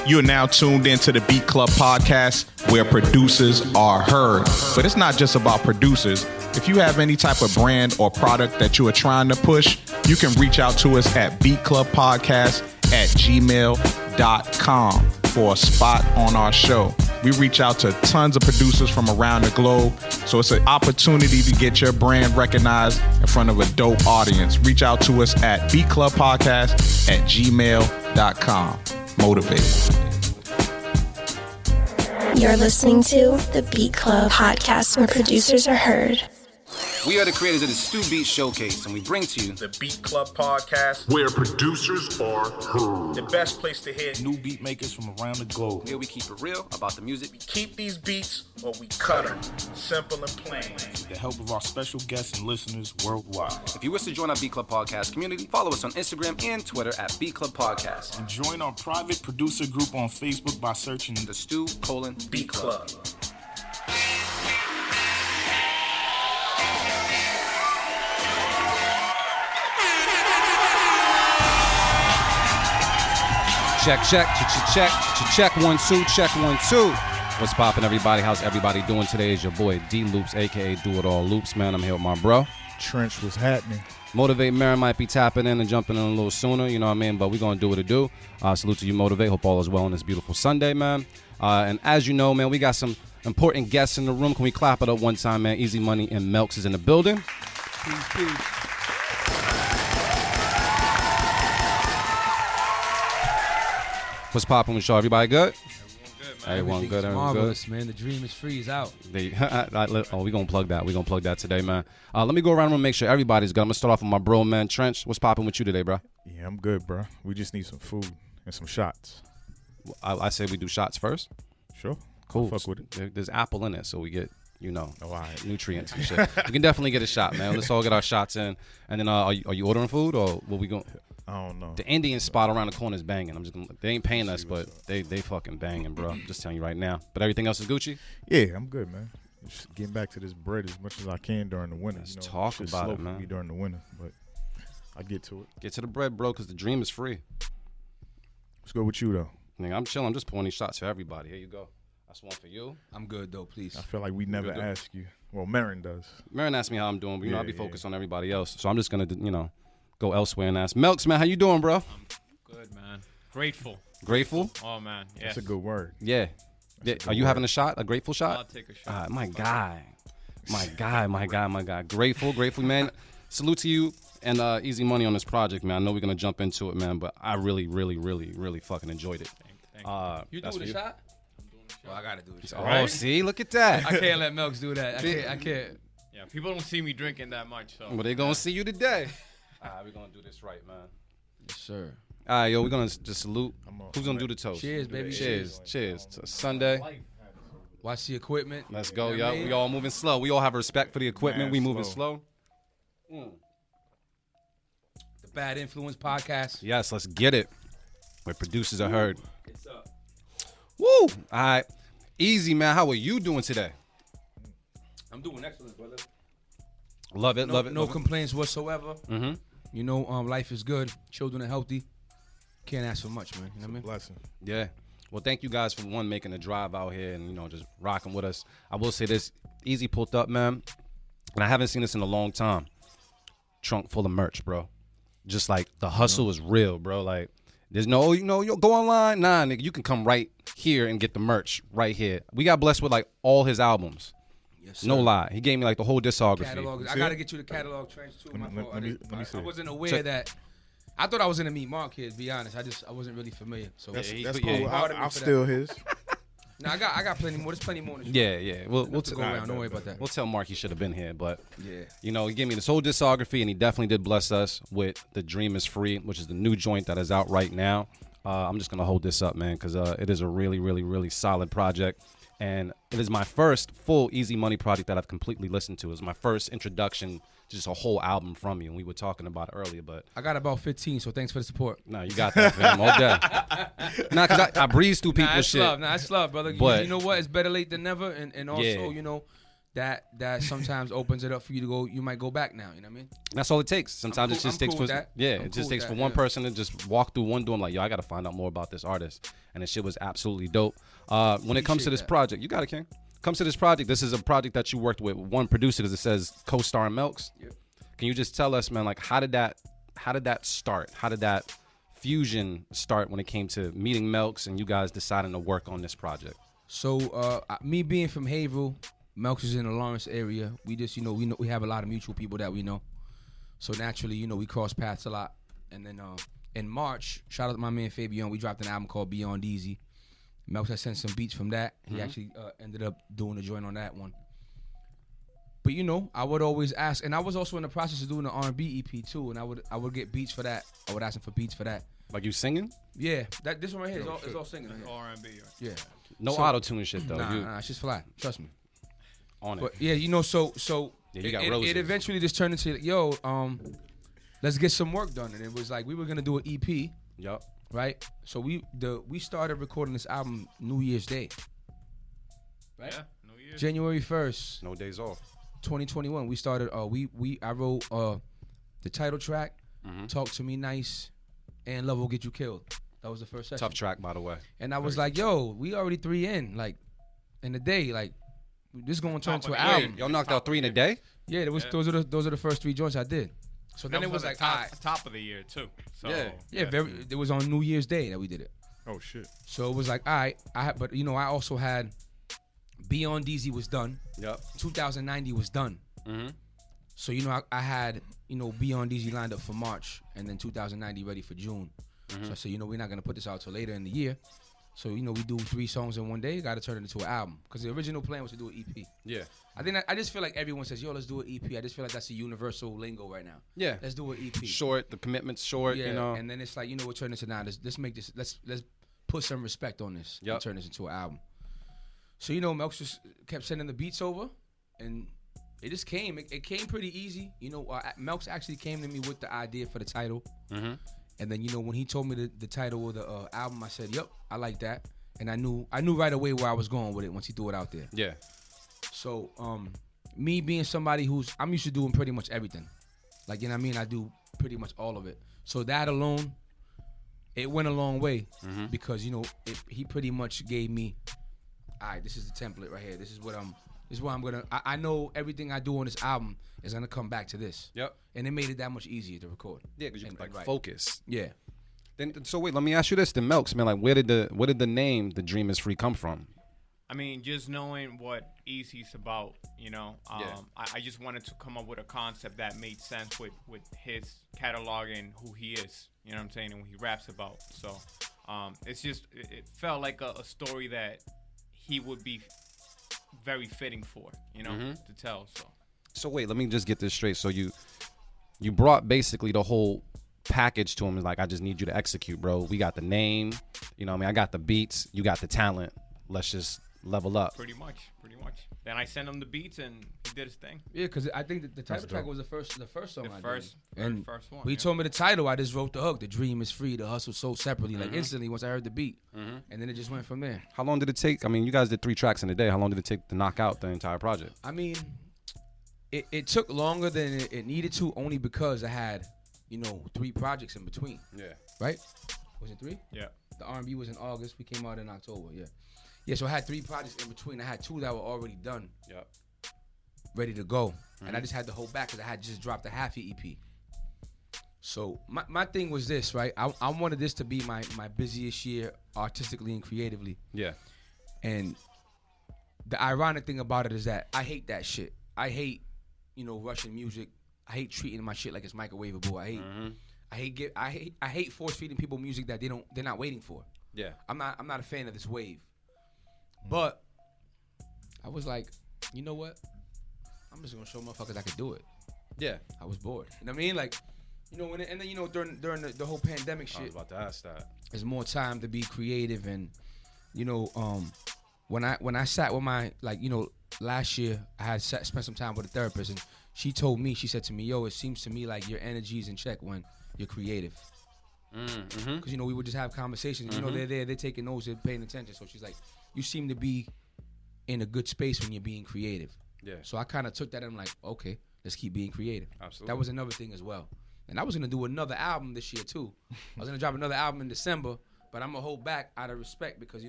You are now tuned into the Beat Club podcast, where producers are heard. But it's not just about producers. If you have any type of brand or product that you are trying to push, you can reach out to us at beatclubpodcast@gmail.com for a spot on our show. We reach out to tons of producers from around the globe, so it's an opportunity to get your brand recognized in front of a dope audience. Reach out to us at beatclubpodcast@gmail.com. Motivate. You're listening to the Beat Club podcast, where producers are heard. We are the creators of the Stu Beat Showcase, and we bring to you The Beat Club podcast, where producers are heard. the best place to hear New beat makers from around the globe. where we keep it real about the music. keep these beats or we cut them. Simple and plain. With the help of our special guests and listeners worldwide. If you wish to join our Beat Club Podcast community, follow us on Instagram and Twitter at Beat Club Podcast. And join our private producer group on Facebook by searching The Stu: Beat Club. Check, 1 2, check 1 2. What's poppin', everybody? How's everybody doing today? It's your boy D Loops, aka Do It All Loops, man. I'm here with my bro. Trench, was happening. Motivate Mary might be tapping in and jumping in a little sooner, you know what I mean? But we're gonna do what it do. Salute to you, Motivate. Hope all is well on this beautiful Sunday, man. And as you know, man, we got some important guests in the room. Can we clap it up one time, man? Easy Money and Melks is in the building. Peace. What's poppin' with y'all? Everybody good? Everyone good, man. Marvelous, man. The dream is free. Is out. We gonna plug that. We gonna plug that today, man. Let me go around and make sure everybody's good. I'm gonna start off with my bro, man. Trench, what's popping with you today, bro? Yeah, I'm good, bro. We just need some food and some shots. I say we do shots first. Sure. Cool. Fuck with it. There's apple in it, so we get, Oh, all right. nutrients and shit. We can definitely get a shot, man. Let's all get our shots in. And then, are you ordering food or what we going? I don't know. The Indian spot around the corner is banging. They ain't paying us, but they fucking banging, bro. I'm just telling you right now. But everything else is Gucci? Yeah, I'm good, man. Just getting back to this bread as much as I can during the winter. Let's talk It's about slow it, man. for me during the winter, but I get to it. Get to the bread, bro, because the dream is free. What's good with you, though? Nigga, I'm chilling. I'm just pouring these shots for everybody. Here you go. That's one for you. I'm good, though. Please. I feel like we never ask you. Well, Marin does. Marin asked me how I'm doing, but Yeah, I'll be focused on everybody else. So I'm just gonna, go elsewhere and ask. Melks, man, how you doing, bro? I'm good, man. Grateful. Grateful? Oh, man. Yes. That's a good word. Yeah. Are you having a shot? A grateful shot? I'll take a shot. My guy. Grateful, man. Salute to you and Easy Money on this project, man. I know we're gonna jump into it, man, but I really fucking enjoyed it. Thank you. You that's doing for a you. shot? Well, I gotta do a shot. Oh, Right? see, look at that. I can't let Melks do that. I can't. Yeah, people don't see me drinking that much, so. Well, they gonna see you today. All right, we're gonna do this right, man. Yes, sir. All right, yo, we're gonna just salute. Who's gonna do the toast? Cheers, baby. Cheers. It's a Sunday. Watch the equipment. Let's go, You know what I yo. mean? We all moving slow. We all have respect for the equipment. Man, We moving slow. The Bad Influence podcast. Yes, let's get it. Where producers are heard. It's up. Woo! All right. Easy, man. How are you doing today? I'm doing excellent, brother. Love it, love it. No love it. complaints whatsoever. Mm-hmm. You know, life is good. Children are healthy. Can't ask for much, man. You know what I mean? Blessing. Yeah. Well, thank you guys for making the drive out here and just rocking with us. I will say this: Easy pulled up, man, and I haven't seen this in a long time. Trunk full of merch, bro. Just like the hustle is real, bro. Like there's no, you go online. Nah, nigga, you can come right here and get the merch right here. We got blessed with like all his albums. Yes, sir. No lie, he gave me like the whole discography. Catalog. I gotta get you the catalog, Trench, too. Let me see I it. wasn't aware that. I thought I was in a Meet Mark here, to be honest. I wasn't really familiar. So That's Yeah, cool. yeah. I'll steal his. No, I got plenty more. There's plenty more. In the Yeah. We'll to go around. Don't worry about that. We'll tell Mark he should have been here, but Yeah. he gave me this whole discography, and he definitely did bless us with The Dream Is Free, which is the new joint that is out right now. I'm just gonna hold this up, man, because it is a really solid project, and it is my first full Easy Money project that I've completely listened to. It's my first introduction to just a whole album from you, and we were talking about it earlier, but I got about 15, so thanks for the support. no, you got that, fam, all day. Nah, because I breeze through people's That's shit. love. That's love, brother. But- you know what? It's better late than never, and also, Yeah. that sometimes opens it up for you to go. You might go back now. You know what I mean? That's all it takes. Sometimes it just takes for it just takes for one person to just walk through one door. I'm like, yo, I got to find out more about this artist, and the shit was absolutely dope. When it comes to this project, you got it, King. Comes to this project, this is a project that you worked with one producer because it says co-star Melks. Yep. Can you just tell us, man, like how did that start? How did that fusion start when it came to meeting Melks and you guys deciding to work on this project? So me being from Haverhill, Melks is in the Lawrence area. We just, we have a lot of mutual people that we know. So naturally, we cross paths a lot. And then in March, shout out to my man Fabian, we dropped an album called Beyond Easy. Melks had sent some beats from that. He actually ended up doing a joint on that one. But I would always ask, and I was also in the process of doing the R&B EP too, and I would get beats for that. I would ask him for beats for that. Like you singing? Yeah, this one right here is all singing. Right here. R&B. Yeah. No auto-tune shit though. Nah, it's just fly. Trust me. On it. But yeah, so yeah, you got roses. it eventually just turned into let's get some work done, and it was like we were gonna do an EP. Yup. Right. So we started recording this album New Year's Day. Right. Yeah, New Year's. January 1st. No days off. 2021. We started. I wrote the title track, "Talk to Me Nice," and "Love Will Get You Killed." That was the first session. Tough track, by the way. And I was like, "Yo, we already 3 in. Like, in a day. Like, this is gonna turn into an album." Y'all knocked out 3 in a day? Yeah, those are the first 3 joints I did. So then it was like, top of the year too. So it was on New Year's Day that we did it. Oh shit. So it was like, all right, I also had Beyond Easy was done. Yep. 2090 was done. Mm-hmm. So I had Beyond Easy lined up for March, and then 2090 ready for June. So I said, we're not gonna put this out till later in the year. So we do 3 songs in one day. Got to turn it into an album because the original plan was to do an EP. Yeah. I just feel like everyone says, yo, let's do an EP. I just feel like that's a universal lingo right now. Yeah. Let's do an EP. Short, the commitment's short. Yeah. And then it's like we'll turn this into now. Let's make this. Let's put some respect on this. Yep. And turn this into an album. So Melks just kept sending the beats over, and it just came. It came pretty easy. Melks actually came to me with the idea for the title. Mm-hmm. And then when he told me the title of the album, I said, "Yep, I like that." And I knew right away where I was going with it once he threw it out there. Yeah. So me being somebody I'm used to doing pretty much everything. Like, you know what I mean? I do pretty much all of it. So that alone, it went a long way because he pretty much gave me, all right, this is the template right here. This is what I'm gonna. I know everything I do on this album is gonna come back to this. Yep. And it made it that much easier to record. Yeah, because you can write. focus. Yeah. Then so wait, let me ask you this: the Melks, man, like where did the name "The Dream Is Free" come from? I mean, just knowing what Easy's about, I just wanted to come up with a concept that made sense with his catalog and who he is. You know what I'm saying, and what he raps about. So it's just it felt like a story that he would be very fitting for, to tell. So wait, let me just get this straight. So you brought basically the whole package to him. Is like, I just need you to execute, bro. We got the name, I got the beats, you got the talent. Let's just level up. Pretty much. Then I sent him the beats and he did his thing. Yeah, because I think that the title track was the first song I did. The first one. When he told me the title, I just wrote the hook. The dream is free. The hustle so separately. Like instantly once I heard the beat, and then it just went from there. How long did it take? I mean, you guys did 3 tracks in a day. How long did it take to knock out the entire project? I mean, it took longer than it needed to, only because I had 3 projects in between. Yeah. Right? Was it 3? Yeah. The R&B was in August. We came out in October. Yeah. Yeah, so I had 3 projects in between. I had 2 that were already done. Yep. Ready to go. And I just had to hold back because I had just dropped a half EP. So my thing was this, right? I wanted this to be my busiest year artistically and creatively. Yeah. And the ironic thing about it is that I hate that shit. I hate, Russian music. I hate treating my shit like it's microwavable. I hate force feeding people music that they're not waiting for. Yeah. I'm not a fan of this wave. But I was like, you know what? I'm just gonna show motherfuckers I could do it. Yeah. I was bored. You know what I mean? Like, and then during the whole pandemic shit, I was about to ask that. there's more time to be creative, and when I sat with my last year I had spent some time with a therapist, and she said to me, yo, it seems to me like your energy is in check when you're creative. Because we would just have conversations. They're there, they're taking notes, they're paying attention. So she's like, you seem to be in a good space when you're being creative. Yeah. So I kind of took that and I'm like, okay, let's keep being creative. Absolutely. That was another thing as well. And I was gonna do another album this year too. I was gonna drop another album in December, but I'm gonna hold back out of respect because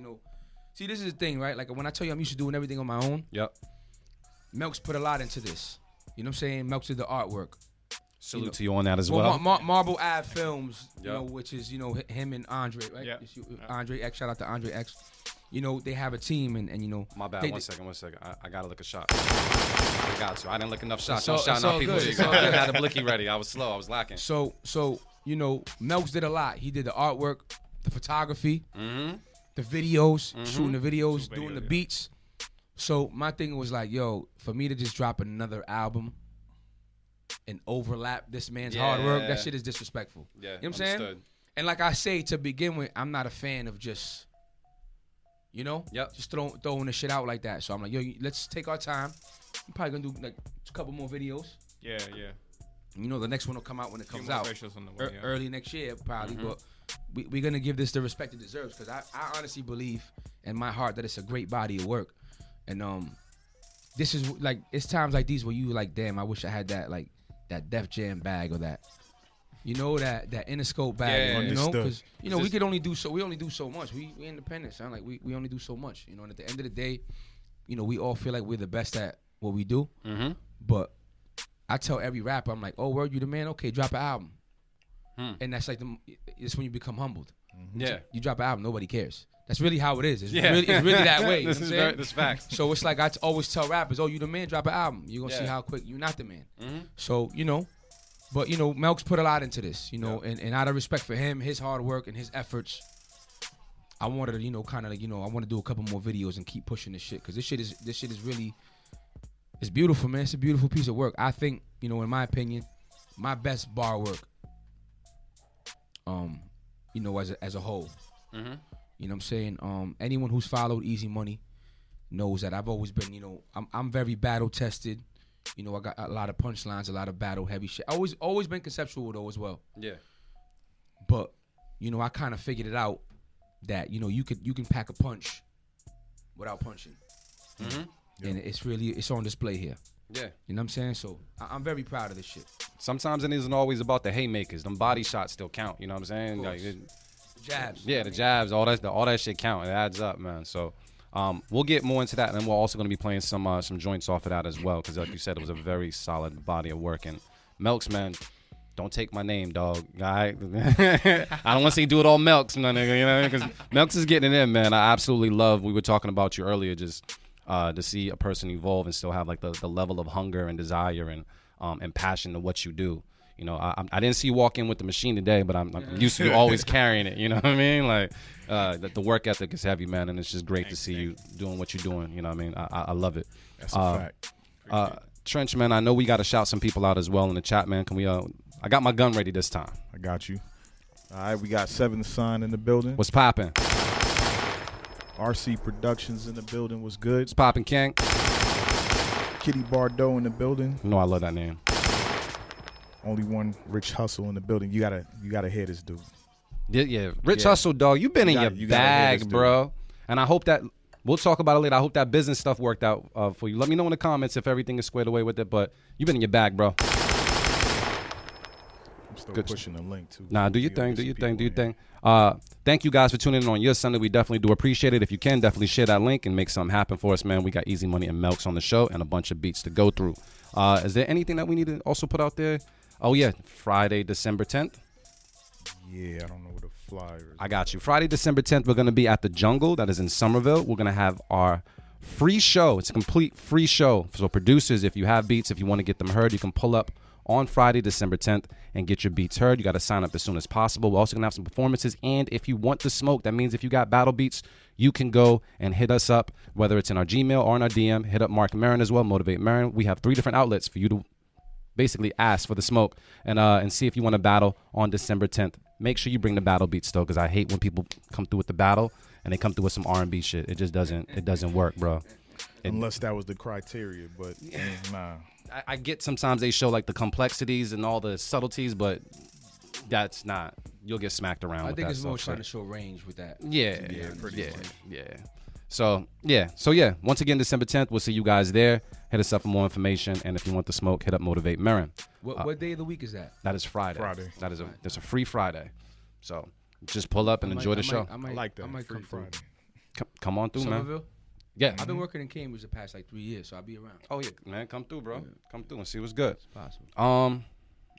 see, this is the thing, right? Like when I tell you I'm used to doing everything on my own. Yep. Melks put a lot into this. You know what I'm saying? Melks did the artwork. Salute to you on that as well. Marble Ave Films, Yep. Which is him and Andre, right? Yeah. Andre X. Shout out to Andre X. They have a team and My bad. One second. I gotta lick a shot. I got to. I didn't lick enough shots. It's all- I'm shouting it's out all people. good. It's I all didn't good. have the blicky ready. I was slow. I was lacking. So Melks did a lot. He did the artwork, the photography, the videos, shooting the videos, doing the beats. So my thing was like, yo, for me to just drop another album and overlap this man's hard work, that shit is disrespectful. Yeah, you know what I'm saying? understood. And like I say, to begin with, I'm not a fan of just, just throwing the shit out like that. So I'm like, yo, let's take our time. I'm probably gonna do like a couple more videos. Yeah. The next one will come out when it comes out. On the way, yeah. Early next year, probably. But we're going to give this the respect it deserves because I honestly believe in my heart that it's a great body of work. And this is like, it's times like these where you like, damn, I wish I had that, like, that Def Jam bag or that, that Interscope bag. Because, we could only do we only do so much. We independent, son. Like, we only do so much. And at the end of the day, we all feel like we're the best at what we do. But I tell every rapper, I'm like, oh, word, you the man? Okay, drop an album. And that's like, it's when you become humbled. Yeah. You drop an album, nobody cares. That's really how it is. It's really that way. This is this fact. So it's like I always tell rappers, oh, you the man, drop an album. You're going to see how quick you're not the man. So, but, Melks put a lot into this, and out of respect for him, his hard work and his efforts, I wanted to, kind of like, I want to do a couple more videos and keep pushing this shit because this shit is really, it's beautiful, man. It's a beautiful piece of work. I think, in my opinion, my best bar work, as a whole. You know what I'm saying? Anyone who's followed Easy Money knows that I've always been, I'm very battle tested. I got a lot of punchlines, a lot of battle heavy shit. Always been conceptual though as well. Yeah. But, I kind of figured it out that, you can pack a punch without punching. And it's on display here. Yeah. You know what I'm saying? So I'm very proud of this shit. Sometimes it isn't always about the haymakers. Them body shots still count. You know what I'm saying? Like, jabs. Yeah, the jabs, all that shit count. It adds up, man. So we'll get more into that, and then we're also going to be playing some joints off of that as well, because like you said, it was a very solid body of work. And Melks, man, don't take my name, dog. I don't want to say do it all Melks, my nigga, because Melks is getting it in, man. I absolutely love. We were talking about you earlier, just to see a person evolve and still have like the level of hunger and desire and passion to what you do. I didn't see you walk in with the machine today, but I'm used to you always carrying it. You know what I mean? Like the work ethic is heavy, man, and it's just great to see you doing what you're doing. You know what I mean? I love it. That's a fact. Trench, man, I know we got to shout some people out as well in the chat, man. Can we? I got my gun ready this time. I got you. All right, we got Seven Son in the building. What's poppin'? RC Productions in the building. Was good. What's poppin', King? Kitty Bardot in the building. You know I love that name. Only one Rich Hustle in the building. You gotta hear this dude. Yeah. Rich Hustle, dog. You've been in your bag, bro. And I hope that we'll talk about it later. I hope that business stuff worked out for you. Let me know in the comments if everything is squared away with it. But you've been in your bag, bro. I'm still pushing the link too. Nah, do your thing. Do your thing. Thank you guys for tuning in on your Sunday. We definitely do appreciate it. If you can, definitely share that link and make something happen for us, man. We got Easy Money and Melks on the show and a bunch of beats to go through. Is there anything that we need to also put out there? Oh, yeah. Friday, December 10th. Yeah, I don't know what the flyer is. I got you. Friday, December 10th, we're going to be at the Jungle. That is in Somerville. We're going to have our free show. It's a complete free show. So producers, if you have beats, if you want to get them heard, you can pull up on Friday, December 10th and get your beats heard. You got to sign up as soon as possible. We're also going to have some performances. And if you want to smoke, that means if you got battle beats, you can go and hit us up, whether it's in our Gmail or in our DM. Hit up Mark Marin as well, Motivate Marin. We have 3 different outlets for you to basically ask for the smoke and see if you want to battle on December 10th. Make sure you bring the battle beats though, because I hate when people come through with the battle and they come through with some R&B shit. It just doesn't work, bro. Unless that was the criteria, but nah. I get sometimes they show like the complexities and all the subtleties, but that's not. You'll get smacked around. I with think that it's more stuff, trying to show range with that. Yeah, pretty much. Yeah. So yeah. Once again, December 10th, we'll see you guys there. Hit us up for more information, and if you want the smoke, hit up Motivate Marin. What day of the week is that? That is Friday. Friday. That's a free Friday. So just pull up and enjoy the show. I like that. I might Free come through. Friday. Come on through, man. Somerville? Yeah. I've been working in Cambridge the past like 3 years, so I'll be around. Oh yeah, man, come through, bro. Come through and see what's good. It's possible.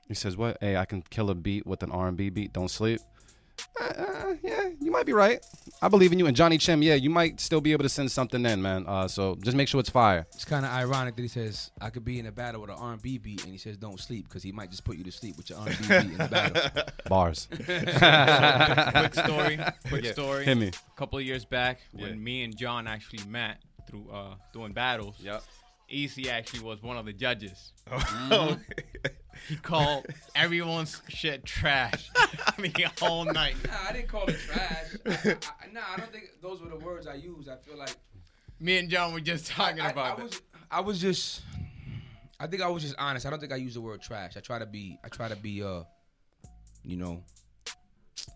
He says, "What? Hey, I can kill a beat with an R&B beat. Don't sleep." Yeah, you might be right. I believe in you. And Johnny Chim, yeah, you might still be able to send something in, man. So just make sure it's fire. It's kind of ironic that he says I could be in a battle with an R&B beat, and he says don't sleep because he might just put you to sleep with your R&B beat in the battle. Bars. Quick story. Hit me. A couple of years back, when me and John actually met through doing battles. Yep. Easy actually was one of the judges. Oh. He called everyone's shit trash. I mean, all night. Nah, I didn't call it trash. I don't think those were the words I used. I feel like Me and John were just talking about it. I think I was just honest. I don't think I used the word trash. I try to be, you know,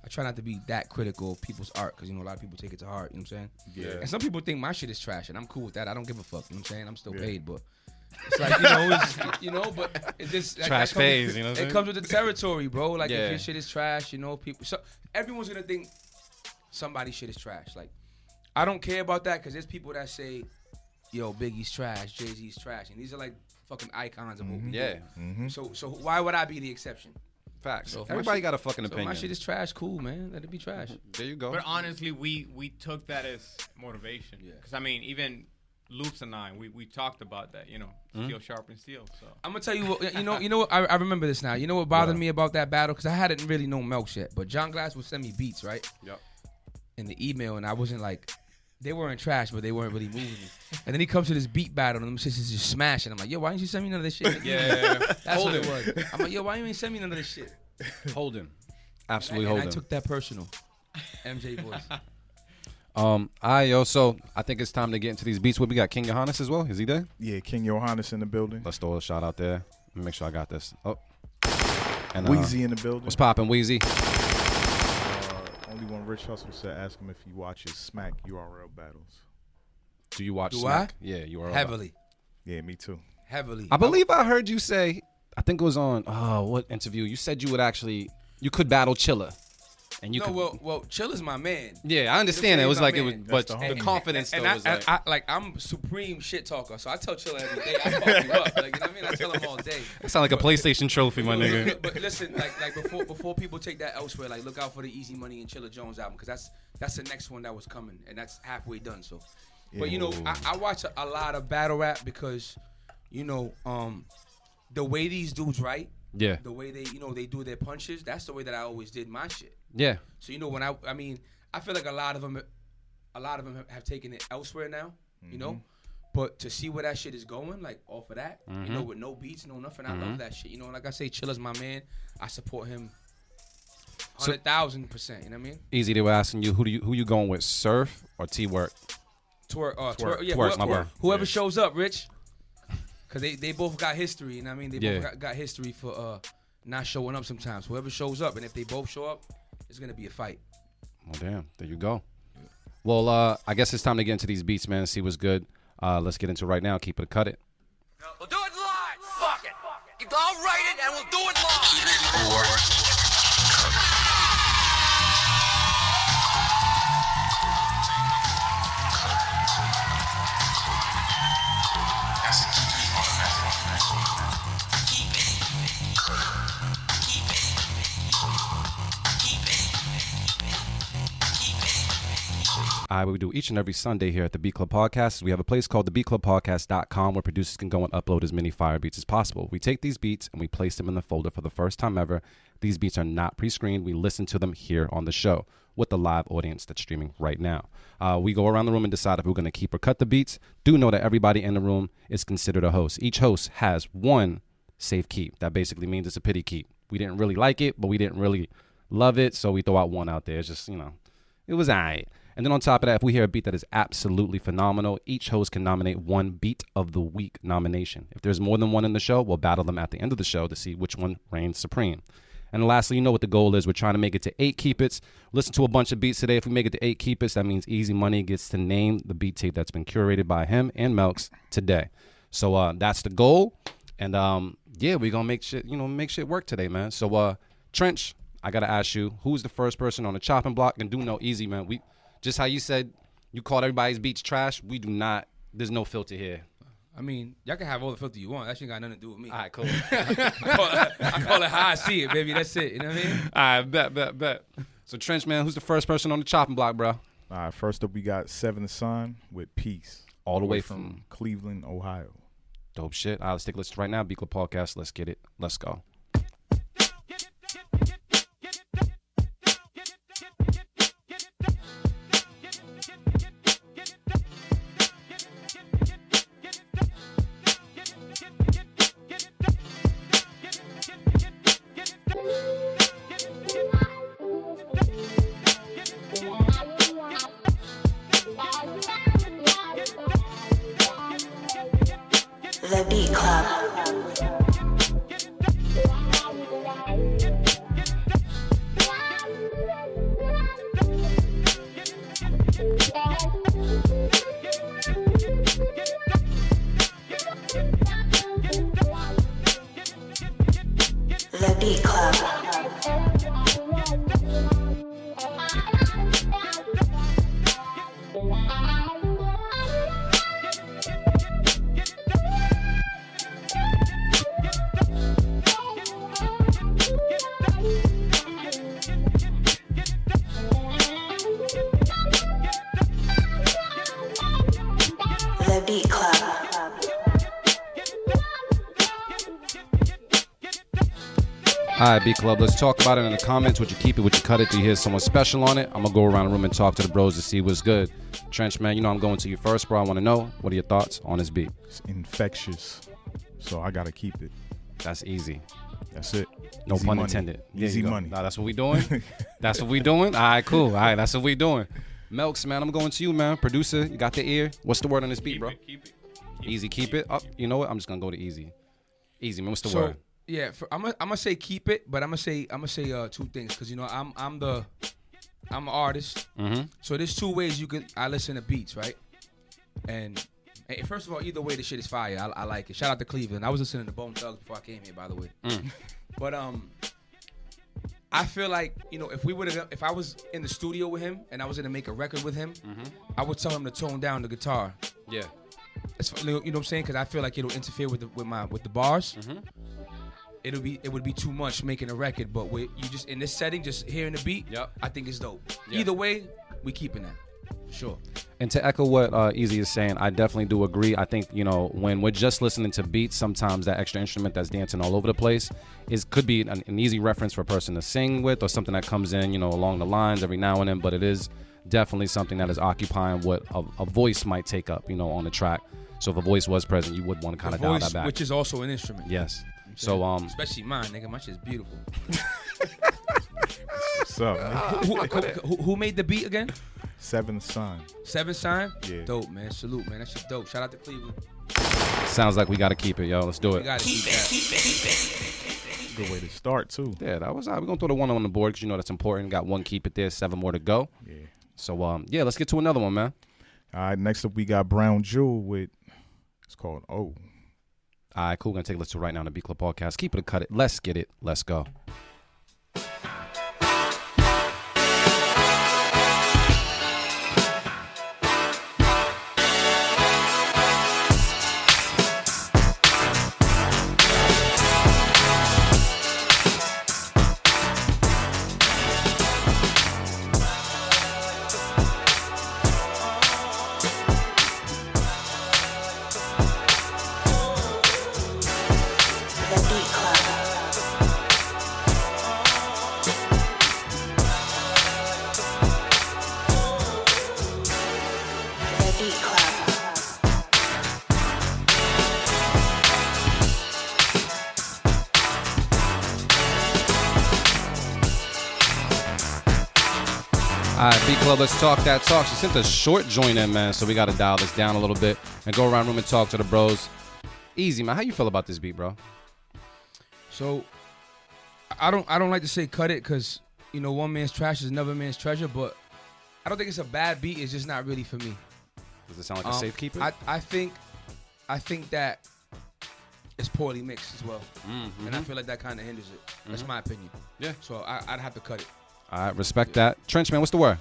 I try not to be that critical of people's art because, you know, a lot of people take it to heart, you know what I'm saying? Yeah. And some people think my shit is trash, and I'm cool with that. I don't give a fuck, you know what I'm saying? I'm still paid, but it's like, you know, but it just... Trash pays, you know what I'm saying? It comes with the territory, bro. Like, Yeah. if your shit is trash, you know, people... So everyone's going to think somebody's shit is trash. Like, I don't care about that because there's people that say, yo, Biggie's trash, Jay-Z's trash, and these are like fucking icons of what we do. Yeah. So why would I be the exception? Facts. So if my Everybody shit- got a fucking So if opinion. my shit is trash, cool, man. Let it be trash. There you go. But honestly, we took that as motivation. Yeah. Because, I mean, even Loops and I, we talked about that, you know, steel sharpens steel. So I'm gonna tell you what. You know what? I remember this now. You know what bothered me about that battle? Because I hadn't really known Melks yet. But John Glass would send me beats, right? Yep. In the email, and I wasn't like, they weren't trash, but they weren't really moving me. And then he comes to this beat battle, and them shits is just smashing. I'm like, yo, why didn't you send me none of this shit? Yeah. That's what it was. I'm like, yo, why you ain't send me none of this shit? Holding. Absolutely And I holding. took that personal. MJ voice. All right, yo. So I think it's time to get into these beats. What we got? King Johannes as well. Is he there? Yeah, King Johannes in the building. Let's throw a shout out there. Let me make sure I got this. Oh. And Wheezy in the building. what's poppin', Wheezy? Only one Rich Hustle said, ask him if he watches Smack URL battles. Do you watch Do Smack? Yeah, you are Heavily. Yeah, me too. Heavily. I believe I heard you say, I think it was on, what interview? You said you could battle Chilla. And you No, could, well, Chill is my man. yeah, I understand. It was my like, it was, man. but That's the the homie. confidence And though was like, I'm supreme shit talker, so I tell Chilla every day. I fuck you up, like, you know what I mean? I tell him all day. it sound like a PlayStation trophy, my nigga. But listen, like before people take that elsewhere, like look out for the Easy Money and Chilla Jones album because that's the next one that was coming, and that's halfway done. So, but you know, I watch a lot of battle rap because, you know, the way these dudes write, Yeah. the way they, you know, they do their punches, that's the way that I always did my shit. Yeah. So you know when I mean I feel like a lot of them have taken it elsewhere now, you know. But to see where that shit is going, like off of that, you know, with no beats, no nothing, I love that shit. You know, like I say, Chilla's my man. I support him 100,000%. You know what I mean? Easy, they were asking you, who you going with, Surf or T-Work? Twerk, yeah, Twerk, my boy. whoever shows up, Rich, because they both got history. You know what I mean? They Yeah. both got history for not showing up sometimes. Whoever shows up, and if they both show up, it's gonna be a fight. Oh, damn. There you go. Well, I guess it's time to get into these beats, man, see what's good. Let's get into it right now. Keep it, cut it. We'll do it live. Fuck it. I'll write it and we'll do it live. We do each and every Sunday here at the Beat Club Podcast. We have a place called thebeatclubpodcast.com where producers can go and upload as many fire beats as possible. We take these beats and we place them in the folder for the first time ever. These beats are not pre-screened. We listen to them here on the show with the live audience that's streaming right now. We go around the room and decide if we're going to keep or cut the beats. Do know that everybody in the room is considered a host. Each host has one safe keep. That basically means it's a pity keep. We didn't really like it, but we didn't really love it, so we throw out one out there. It's just, you know, it was all right. And then on top of that, if we hear a beat that is absolutely phenomenal, each host can nominate one Beat of the Week nomination. If there's more than one in the show, we'll battle them at the end of the show to see which one reigns supreme. And lastly, you know what the goal is. We're trying to make it to 8 keep it's. Listen to a bunch of beats today. If we make it to 8 keep it's, that means Easy Money gets to name the beat tape that's been curated by him and Melks today. So that's the goal. And yeah, we're gonna make shit work today, man. So Trench, I gotta ask you, who's the first person on the chopping block? And do know Easy, man. We just how you said you called everybody's beats trash. We do not. There's no filter here. I mean, y'all can have all the filter you want. That shit got nothing to do with me. All right, cool. I call it how I see it, baby. That's it. You know what I mean? All right, bet. So Trench, man, who's the first person on the chopping block, bro? All right, first up we got Seventh Son with Peace. All the way from Cleveland, Ohio. Dope shit. All right, let's take a listen right now. Beat Club Podcast. Let's get it. Let's go. The Beat Club. The Beat Club. The Beat Club. All right, Beat Club, let's talk about it in the comments. Would you keep it? Would you cut it? Do you hear someone special on it? I'm going to go around the room and talk to the bros to see what's good. Trench, man, you know I'm going to you first, bro. I want to know, what are your thoughts on this beat? It's infectious, so I got to keep it. That's easy. That's it. No Easy pun money. intended. Easy money. Nah, that's what we doing? That's what we doing? All right, cool. All right, that's what we doing. Melks, man, I'm going to you, man. Producer, you got the ear. What's the word on this beat, bro? Keep it. Easy, keep it. Oh, you know what? I'm just going to go to easy. Easy, man. What's the word? Yeah, I'm gonna say keep it, but I'm gonna say two things because I'm an artist. Mm-hmm. So there's two ways I listen to beats, right? And first of all, either way, the shit is fire. I like it. Shout out to Cleveland. I was listening to Bone Thugs before I came here, by the way. But I feel like if I was in the studio with him and I was gonna make a record with him, I would tell him to tone down the guitar. Yeah. You know what I'm saying? Because I feel like it'll interfere with the bars. It would be too much making a record, but you just in this setting, just hearing the beat, I think it's dope. Yeah. Either way, we keeping that. For sure. And to echo what Easy is saying, I definitely do agree. I think, when we're just listening to beats, sometimes that extra instrument that's dancing all over the place could be an easy reference for a person to sing with or something that comes in, along the lines every now and then, but it is definitely something that is occupying what a voice might take up, on the track. So if a voice was present, you would want to kind of dial that back. Which is also an instrument. Yes. So especially mine, nigga. My shit's beautiful. What's up, man? Who made the beat again? Seventh Son. Seventh Son? Yeah. Dope, man. Salute, man. That shit dope. Shout out to Cleveland. sounds like we got to keep it, yo. Let's do it. We gotta keep that. Good way to start too. Yeah, that was. We're gonna throw the one on the board because that's important. Got one keep it there, 7 more to go. Yeah. So yeah, let's get to another one, man. All right, next up we got Brown Jewel with, it's called Oh. All right, cool. We're gonna take a listen to right now on the B Club Podcast. Keep it or cut it. Let's get it. Let's go. All right, B Club, let's talk that talk. She sent a short joint in, man, so we got to dial this down a little bit and go around room and talk to the bros. Easy, man. How you feel about this beat, bro? So, I don't like to say cut it because one man's trash is another man's treasure, but I don't think it's a bad beat. It's just not really for me. Does it sound like a safekeeper? I think that it's poorly mixed as well, and I feel like that kind of hinders it. That's my opinion. Yeah. So I'd have to cut it. I respect that. Trench man, what's the word?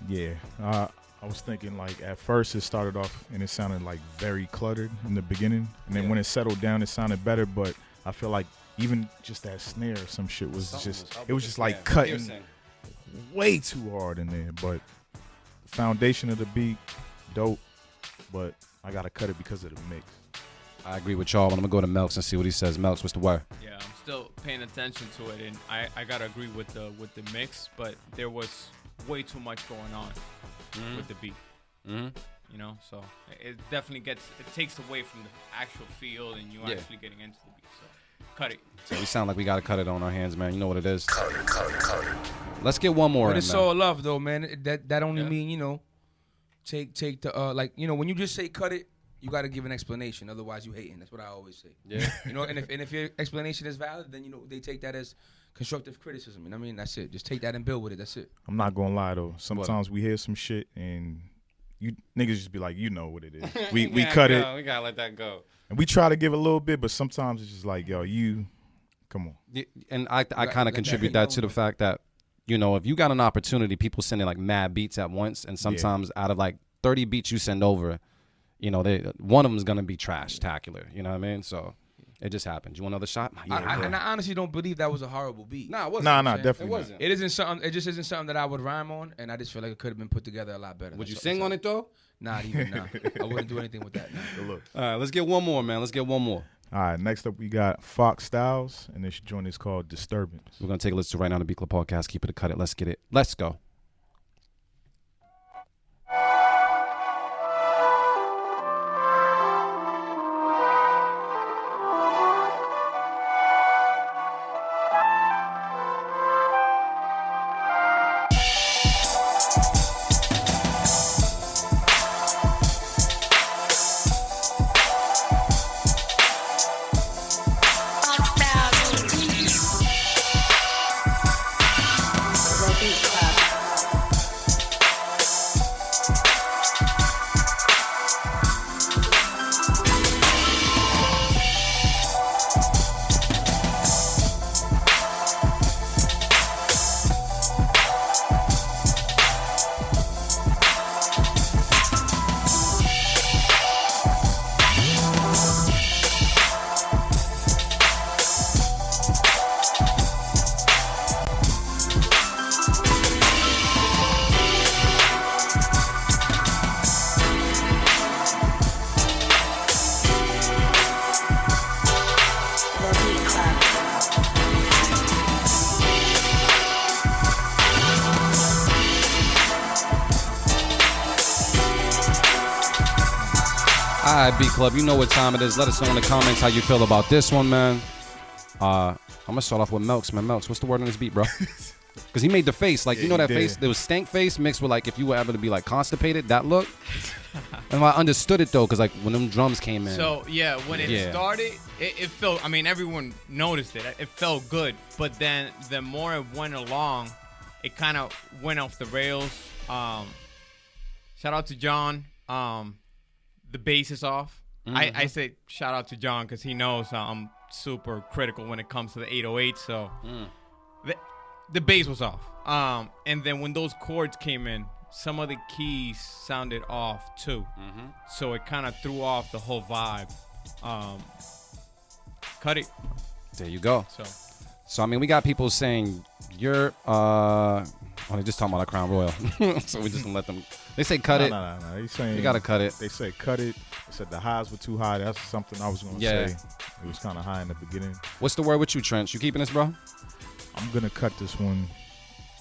Yeah. I was thinking like at first it started off and it sounded like very cluttered in the beginning, and then when it settled down, it sounded better. But I feel like even just that snare or some shit was just like cutting way too hard in there. But the foundation of the beat, dope. But I gotta cut it because of the mix. I agree with y'all. I'm gonna go to Melks and see what he says. Melks, what's the word? Yeah, I'm still paying attention to it, and I gotta agree with the mix, but there was way too much going on with the beat. So it definitely takes away from the actual feel and you actually getting into the beat. So cut it. So we sound like we gotta cut it on our hands, man. You know what it is. Cut it. Let's get one more. But in, it's all love though, man. That only mean take the when you just say cut it, you got to give an explanation. Otherwise, you hating. That's what I always say. Yeah. And if your explanation is valid, then they take that as constructive criticism. I mean, that's it. Just take that and build with it. That's it. I'm not gonna lie though. Sometimes we hear some shit and you niggas just be like, you know what it is. We cut it. We gotta let that go. And we try to give a little bit, but sometimes it's just like, yo, come on. Yeah, and I kind of contribute that to the fact that if you got an opportunity, people sending like mad beats at once, and sometimes out of like 30 beats you send over, one of them is gonna be trash-tacular. You know what I mean? So it just happens. You want another shot? And I honestly don't believe that was a horrible beat. Nah, it wasn't. Nah, definitely it wasn't. It isn't something. It just isn't something that I would rhyme on, and I just feel like it could have been put together a lot better. Would you sing on it though? Not even. Nah. I wouldn't do anything with that. Nah. Good look. All right, let's get one more, man. Let's get one more. All right, next up we got Fox Styles, and this joint is called Disturbance. We're gonna take a listen to right now the Beat Club podcast. Keep it a cut it. Let's get it. Let's go. All right, B Club, you know what time it is. Let us know in the comments how you feel about this one, man. I'm gonna start off with Melks, man. Melks, what's the word on this beat, bro? Because he made the face, like, that face. There was stank face mixed with, like, if you were ever to be, like, constipated, that look. And I understood it, though, because, like, when them drums came in. So, yeah, when it started, it felt, everyone noticed it. It felt good. But then the more it went along, it kind of went off the rails. Shout out to John. The bass is off. Mm-hmm. I say shout out to John because he knows I'm super critical when it comes to the 808. So the bass was off. And then when those chords came in, some of the keys sounded off too. Mm-hmm. So it kind of threw off the whole vibe. Cut it. There you go. So we got people saying you're they're just talking about a Crown Royal. So we just gonna let them. They say cut it. No. They saying you gotta cut it. They say cut it. They said the highs were too high. That's something I was gonna say. It was kind of high in the beginning. What's the word with you, Trench? You keeping this, bro? I'm gonna cut this one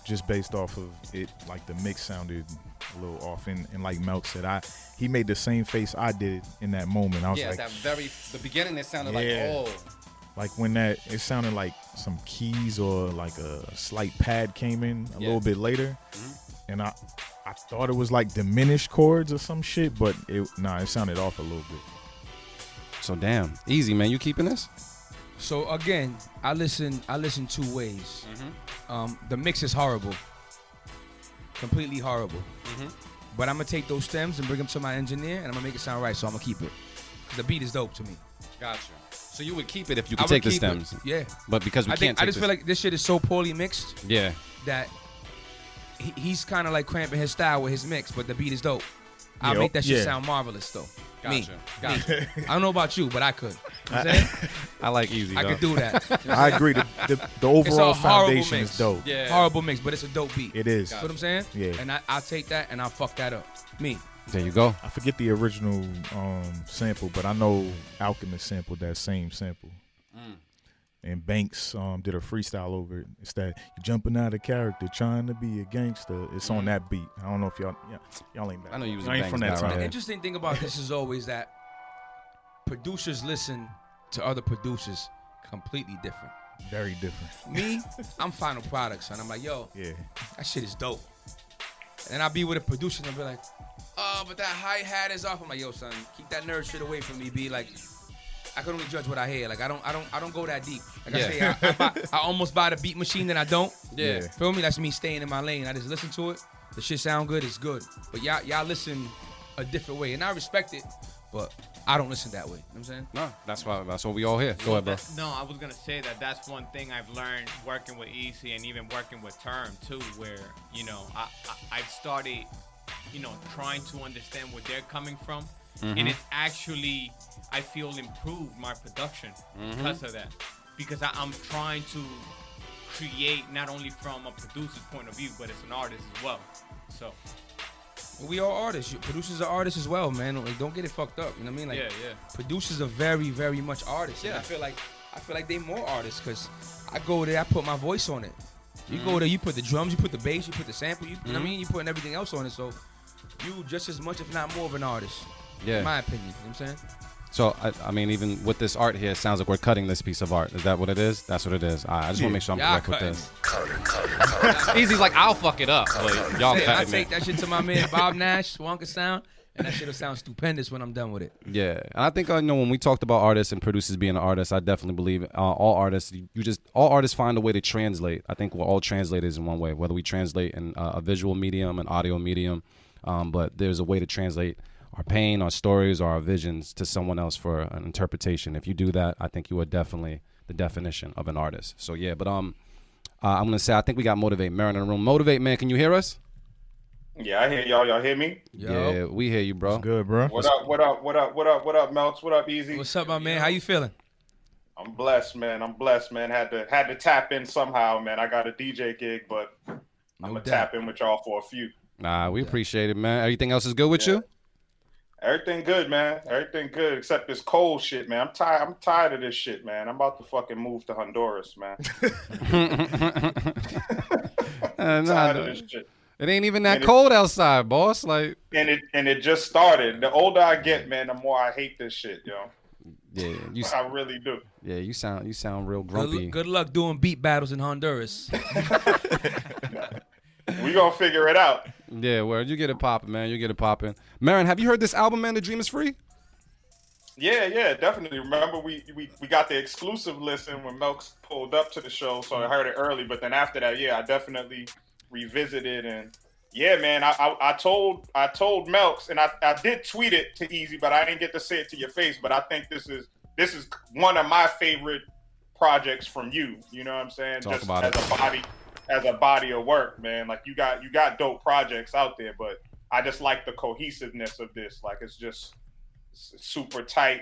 just based off of it. Like the mix sounded a little off, and like Melk said, he made the same face I did in that moment. I was like, the beginning it sounded like, oh. Like when it sounded like some keys or like a slight pad came in a little bit later, and I thought it was like diminished chords or some shit, but it sounded off a little bit. So damn, easy man, you keeping this? So again, I listen 2 ways. The mix is horrible, completely horrible. But I'm gonna take those stems and bring them to my engineer, and I'm gonna make it sound right. So I'm gonna keep it. The beat is dope to me. Gotcha. So you would keep it if you could take the stems. Yeah. But because we can't. I just feel like this shit is so poorly mixed. Yeah. That he's kind of like cramping his style with his mix, but the beat is dope. I'll make that shit sound marvelous though. Gotcha. I don't know about you, but I could. You know what I'm saying? I like Easy. I could do that. I agree. The overall foundation mix. is dope. Yeah. Horrible mix, but it's a dope beat. It is. That's what I'm saying? Yeah. And I'll take that and I'll fuck that up. Me. There you go. I forget the original sample, but I know Alchemist sampled that same sample. And Banks did a freestyle over it. It's that you're jumping out of character, trying to be a gangster. It's on that beat. I don't know if y'all ain't back. I know you was ain't a from Banks that guy, time. The interesting thing about this is always that producers listen to other producers completely different. Very different. Me, I'm final product, son. I'm like, yo, that shit is dope. And then I'll be with a producer and I'll be like, oh, but that hi-hat is off. I'm like, yo, son, keep that nerd shit away from me. Be like, I can only judge what I hear. Like I don't go that deep. Like I say, I almost buy the beat machine, then I don't. Yeah. Feel me? That's me staying in my lane. I just listen to it. The shit sound good. It's good. But y'all listen a different way, and I respect it. But I don't listen that way. You know what I'm saying? No, that's what we all hear. Go ahead, bro. No, I was gonna say that's one thing I've learned working with Easy and even working with Term too, where I've started, trying to understand where they're coming from. And it's actually, I feel, improved my production because of that. Because I'm trying to create not only from a producer's point of view, but as an artist as well. So we are artists. Producers are artists as well, man. Like, don't get it fucked up. You know what I mean? Like, producers are very, very much artists. Yeah. And I feel like they more artists because I go there, I put my voice on it. You go there, you put the drums, you put the bass, you put the sample. You know what I mean? You putting everything else on it. So you just as much, if not more, of an artist. Yeah. In my opinion. You know what I'm saying? So, I mean, even with this art here, it sounds like we're cutting this piece of art. Is that what it is? That's what it is. I just want to make sure I'm correct with this. Easy's like, I'll fuck it up. But y'all cut it, I take that shit to my man Bob Nash, Wonka Sound, and that shit'll sound stupendous when I'm done with it. Yeah. And I think, when we talked about artists and producers being an artist, I definitely believe all artists, all artists find a way to translate. I think we're all translators in one way, whether we translate in a visual medium, an audio medium, but there's a way to translate our pain, our stories, or our visions to someone else for an interpretation. If you do that, I think you are definitely the definition of an artist. So yeah, but I'm gonna say I think we got Motivate Marin in the room. Motivate, man, can you hear us? Yeah, I hear y'all. Y'all hear me? Yeah, we hear you, bro. That's good, bro. What up, Melks? What up, Easy? What's up, my man? How you feeling? I'm blessed, man. Had to tap in somehow, man. I got a DJ gig, but I'm gonna tap in with y'all for a few. Nah, we appreciate it, man. Everything else is good with you? Everything good, man. Everything good except this cold shit, man. I'm tired of this shit, man. I'm about to fucking move to Honduras, man. I'm tired of this shit. It ain't even that cold outside, boss. Like, and it just started. The older I get, man, the more I hate this shit, yo. Yeah, I really do. Yeah, you sound real grumpy. Good luck doing beat battles in Honduras. We gonna figure it out. Yeah, well, you get it popping, man. You get it popping. Marin, have you heard this album, man? The Dream Is Free? Yeah, definitely. Remember, we got the exclusive listen when Melks pulled up to the show, so I heard it early. But then after that, I definitely revisited, and yeah, man, I told Melks, and I did tweet it to Easy, but I didn't get to say it to your face. But I think this is one of my favorite projects from you. You know what I'm saying? Talk just about as it. As a body of work, man. Like you got dope projects out there, but I just like the cohesiveness of this. Like it's just super tight,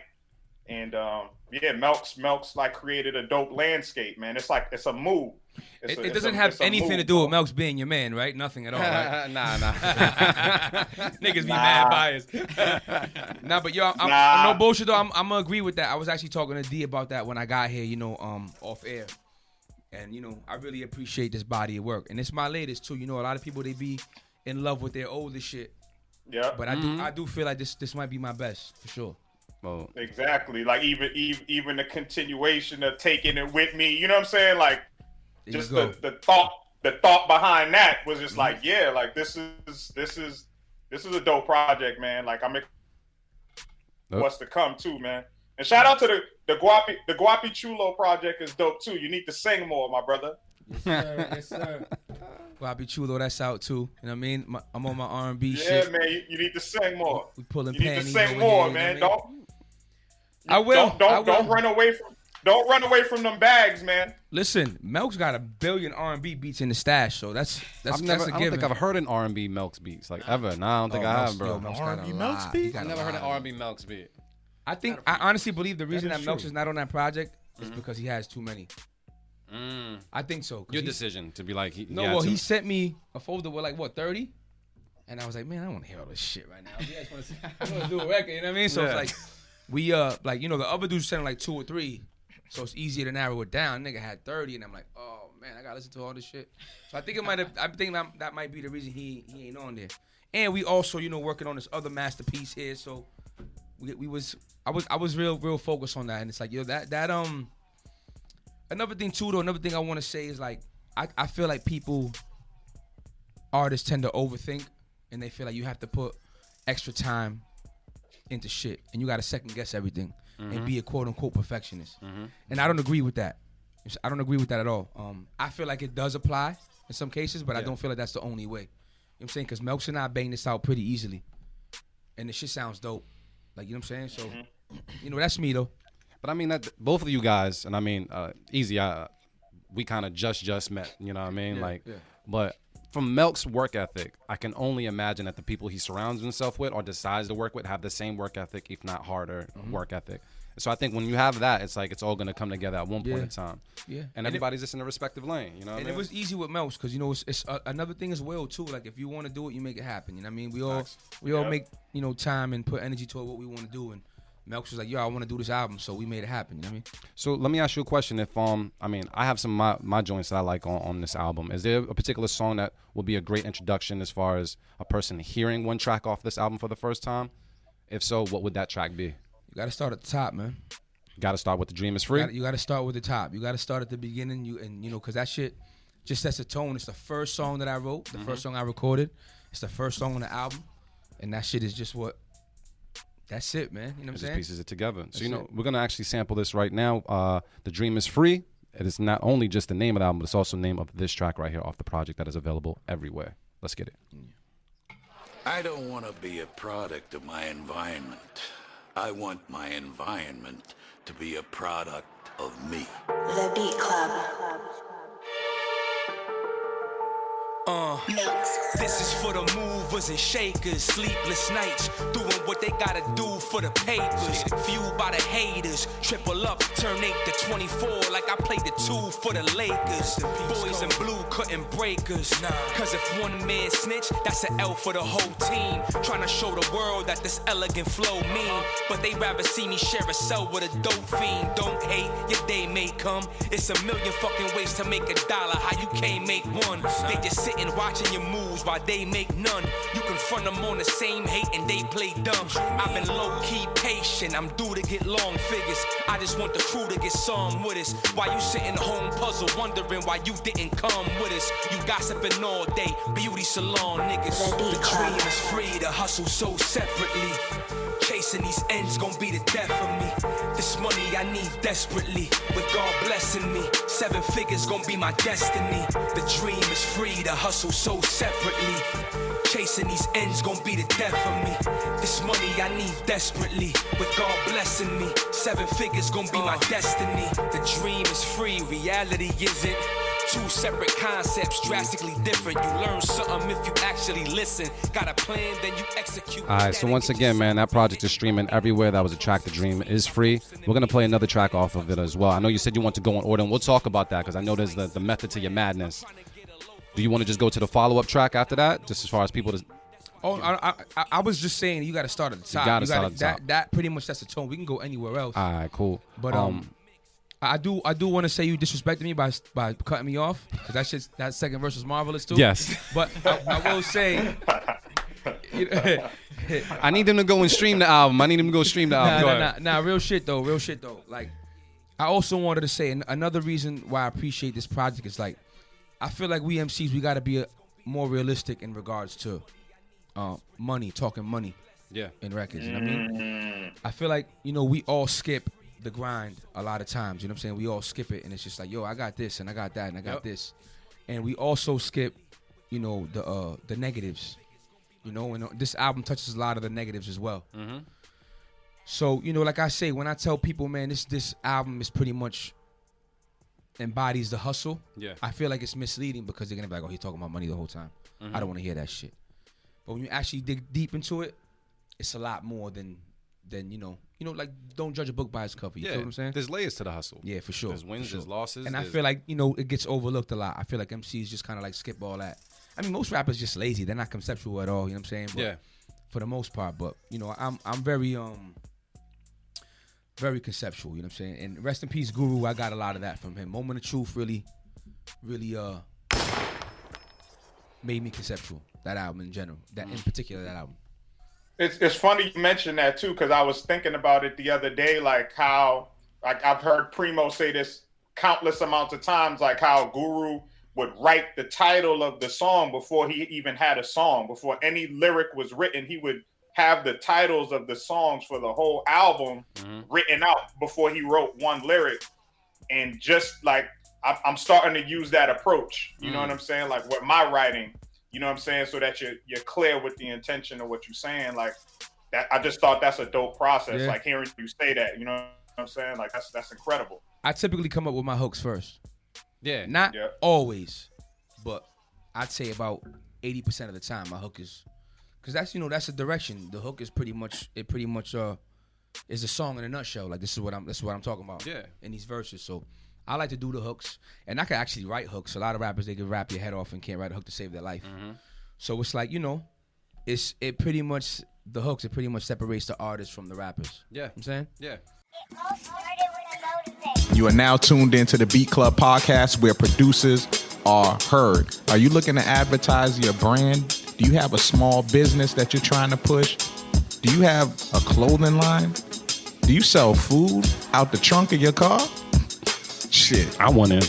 and Melks like created a dope landscape, man. It's like it's a move. It doesn't have anything to do with Melks being your man, right? Nothing at all, right? Nah. Niggas be mad biased. Nah, but yo, I'm no bullshit though. I'm gonna agree with that. I was actually talking to D about that when I got here, off air. And, I really appreciate this body of work. And it's my latest, too. A lot of people, they be in love with their older shit. Yeah. But I do feel like this might be my best, for sure. Oh. Exactly. Like, even the continuation of taking it with me, you know what I'm saying? Like, just the thought behind that was just like, yeah, like, this is a dope project, man. Like, what's to come, too, man. And shout out to the Guapi Chulo project is dope too. You need to sing more, my brother. Yes, sir. Yes, sir. Guapi Chulo, that's out too. You know what I mean? I'm on my R&B shit. Yeah, man, you need to sing more. We pulling You need to panties sing over more, here, man. you know what Don't. I will. Don't run away from. Don't run away from them bags, man. Listen, Melk's got 1 billion R&B beats in the stash, so that's I a don't given. think I've heard an R&B Melks beats like ever. No, I don't think I have, bro. R&B Melks beat? I never heard an R&B Melks beat. I honestly believe the reason that is Melks true. is not on that project is because he has too many. I think so. Your decision to be like, he sent me a folder with 30? And I was like, man, I don't want to hear all this shit right now. I want to do a record, you know what I mean? So it's like, we, the other dudes sent 2 or 3. So it's easier to narrow it down. Nigga had 30, and I'm like, oh man, I gotta listen to all this shit. So I think that might be the reason he ain't on there. And we also, working on this other masterpiece here. So I was real focused on that, and it's like, another thing too, though. Another thing I want to say is I feel like artists tend to overthink, and they feel like you have to put extra time into shit, and you got to second guess everything. And be a quote unquote perfectionist. And I don't agree with that. I don't agree with that at all. I feel like it does apply in some cases, but I don't feel like that's the only way. You know what I'm saying? Because Melks and I bang this out pretty easily. And the shit sounds dope. You know what I'm saying? So, that's me though. But I mean, that both of you guys, and I mean, Easy, we kind of just met, you know what I mean? But from Melk's work ethic, I can only imagine that the people he surrounds himself with or decides to work with have the same work ethic, if not harder work ethic. So I think when you have that, it's like it's all going to come together at one point in time. Yeah. And everybody's just in a respective lane, you know what I mean? It was easy with Melks because, it's another thing as well, too. Like, if you want to do it, you make it happen. You know what I mean? We all make, time and put energy toward what we want to do. And Melks was like, yo, I want to do this album, so we made it happen. You know what I mean? So let me ask you a question. If I have some of my joints that I like on this album. Is there a particular song that would be a great introduction as far as a person hearing one track off this album for the first time? If so, what would that track be? You got to start at the top, man. You got to start with The Dream Is Free? You got to start with the top. You got to start at the beginning. Because that shit just sets a tone. It's the first song that I wrote, the first song I recorded. It's the first song on the album. And that shit is just that's it, man. You know what I'm saying? It just pieces it together. So, we're going to actually sample this right now. The Dream Is Free. It is not only just the name of the album, but it's also the name of this track right here off the project that is available everywhere. Let's get it. I don't want to be a product of my environment. I want my environment to be a product of me. The Beat Club. This is for the movers and shakers, sleepless nights, doing what they gotta do for the papers. Fueled by the haters, triple up, turn 8 to 24 like I played the 2 for the Lakers. Boys in blue couldn't break us, cause if one man snitch, that's an L for the whole team. Trying to show the world that this elegant flow mean, but they rather see me share a cell with a dope fiend. Don't hate, your day may come. It's a million fucking ways to make $1. How you can't make one? They just sitting watching your moves while they make none. You confront them on the same hate and they play dumb. I've been low-key patient, I'm due to get long figures. I just want the crew to get some with us. Why you sitting home puzzled, wondering why you didn't come with us? You gossiping all day, beauty salon niggas. The dream is free to hustle so separately. Chasing these ends gon' be the death of me. This money I need desperately. With God blessing me, 7 figures gon' be my destiny. The dream is free to hustle so separately. Chasing these ends gon' be the death of me. This money I need desperately. With God blessing me, 7 figures gon' be my destiny. The dream is free, reality isn't. 2 separate concepts, drastically different. You learn something if you actually listen. Got a plan, then you execute. All right, so once again, man, that project is streaming everywhere. That was a track, The Dream Is Free. We're going to play another track off of it as well. I know you said you want to go in order, and we'll talk about that because I know there's the method to your madness. Do you want to just go to the follow-up track after that, just as far as people to... Oh, I was just saying you got to start at the top. You got to start at the top. That pretty much sets the tone. We can go anywhere else. All right, cool. But I do want to say you disrespected me by cutting me off because that second verse was marvelous too. Yes. But I will say, I need them to go and stream the album. Nah, real shit though. Like, I also wanted to say another reason why I appreciate this project is like, I feel like we MCs we got to be more realistic in regards to money, talking money. Yeah. In records, you know what I mean? I feel like we all skip the grind a lot of times. You know what I'm saying? We all skip it, and it's just like, yo, I got this, and I got that, and I got this. And we also skip, you know, the negatives. You know, and this album touches a lot of the negatives as well. Mm-hmm. So, you know, like I say, when I tell people, man, this album is pretty much embodies the hustle. Yeah. I feel like it's misleading because they're gonna be like, oh, he's talking about money the whole time. Mm-hmm. I don't want to hear that shit. But when you actually dig deep into it, it's a lot more than you know, like, don't judge a book by its cover. You feel what I'm saying? There's layers to the hustle. Yeah, for sure. There's wins, there's losses. And I feel like, you know, it gets overlooked a lot. I feel like MCs just kind of like skip all that. I mean, most rappers just lazy. They're not conceptual at all. You know what I'm saying? But for the most part. But you know, I'm very very conceptual. You know what I'm saying? And rest in peace, Guru. I got a lot of that from him. Moment of Truth really made me conceptual. That album in general. That in particular, that album. It's funny you mentioned that too, because I was thinking about it the other day, like how, like, I've heard Primo say this countless amounts of times, like how Guru would write the title of the song before he even had a song. Before any lyric was written, he would have the titles of the songs for the whole album written out before he wrote one lyric. And just like, I'm starting to use that approach, you know what I'm saying? Like with my writing, you know what I'm saying? So that you're clear with the intention of what you're saying. Like that, I just thought that's a dope process. Like hearing you say that, you know what I'm saying? Like that's incredible. I typically come up with my hooks first. Yeah. Not always, but I'd say about 80% of the time my hook is, because that's, you know, that's the direction. The hook is pretty much is a song in a nutshell. Like this is what I'm talking about. Yeah. In these verses. So I like to do the hooks, and I can actually write hooks. A lot of rappers, they can rap your head off and can't write a hook to save their life. So it's like, you know, the hooks, it pretty much separates the artist from the rappers. Yeah. You know what I'm saying? Yeah. You are now tuned into the Beat Club podcast, where producers are heard. Are you looking to advertise your brand? Do you have a small business that you're trying to push? Do you have a clothing line? Do you sell food out the trunk of your car? Shit. I want in.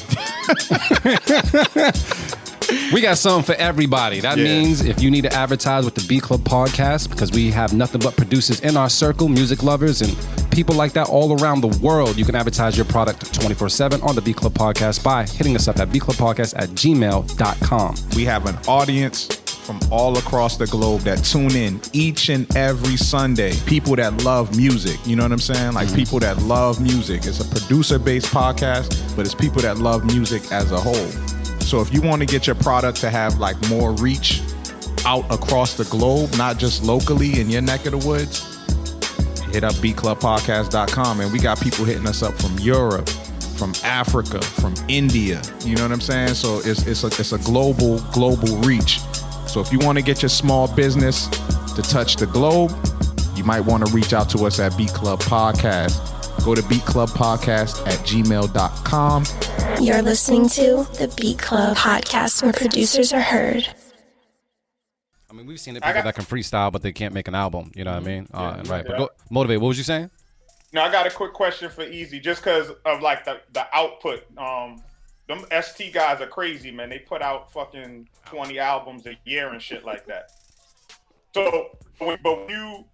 We got something for everybody. That means if you need to advertise with the Beat Club podcast, because we have nothing but producers in our circle, music lovers, and people like that all around the world, you can advertise your product 24/7 on the Beat Club podcast by hitting us up at beatclubpodcast@gmail.com. We have an audience from all across the globe that tune in each and every Sunday. People that love music, you know what I'm saying? Like people that love music. It's a producer-based podcast, but it's people that love music as a whole. So if you want to get your product to have like more reach out across the globe, not just locally in your neck of the woods, hit up beatclubpodcast.com. And we got people hitting us up from Europe, from Africa, from India. You know what I'm saying? So it's a global reach. So if you want to get your small business to touch the globe, you might want to reach out to us at Beat Club Podcast. Go to beatclubpodcast@gmail.com. You're listening to the Beat Club podcast, where producers are heard. I mean, we've seen the people that can freestyle, but they can't make an album. You know what I mean? Right. But go, Motivate, what was you saying? No, I got a quick question for Easy, just because of like the output. Them ST guys are crazy, man. They put out fucking 20 albums a year and shit like that. So, but you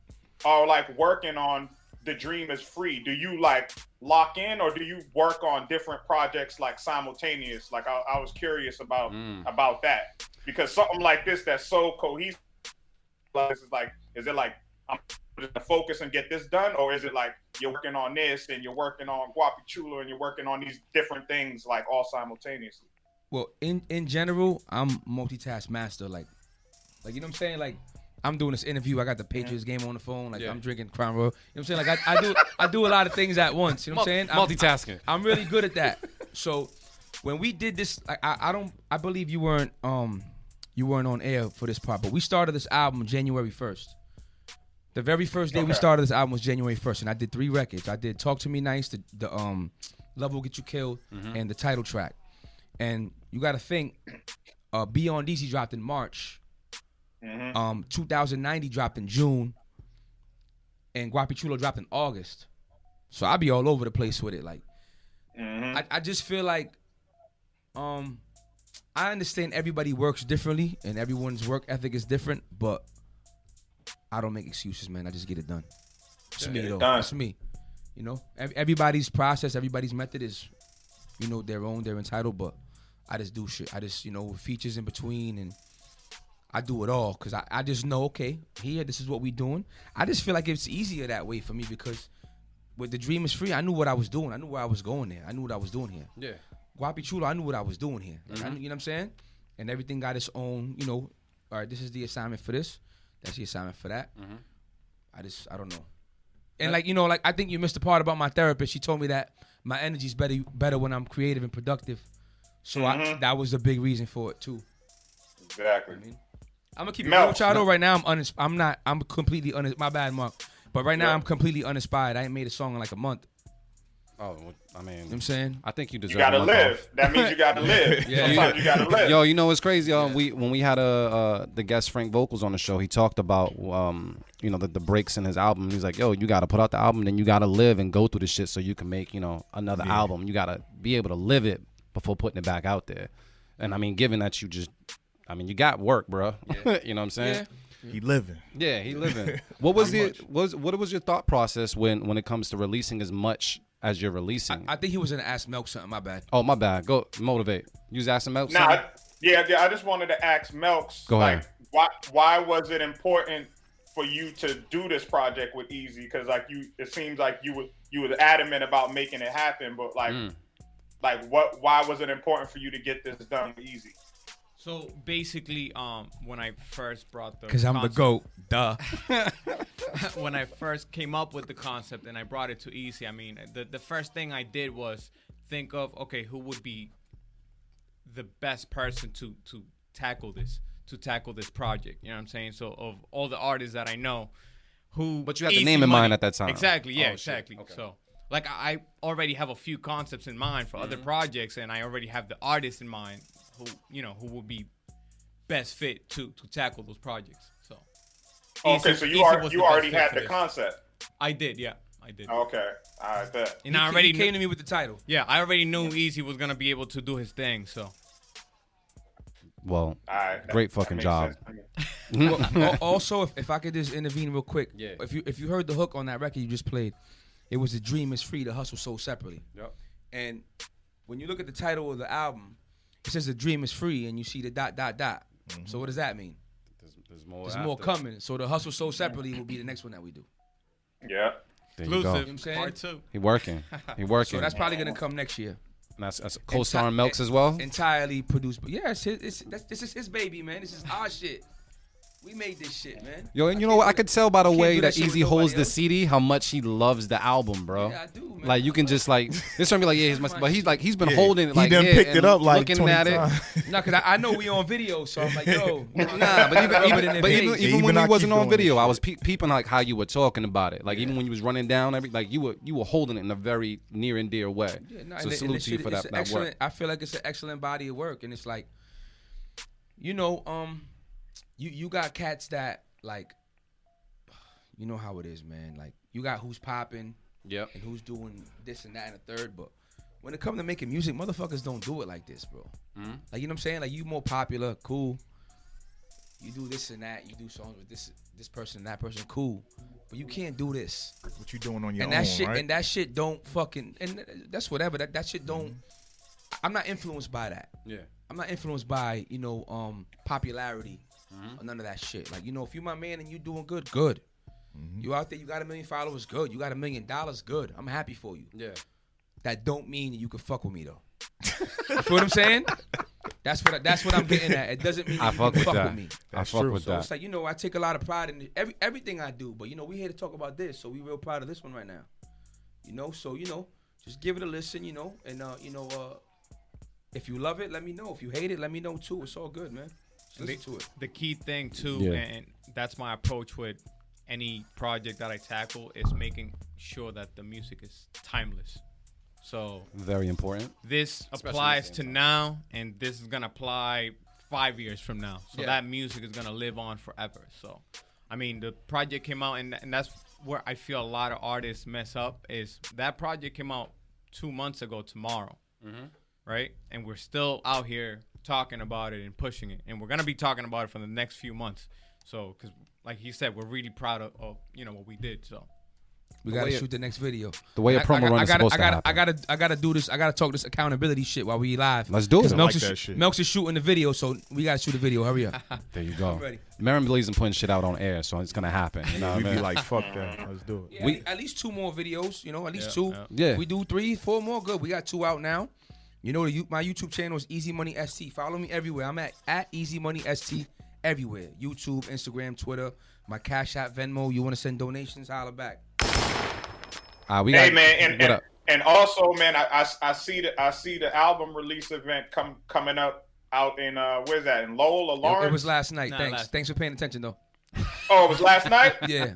are like working on The Dream Is Free. Do you like lock in, or do you work on different projects like simultaneous? Like I was curious about that, because something like this that's so cohesive, is it like I'm just gonna focus and get this done, or is it like you're working on this and you're working on Guapi Chulo and you're working on these different things like all simultaneously? Well, in general, I'm multitask master. Like you know what I'm saying? Like I'm doing this interview, I got the Patriots game on the phone, like I'm drinking Crown Royal. You know what I'm saying? Like I do a lot of things at once. You know what I'm saying? Multitasking. I'm really good at that. So when we did this, like I believe you weren't on air for this part, but we started this album January 1st. The very first day we started this album was January 1st, and I did 3 records. I did Talk to Me Nice, the Love Will Get You Killed, and the title track. And you got to think, Be On DC dropped in March. 2090 dropped in June, and Guapi Chulo dropped in August. So I be all over the place with it. Like, I just feel like, I understand everybody works differently and everyone's work ethic is different, but I don't make excuses, man. I just get it done. It's me, though. It's me. You know, everybody's process, everybody's method is, you know, their own. They're entitled, but I just do shit. I just, you know, features in between, and I do it all because I just know, okay, here, this is what we doing. I just feel like it's easier that way for me because with The Dream Is Free, I knew what I was doing. I knew where I was going there. I knew what I was doing here. Yeah. Guapi Chulo, I knew what I was doing here. Like, you know what I'm saying? And everything got its own, you know, all right, this is the assignment for this. That's the assignment for that. I don't know. And like, you know, like I think you missed the part about my therapist. She told me that my energy's better when I'm creative and productive. So that was a big reason for it too. Exactly. You know I mean? I'm gonna keep it real with y'all though. Right now, I'm completely my bad, Mark. But right now, I'm completely uninspired. I ain't made a song in like a month. Oh, I mean, you know what I'm saying? I think you deserve. You gotta a month live. off. That means you gotta live. Sometimes you gotta live. Yo, you know what's crazy? When we had the guest Frank Vocals on the show, he talked about you know, the breaks in his album. He's like, yo, you gotta put out the album, then you gotta live and go through the shit so you can make, you know, another album. You gotta be able to live it before putting it back out there. And I mean, given that you got work, bro. You know what I'm saying? He living. Yeah, he living. What was what was your thought process when it comes to releasing as much as you're releasing? I think he was gonna ask Melk something. My bad. Oh, my bad. Go motivate. You was asking Melk something? I just wanted to ask Melks. Go ahead. Like, why was it important for you to do this project with Easy? Because like it seems like you were adamant about making it happen, but why was it important for you to get this done with Easy? So basically, when I first brought the because I'm the GOAT, duh. When I first came up with the concept and I brought it to Easy, I mean, the first thing I did was think of, okay, who would be the best person to tackle this project? You know what I'm saying? So of all the artists that I know, but you had the name in mind at that time. Exactly. Yeah. Oh, exactly. Okay. So like I already have a few concepts in mind for other projects, and I already have the artists in mind who would be best fit to tackle those projects. So okay, so you already had the concept. I did, yeah, I did. Okay, I bet. And I already came to me with the title. Yeah, I already knew Easy was gonna be able to do his thing. So, well, great fucking job. Also, if I could just intervene real quick, if you heard the hook on that record you just played, it was "The Dream Is Free, The Hustle Sold Separately." Yep. And when you look at the title of the album, it says "The Dream Is Free," and you see the ... So what does that mean? There's more coming. So "The Hustle Sold Separately" will be the next one that we do. Yeah. There you go. You know what I'm saying? Part 2. He working. So that's probably gonna come next year. And that's co-starring Melks as well. Entirely produced, but yeah, this is his baby, man. This is our shit. We made this shit, man. Yo, and you know what? I could tell by the way that shit Easy with holds nobody the else. CD how much he loves the album, bro. Yeah, I do, man. Like you can just like this one be like, yeah, he's but he's been holding it He like done here picked it and up like looking 20 at times. it. No, because I know we on video, so I'm like, yo. Nah, but even Even when I we wasn't keep on doing video, this I was peeping like how you were talking about it. Like even when you was running down you were holding it in a very near and dear way. Yeah, no, So and salute to you for that work. I feel like it's an excellent body of work, and it's like, you got cats that like, you know how it is, man. Like you got who's popping, yep, and who's doing this and that and the third, but when it comes to making music, motherfuckers don't do it like this, bro. Like, you know what I'm saying? Like, you more popular, cool. You do this and that. You do songs with this person and that person, cool. But you can't do this. What you doing on your and that own, shit, right? And that shit don't fucking, and that's whatever. That shit don't, I'm not influenced by that. Yeah. I'm not influenced by, popularity or none of that shit. Like, if you my man and you doing good, good. You out there, you got 1 million followers, good. You got $1 million, good. I'm happy for you. Yeah. That don't mean that you can fuck with me though. You feel what I'm saying? That's what I'm getting at. It doesn't mean that you can fuck with me. I fuck with that. It's like, I take a lot of pride in everything I do. But we here to talk about this, so we real proud of this one right now. So just give it a listen, and if you love it, let me know. If you hate it, let me know too. It's all good, man. Just listen to it. The key thing too, and that's my approach with any project that I tackle, is making sure that the music is timeless. So very important. This applies to now, and this is gonna apply 5 years from now. So that music is gonna live on forever. So, I mean, the project came out, and that's where I feel a lot of artists mess up. Is that project came out 2 months ago tomorrow, right? And we're still out here talking about it and pushing it, and we're gonna be talking about it for the next few months. So, because like he said, we're really proud of what we did. So. We gotta shoot the next video. The way a promo run is supposed to happen. I gotta do this. I gotta talk this accountability shit while we live. Let's do it. Melks is shooting the video, so we gotta shoot the video. Hurry up. There you go. I'm ready. Marin believes in putting shit out on air, so it's gonna happen. You know what I We'd mean? be like, fuck that. Let's do it. Yeah, at least 2 more videos. You know, at least 2. Yeah. We do 3, 4 more. Good. We got 2 out now. You know, my YouTube channel is Easy Money ST. Follow me everywhere. I'm at Easy Money ST everywhere. YouTube, Instagram, Twitter. My Cash App, Venmo. You want to send donations? Holla back. Hey man, and also man, I see the album release event coming up out in where's that, in Lowell or Lawrence? It was last night. Thanks for paying attention though. Oh, it was last night? Yeah.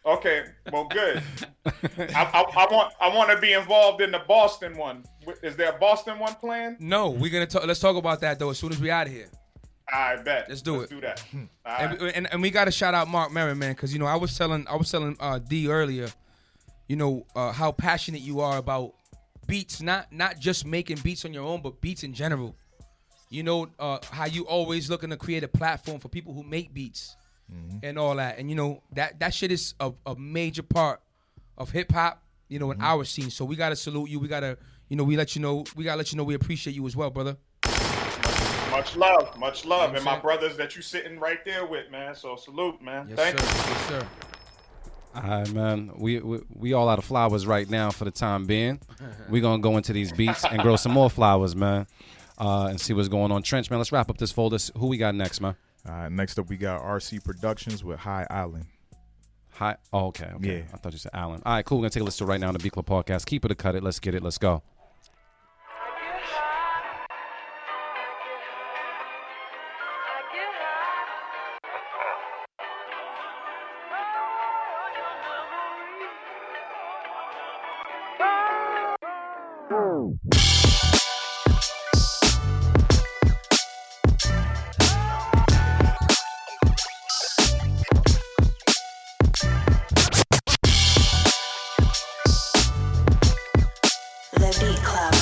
Okay, well, good. I want to be involved in the Boston one. Is there a Boston one planned? No, we're gonna let's talk about that though as soon as we out of here. I bet. Let's do that. And we gotta shout out Mark Merritt, man, because I was telling D earlier, how passionate you are about beats, not just making beats on your own, but beats in general. How you always looking to create a platform for people who make beats and all that. And that shit is a major part of hip hop, in our scene. So we gotta salute you. We gotta, we gotta let you know we appreciate you as well, brother. Much love, and my brothers that you sitting right there with, man. So salute, man. Yes, Thank you. Yes, sir. All right, man. We all out of flowers right now for the time being. We're gonna go into these beats and grow some more flowers, man, and see what's going on. Trench, man, let's wrap up this folder. Who we got next, man? Next up, we got RC Productions with High Island. Oh, okay. Yeah. I thought you said Allen. All right, cool. We're gonna take a listen right now on the Beat Club podcast. Keep it or cut it. Let's get it. Let's go. The Beat Club.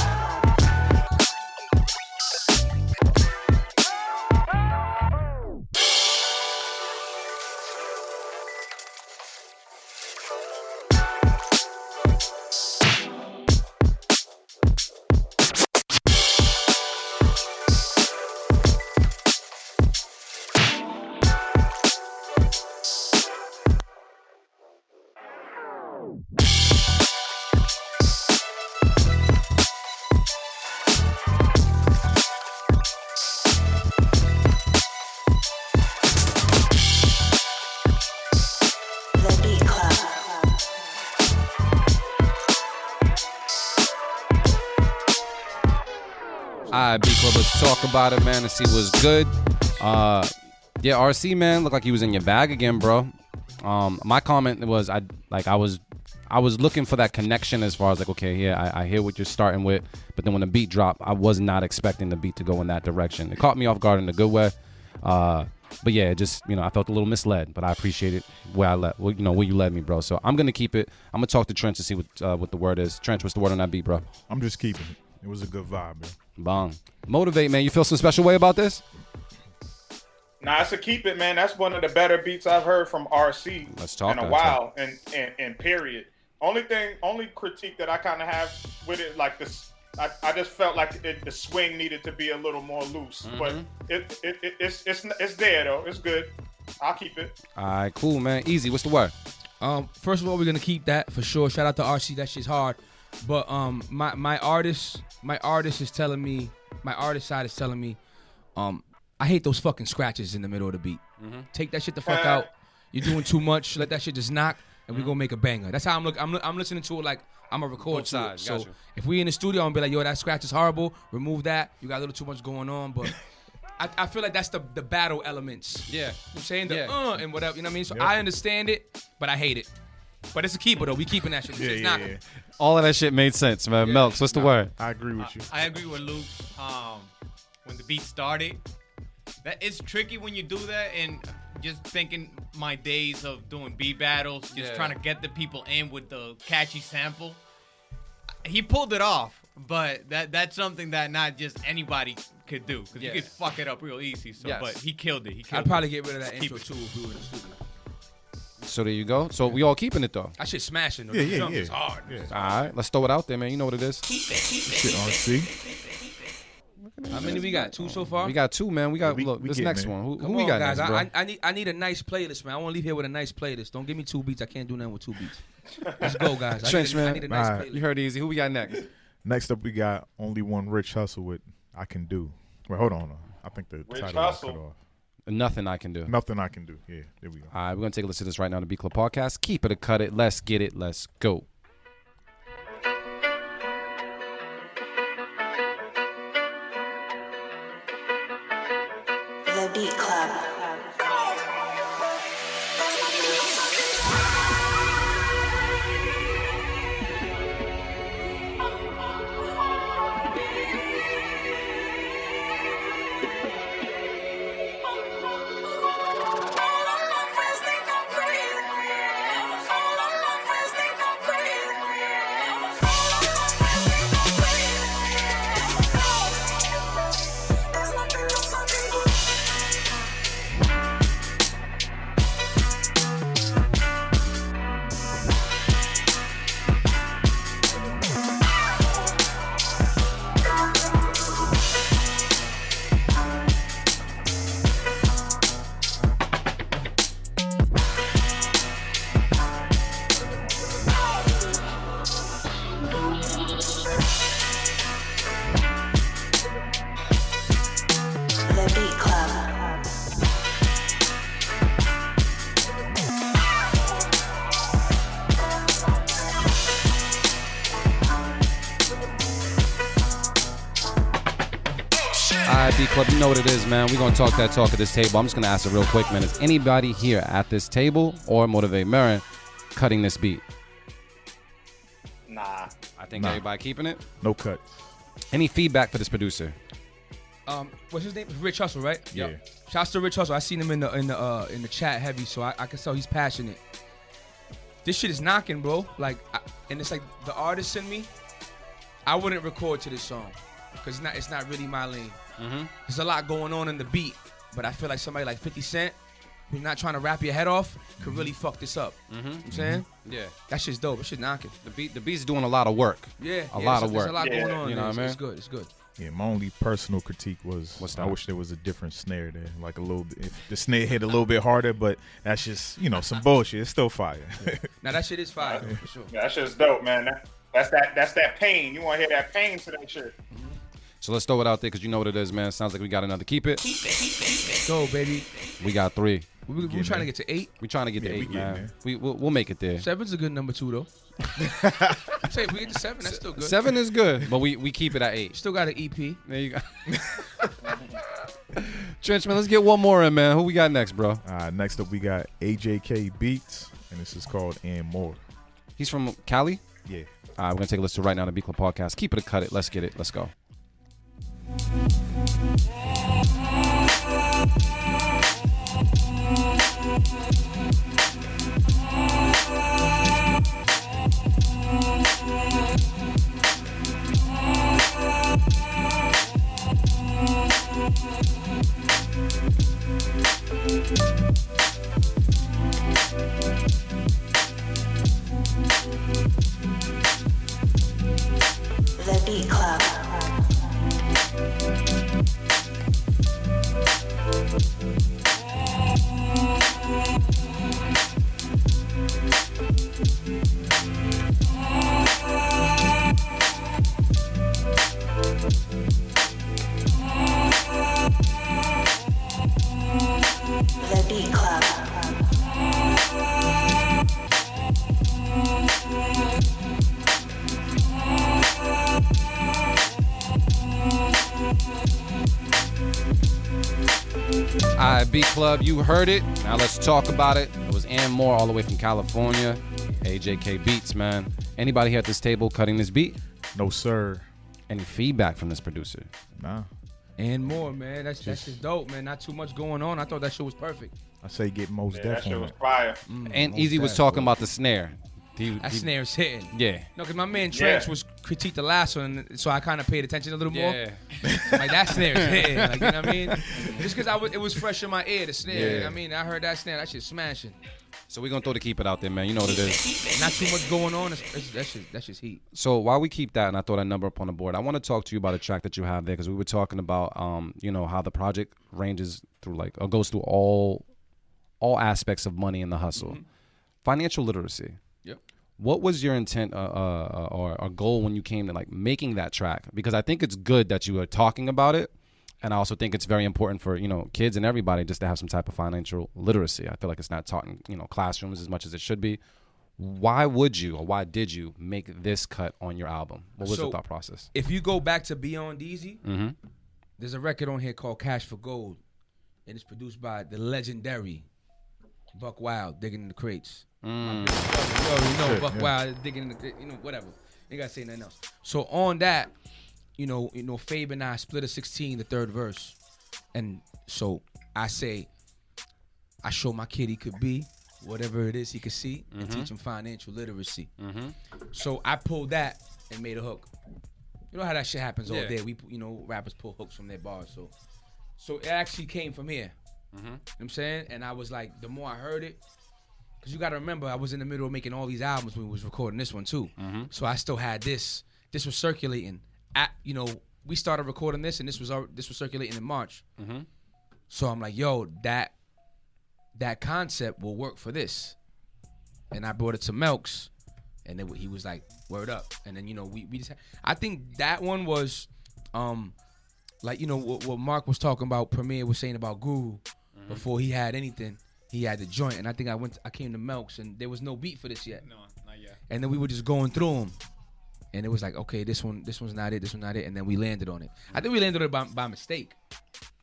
The Beat Club. All right, Beat Club, let's talk about it, man, and see what's good. Yeah, RC, man, looked like he was in your bag again, bro. My comment was I was looking for that connection as far as like, okay, yeah, I hear what you're starting with, but then when the beat dropped, I was not expecting the beat to go in that direction. It caught me off guard in a good way. But yeah, just I felt a little misled, but I appreciate it where you led me, bro. So I'm gonna keep it. I'm gonna talk to Trench to see what the word is. Trench, what's the word on that beat, bro? I'm just keeping it. It was a good vibe, man. Bong. Motivate, man. You feel some special way about this? Nah, it's a keep it, man. That's one of the better beats I've heard from RC Let's talk in a that while, and period. Only critique that I kind of have with it, like this, I just felt like the swing needed to be a little more loose, but it's there though. It's good. I'll keep it. All right, cool, man. Easy. What's the word? First of all, we're gonna keep that for sure. Shout out to RC. That shit's hard. But my artist is telling me, my artist side is telling me, I hate those fucking scratches in the middle of the beat. Take that shit the fuck out. You're doing too much. Let that shit just knock, and we gonna make a banger. That's how I'm looking. I'm listening to it like I'm a record to it. So if we in the studio, I'm gonna be like, yo, that scratch is horrible. Remove that. You got a little too much going on, but. I feel like that's the battle elements. Yeah. You know what I'm saying? And whatever, you know what I mean? So I understand it, but I hate it. But it's a keeper, though. We keeping that shit. Yeah. All of that shit made sense, man. Melks, what's the word? I agree with you. I agree with Luke. When the beat started, that it's tricky when you do that, and just thinking my days of doing beat battles, just trying to get the people in with the catchy sample. He pulled it off, but that's something that not just anybody could do, because you could fuck it up real easy. So, but he killed it. I'd probably get rid of that intro too if we were in the studio. So there you go. So we all keeping it though. I shit smashing though. Yeah, The yeah, jump yeah. is hard. Yeah. All right, let's throw it out there, man. You know what it is. Shit RC. How many we got? 2 so far? We got 2, man. We got look this getting next there. one. Who Come we on, got guys. next, bro? I need a nice playlist, man. I want to leave here with a nice playlist. Don't give me 2 beats. I can't do nothing with 2 beats. Let's go, guys. Trench, I man. need a nice Alright. playlist. You heard Easy. Who we got next? Next up, we got Only One Rich Hustle with I Can Do. Wait, hold on. I think the Rich title got Hustle. cut off. Nothing I can do. Nothing I Can Do. Yeah, there we go. All right, we're gonna take a listen to this right now on the Beat Club Podcast. Keep it or cut it. Let's get it. Let's go. The Beat Club. The Beat Club. All right, B Club, you know what it is, man. We're going to talk that talk at this table. I'm just going to ask it real quick, man. Is anybody here at this table or Motivate Marin cutting this beat? Nah. I think Nah. everybody keeping it. No cut. Any feedback for this producer? What's his name? Rich Hustle, right? Yeah. Shouts to Rich Hustle. I seen him in the chat heavy, so I can tell he's passionate. This shit is knocking, bro. Like, and it's like the artist in me. I wouldn't record to this song because it's not really my lane. Mm-hmm. There's a lot going on in the beat, but I feel like somebody like 50 Cent, who's not trying to rap your head off, could really fuck this up. Mm-hmm. You know what I'm saying? Yeah. That shit's dope. That shit knocking. The beat's doing a lot of work. Yeah. A lot of work. There's a lot going on. You know what I mean? It's good. It's good. Yeah, my only personal critique was What's I that? wish there was a different snare there, like a little bit. If the snare hit a little bit harder, but that's just some bullshit. It's still fire. Now that shit is fire, for sure. Yeah, that shit's dope, man. That's that pain. You want to hear that pain to that shit. So let's throw it out there because you know what it is, man. Sounds like we got another. Keep it. Go, baby. We got 3. We're trying to get to 8. We trying to get to Yeah, we 8, getting man. there. We'll make it there. 7's a good number 2, though. Say if we get to 7, that's still good. 7 is good, but we keep it at 8. Still got an EP. There you go. Trench, man, let's get one more in, man. Who we got next, bro? Next up, we got AJK Beats, and this is called And More. He's from Cali? Yeah. All right, we're going to take a listen right now on the Beat Club Podcast. Keep it or cut it. Let's get it. Let's go. The Beat Club. The Beat Club. All right, Beat Club, you heard it. Now let's talk about it. It was Ann Moore all the way from California. AJK Beats, man. Anybody here at this table cutting this beat? No, sir. Any feedback from this producer? Nah. And more, man. That's just dope, man. Not too much going on. I thought that shit was perfect. I say get most Yeah, def that shit on was it. fire. And most Easy was def, talking bro. about the snare. That snare's hitting. Yeah. No, because my man Trench was critiqued the last one, so I kind of paid attention a little more. Yeah. Like, that snare's hitting. Like, you know what I mean? Just because it was fresh in my ear, the snare. Yeah. You know what I mean? I heard that snare, that shit's smashing. So we're going to throw the keep it out there, man. You know what it is. Not too much going on. That's just heat. So while we keep that, and I throw that number up on the board, I want to talk to you about a track that you have there, because we were talking about, you know, how the project ranges through, like, or goes through all aspects of money in the hustle. Mm-hmm. Financial literacy. Yep. What was your intent or a goal when you came to, like, making that track? Because I think it's good that you are talking about it, and I also think it's very important for, you know, kids and everybody just to have some type of financial literacy. I feel like it's not taught in, you know, classrooms as much as it should be. Why would you, or why did you make this cut on your album? What was the thought process? If you go back to Beyond Easy, Mm-hmm. there's a record on here called Cash for Gold, and it's produced by the legendary Buck Wild, Digging in the Crates. You already know Buck Wild digging in the, you know, whatever. Ain't gotta say nothing else. So on that, you know, Fabe and I split a 16, the third verse, and so I say, I show my kid he could be whatever it is he could see, and teach him financial literacy. So I pulled that and made a hook. You know how that shit happens all day. We, you know, rappers pull hooks from their bars. So it actually came from here. You know what I'm saying? And I was like, the more I heard it, because you got to remember, I was in the middle of making all these albums when we was recording this one too. So I still had this. This was circulating. You know, we started recording this, and this was circulating in March. So I'm like, yo, that concept will work for this. And I brought it to Melks, and then he was like, word up. And then, you know, we just, I think that one was, like, you know, what Mark was talking about, Premier was saying about Guru. Before he had anything, he had the joint. And I think I came to Melks, and there was no beat for this yet. No, not yet. And then we were just going through them. And it was like, okay, this one's not it, this one's not it. And then we landed on it. I think we landed on it by mistake.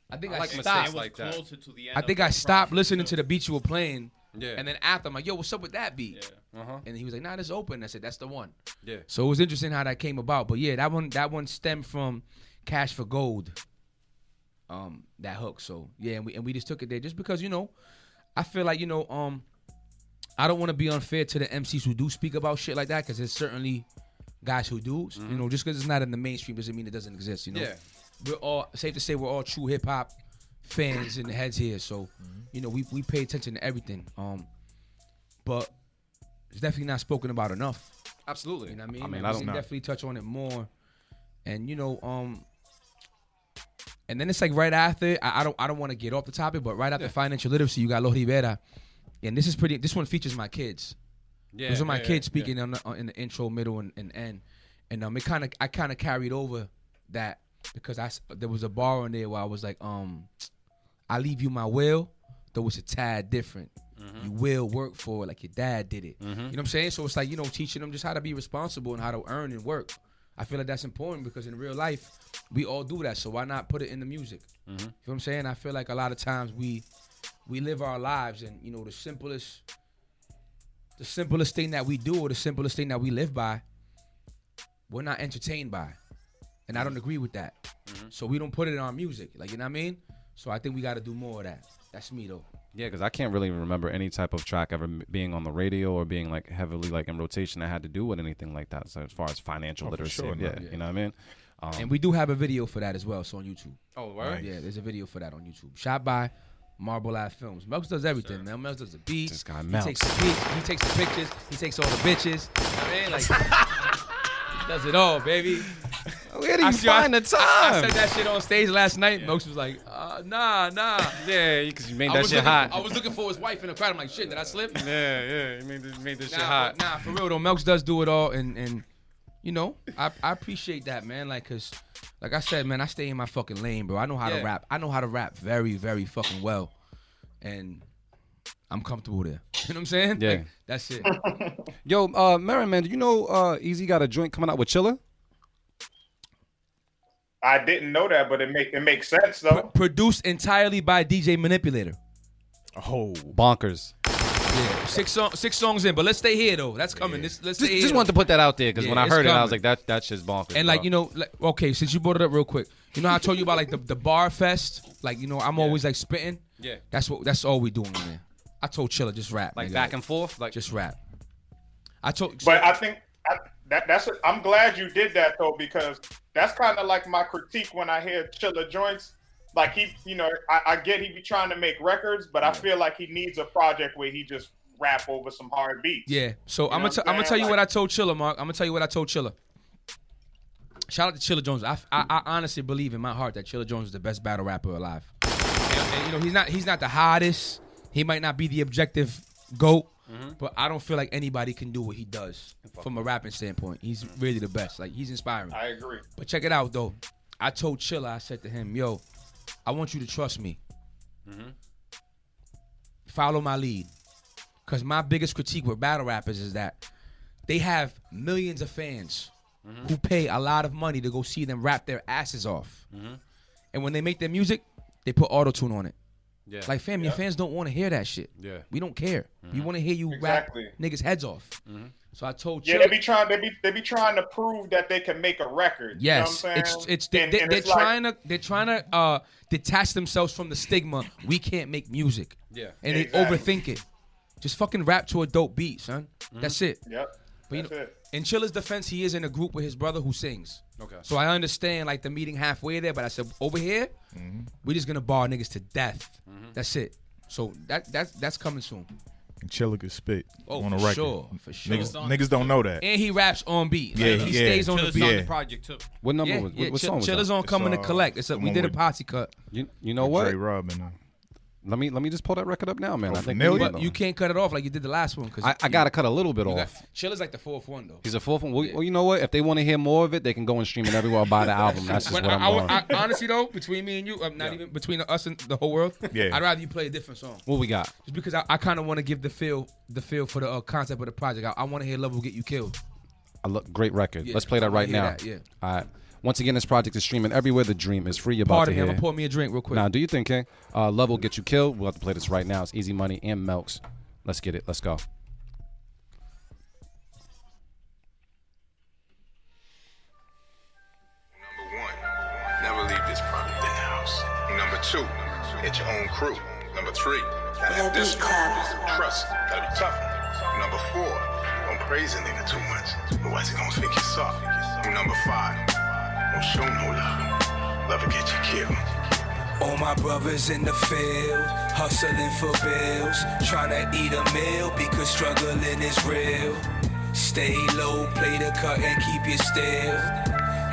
I think I stopped. Like that. Closer to the end I think I stopped listening to the beats you were playing. Yeah. And then after, I'm like, yo, what's up with that beat? Yeah. And he was like, nah, it's open. I said, that's the one. Yeah. So it was interesting how that came about. But yeah, that one stemmed from Cash for Gold. That hook. So yeah, and we just took it there just because, you know, I feel like, you know, I don't want to be unfair to the MCs who do speak about shit like that, because there's certainly guys who do. You know, just because it's not in the mainstream doesn't mean it doesn't exist. You know, we're all, safe to say, we're all true hip hop fans in the heads here. So you know, we pay attention to everything. But it's definitely not spoken about enough. Absolutely. You know what I mean? I mean, we I should don't know. definitely touch on it more. And you know, and then it's like right after, I don't want to get off the topic, but right after financial literacy, you got Lo Rivera, and this one features my kids. Yeah, those are my kids speaking in the intro, middle, and end, and I kind of carried over that because there was a bar on there where I was like, I leave you my will, though it's a tad different. You will work for it like your dad did it. You know what I'm saying? So it's like, you know, teaching them just how to be responsible and how to earn and work. I feel like that's important because in real life, we all do that. So why not put it in the music? You know what I'm saying? I feel like a lot of times we live our lives, and you know, the simplest thing that we do, or the simplest thing that we live by, we're not entertained by. And I don't agree with that. So we don't put it in our music. Like, you know what I mean? So I think we got to do more of that. That's me though. Yeah, because I can't really remember any type of track ever being on the radio or being like heavily like in rotation that had to do with anything like that. So as far as financial literacy, sure, yeah, you know what I mean? And we do have a video for that as well. So on YouTube. Oh, right. Yeah, there's a video for that on YouTube. Shot by Marble Eye Films. Melks does everything, man. Melks does the beats. This guy He Melks. takes the beats. He takes the pictures. He takes all the bitches. You know what I mean? Like, he does it all, baby. Where do you find the time? I said that shit on stage last night. Melks was like, nah. Yeah, because you made that shit hot. I was looking for his wife in the crowd. I'm like, shit, did I slip? Yeah, you made this shit hot. Nah, for real though, Melks does do it all, and you know, I appreciate that, man. Like, cause, like I said, man, I stay in my fucking lane, bro. I know how to rap. I know how to rap very, very fucking well, and I'm comfortable there. You know what I'm saying? Yeah. Like, that's it. Yo, Merrin, man, do you know Easy got a joint coming out with Chilla? I didn't know that, but it makes sense though. Produced entirely by DJ Manipulator. Oh, bonkers. Yeah, six songs in, but let's stay here though. That's coming. Let's stay here. Just wanted to put that out there because when I it's heard it, I coming. was like, that shit's bonkers. And bro. like, you know, like, okay, since you brought it up real quick, you know how I told you about like the bar fest? Like, you know, I'm always like spitting. Yeah. That's all we doing in there. I told Chilla, just rap. Like nigga. back and forth? Like just rap. But I think I'm glad you did that though, because that's kind of like my critique when I hear Chilla joints. Like I get he be trying to make records, but I feel like he needs a project where he just rap over some hard beats. Yeah. So I'm gonna tell you what I told Chilla, Mark. I'm gonna tell you what I told Chilla. Shout out to Chilla Jones. I honestly believe in my heart that Chilla Jones is the best battle rapper alive. And he's not the hottest. He might not be the objective GOAT, but I don't feel like anybody can do what he does from a rapping standpoint. He's really the best. Like, he's inspiring. I agree. But check it out though. I told Chilla, I said to him, yo, I want you to trust me. Follow my lead. Because my biggest critique with battle rappers is that they have millions of fans who pay a lot of money to go see them rap their asses off. And when they make their music, they put auto-tune on it. Yeah. Like, fam, your fans don't want to hear that shit. Yeah. We don't care. We want to hear you rap niggas' heads off. So I told Chilla. Yeah, they be trying to prove that they can make a record. Yes, you know what I'm saying? they're trying to detach themselves from the stigma. We can't make music. Yeah, and they overthink it. Just fucking rap to a dope beat, son. That's it. Yep. But That's it. In Chilla's defense, he is in a group with his brother who sings. Okay. So I understand like the meeting halfway there, but I said over here, we're just gonna bar niggas to death. That's it. So that's coming soon. And Chilla could spit on a for record. sure, for sure. Niggas don't know that. And he raps on beat. Yeah, He stays on the beat. on the project too. What number was what song was Chilla's that? on Coming to Collect. We did a posse cut. You know what? J. Rob and Let me just pull that record up now, man. I think But you can't cut it off like you did the last one. I gotta cut a little bit off. Chilla's like the fourth one though. He's a fourth one. Well, you know what? If they want to hear more of it, they can go and stream it everywhere or buy the album. That's just what I'm on. Honestly though, between me and you, not even between us and the whole world, I'd rather you play a different song. What we got? Just because I kind of want to give the feel for the concept of the project. I want to hear "Love Will Get You Killed." Great record. Yeah, Let's play that right now. that, yeah. All right. Once again, this project is streaming everywhere. The Dream is free. You're about Pardon to me, I'm hear. gonna pour me a drink real quick. Now, do you think, King? Love Will Get You Killed. We'll have to play this right now. It's Easy Money and Melks. Let's get it. Let's go. Number one, never leave this product in the house. Number two, get your own crew. Number three, gotta have discipline, trust, gotta be tough. Number four, don't praise a nigga too much, otherwise he gonna think you're soft. Number five, don't show no love. Love will get you killed. All my brothers in the field, hustling for bills, trying to eat a meal because struggling is real. Stay low, play the cut and keep it still.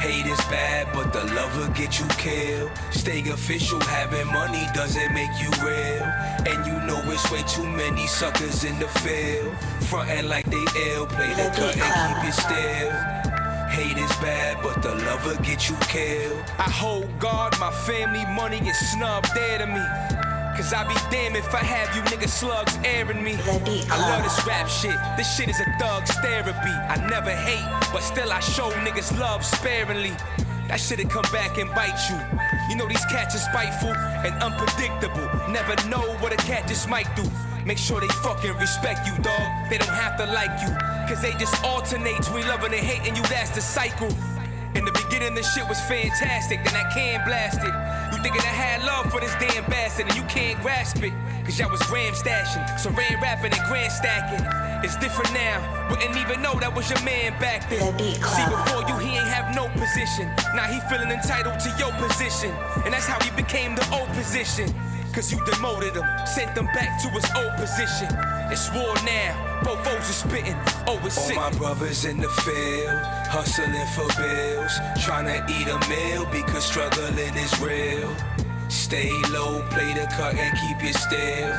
Hate is bad, but the love will get you killed. Stay official, having money doesn't make you real. And you know it's way too many suckers in the field. Frontin' like they ill, play the cut and keep it still. Hate is bad, but the love will get you killed. I hold guard, my family, money, and snub there to me. Cause I be damn if I have you niggas slugs airing me. I love this rap shit, this shit is a thug's therapy. I never hate, but still I show niggas love sparingly. That shit'll come back and bite you. You know these cats are spiteful and unpredictable. Never know what a cat just might do. Make sure they fucking respect you, dog. They don't have to like you, cause they just alternate between loving and hating you, that's the cycle. In the beginning, the shit was fantastic, then that can blasted. You thinking I had love for this damn bastard, and you can't grasp it. Cause y'all was ram stashing, so ran rapping and grand stacking. It's different now, wouldn't even know that was your man back then. See, before you, he ain't have no position. Now he feeling entitled to your position. And that's how he became the old position. Cause you demoted him, sent him back to his old position. It's war now, both foes are spitting, it's sick. All my brothers in the field, hustling for bills, trying to eat a meal because struggling is real. Stay low, play the cut and keep it still.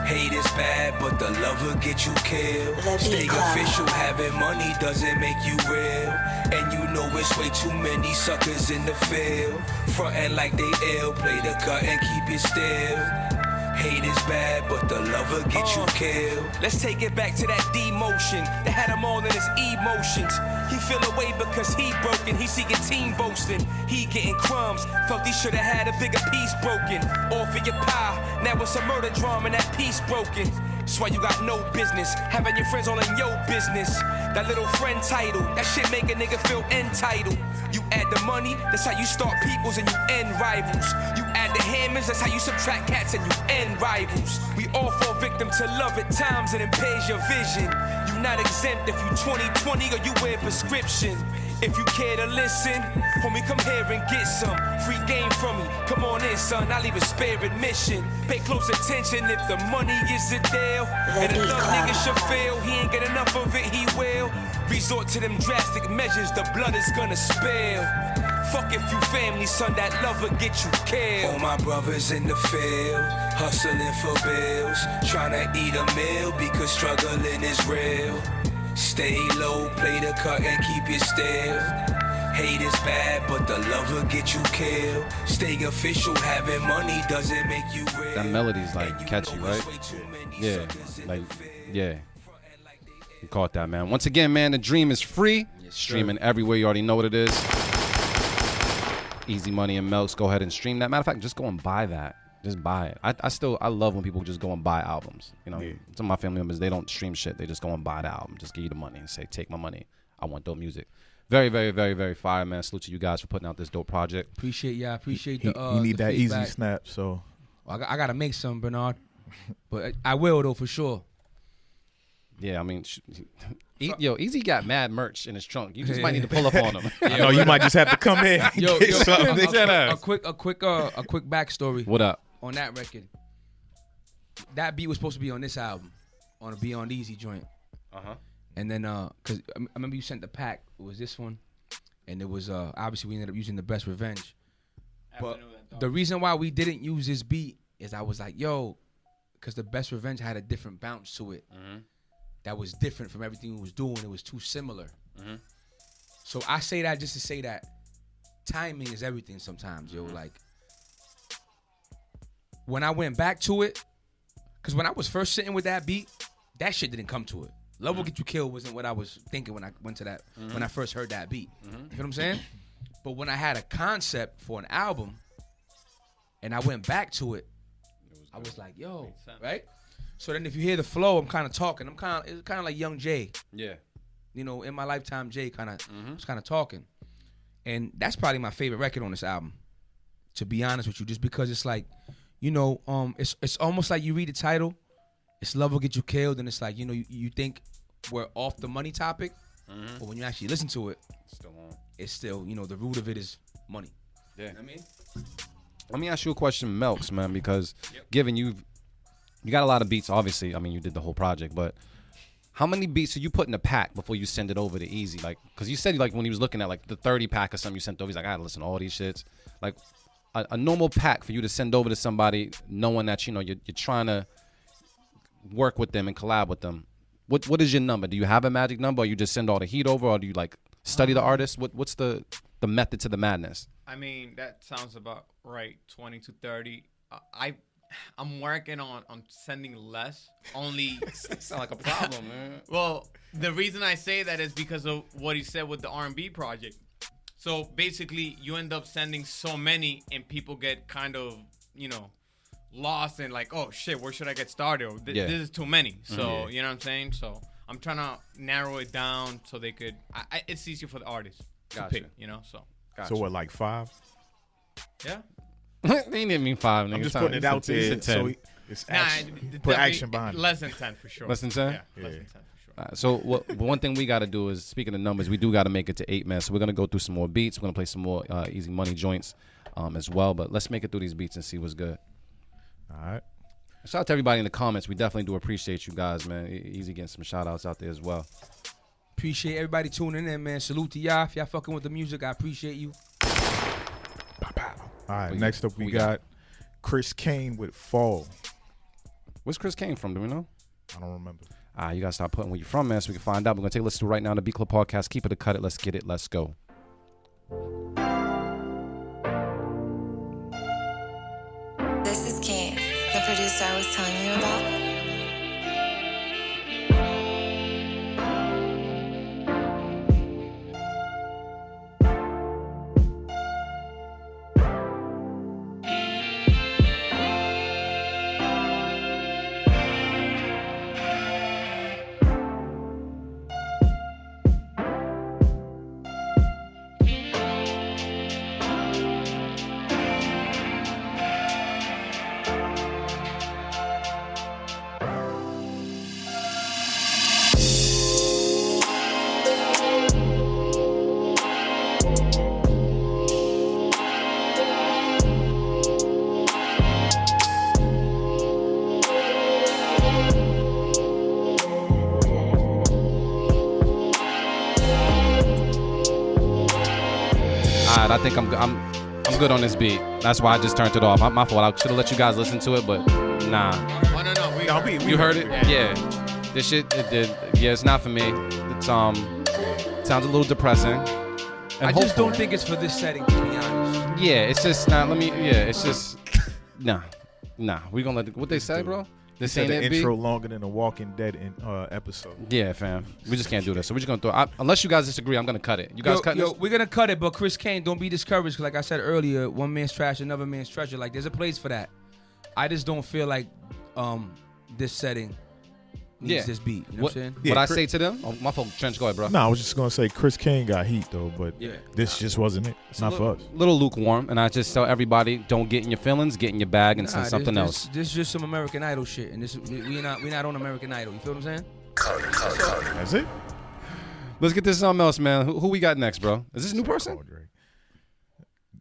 Hate is bad, but the love will get you killed. Stay official, having money doesn't make you real. And you know it's way too many suckers in the field. Frontin' like they ill, play the cut and keep it still. Hate is bad, but the love will get you killed. Let's take it back to that demotion that had him all in his emotions. He feel away because he broken, he seeking team boasting. He getting crumbs, felt he should have had a bigger piece broken. Off of your pie, now it's a murder drama and that piece broken. That's why you got no business having your friends all in your business. That little friend title, that shit make a nigga feel entitled. You add the money, that's how you start peoples and you end rivals. You add the hammers, that's how you subtract cats and you end rivals. We all fall victim to love at times and impairs your vision. You not exempt if you 20/20 or you wear prescription. If you care to listen, homie, come here and get some free game from me. Come on in, son, I'll even spare admission. Pay close attention if the money is a deal. And a thug nigga should feel he ain't get enough of it, he will resort to them drastic measures, the blood is gonna spill. Fuck if you family, son, that love will get you killed. All my brothers in the field, hustling for bills, trying to eat a meal because struggling is real. Stay low, play the cut and keep it still. Hate is bad, but the love will get you killed. Stay official, having money doesn't make you real. That melody's like catchy, right? Yeah, like, yeah. You caught that, man. Once again, man, the dream is free. Streaming everywhere. You already know what it is. Easy Money and Melks. Go ahead and stream that. Matter of fact, just go and buy that. Just buy it. I love when people just go and buy albums. You know, some of my family members, they don't stream shit. They just go and buy the album. Just give you the money and say, take my money. I want dope music. Very, very, very, very fire, man. Salute to you guys for putting out this dope project. Appreciate y'all. Appreciate He need the that feedback. easy snap, so. Well, I got to make some, Bernard. But I will, though, for sure. Yeah, I mean, Easy got mad merch in his trunk. You just might need to pull up on him. I know you might just have to come in. And get something. A quick backstory. What up? On that record, that beat was supposed to be on this album, on a Beyond Easy joint. And then, cause I remember you sent the pack. It was this one, and it was obviously we ended up using The Best Revenge. But the reason why we didn't use this beat is I was like, yo, because The Best Revenge had a different bounce to it. That was different from everything we was doing. It was too similar. So I say that just to say that timing is everything sometimes, yo. Like, when I went back to it, because when I was first sitting with that beat, that shit didn't come to it. Love Will Get You Killed wasn't what I was thinking when I went to that, when I first heard that beat. You know what I'm saying? But when I had a concept for an album and I went back to it, I was like, yo, right? So then if you hear the flow, I'm kind of talking. It's kind of like Young Jay. Yeah. You know, in my lifetime, Jay was kind of talking. And that's probably my favorite record on this album, to be honest with you, just because it's like, you know, it's almost like you read the title, it's Love Will Get You Killed, and it's like, you know, you think we're off the money topic, but when you actually listen to it, it's still, you know, the root of it is money. Yeah. You know what I mean? Let me ask you a question, Melks, man, because given you got a lot of beats, obviously. I mean, you did the whole project, but how many beats do you put in a pack before you send it over to Easy? Like, because you said, like, when he was looking at, like, the 30 pack or something you sent over, he's like, I gotta listen to all these shits. Like, a normal pack for you to send over to somebody knowing that, you know, you're trying to work with them and collab with them. What is your number? Do you have a magic number, or you just send all the heat over, or do you, like, study the artist? What's the method to the madness? I mean, that sounds about right, 20 to 30. I'm working on sending less. Only sound like a problem, man. Well, the reason I say that is because of what he said with the R&B project. So basically, you end up sending so many, and people get kind of, you know, lost and like, oh shit, where should I get started? This is too many. So you know what I'm saying? So I'm trying to narrow it down so they could. It's easier for the artist to pick, you know. So. So what, like 5? Yeah. They didn't mean 5. Nigga. I'm just putting it out there. So it's put action behind it. Less than 10 for sure. Less than 10? Yeah, less than 10 for sure. So one thing we got to do is, speaking of numbers, we do got to make it to 8, man. So we're going to go through some more beats. We're going to play some more Easy Money joints as well. But let's make it through these beats and see what's good. All right. Shout out to everybody in the comments. We definitely do appreciate you guys, man. Easy getting some shout outs out there as well. Appreciate everybody tuning in, man. Salute to y'all. If y'all fucking with the music, I appreciate you. All right, next up we got Chris Kane with Fall. Where's Chris Kane from? Do we know? I don't remember. You got to start putting where you're from, man, so we can find out. We're going to take a listen to right now on the Beat Club Podcast. Keep it or cut it. Let's get it. Let's go. This is Kane, the producer I was telling you about. bad. I think I'm good on this beat. That's why I just turned it off. My fault. I should have let you guys listen to it, but nah. Oh, no. You heard it? Yeah. This shit, it's not for me. It's sounds a little depressing. And I just don't think it's for this setting, to be honest. Yeah, it's just not. It's just nah. We gonna let what they say, bro. This ain't the it. Intro longer than a Walking Dead episode. Yeah, fam. We just can't do this. So we're just gonna throw. Unless you guys disagree, I'm gonna cut it. You guys cutting this? We're gonna cut it, but Chris Kane, don't be discouraged. 'Cause like I said earlier, one man's trash, another man's treasure. Like there's a place for that. I just don't feel like this setting needs this beat. You know what I'm saying? What I say to them? Oh, my fault. Trench, go ahead, bro. No, I was just gonna say Chris Kane got heat though, but this just wasn't it. It's not for us. Little lukewarm, and I just tell everybody, don't get in your feelings, get in your bag, and send something else. This is just some American Idol shit, and we're not on American Idol. You feel what I'm saying? That's it. Let's get this something else, man. Who we got next, bro? Is this a new person?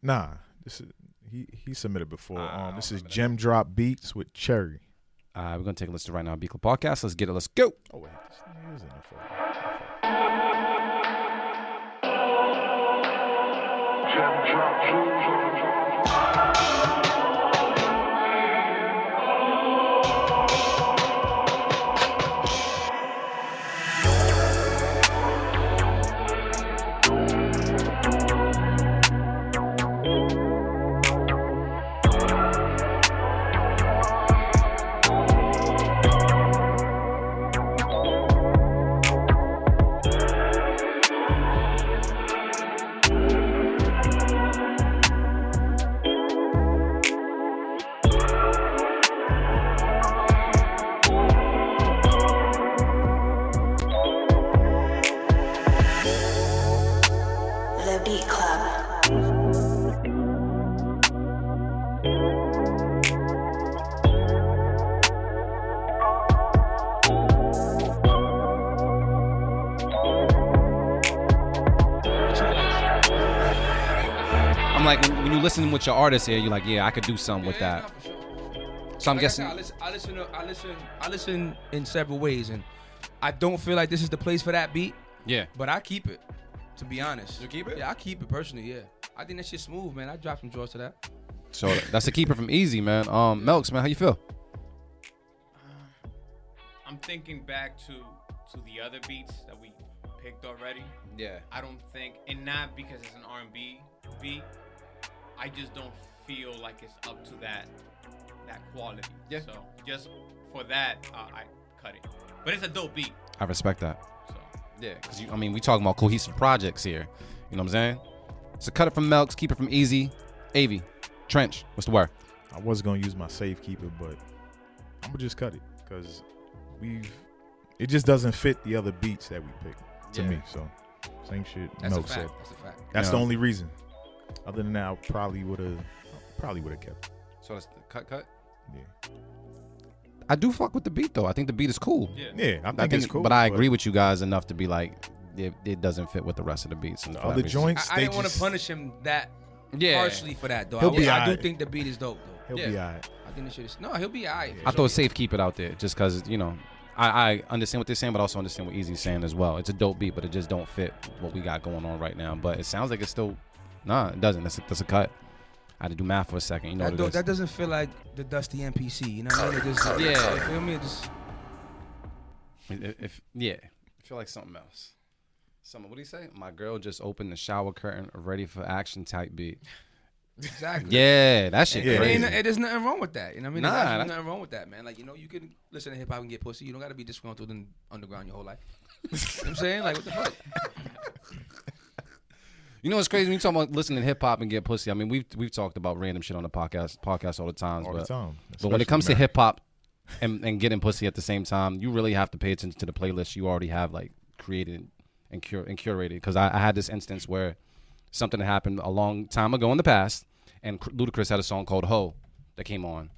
Nah, this is he submitted before. This is Gem Drop Beats with Cherry. We're gonna take a listen right now. Beat Club Podcast. Let's get it. Let's go. Oh wait, this thing is in the phone. The Beat Club. I'm like, when you listen with your artist here, you're like, yeah, I could do something with that. So I'm guessing. I listen in several ways, and I don't feel like this is the place for that beat. Yeah. But I keep it, to be honest. You keep it? Yeah, I keep it personally, yeah. I think that shit's smooth, man. I drop some drawers to that. So that's a keeper from Easy, man. Melks, man, how you feel? I'm thinking back to the other beats that we picked already. Yeah. I don't think, and not because it's an R&B beat, I just don't feel like it's up to that quality. Yeah. So just for that, I cut it. But it's a dope beat. I respect that. So yeah, because we talking about cohesive projects here. You know what I'm saying? So cut it from Melks, keep it from Easy. Avi, Trench, what's the word? I was gonna use my safekeeper, but I'm gonna just cut it because it just doesn't fit the other beats that we picked to me. So same shit. That's Melks a fact. said. That's a fact. That's the only reason. Other than that, I probably would have kept it. So that's the cut? Yeah. I do fuck with the beat though. I think the beat is cool. Yeah, I think it's cool. But I agree with you guys enough to be like, it doesn't fit with the rest of the beats. And the other joints, I didn't want to punish him that harshly for that though. I do think the beat is dope though. He'll be alright. I think the shit is he'll be alright. I thought safe keep it out there just because I understand what they're saying, but also understand what Easy's saying as well. It's a dope beat, but it just don't fit what we got going on right now. But it sounds like it's still it doesn't. That's a cut. I had to do math for a second. You know what it is. That doesn't feel like the Dusty MPC. You know what I mean? It just, you feel me? It just. I feel like something else. What do you say? My girl just opened the shower curtain, ready for action type beat. Exactly. Yeah, that shit crazy. There's nothing wrong with that. You know what I mean? Nah, There's nothing wrong with that, man. Like, you can listen to hip hop and get pussy. You don't got to be disgruntled in underground your whole life. You know what I'm saying? Like, what the fuck? You know what's crazy when you talk about listening to hip hop and get pussy? I mean, we've talked about random shit on the podcast all the time. But when it comes to hip hop and getting pussy at the same time, you really have to pay attention to the playlist you already have like created and curated. Because I had this instance where something happened a long time ago in the past, and Ludacris had a song called "Ho" that came on,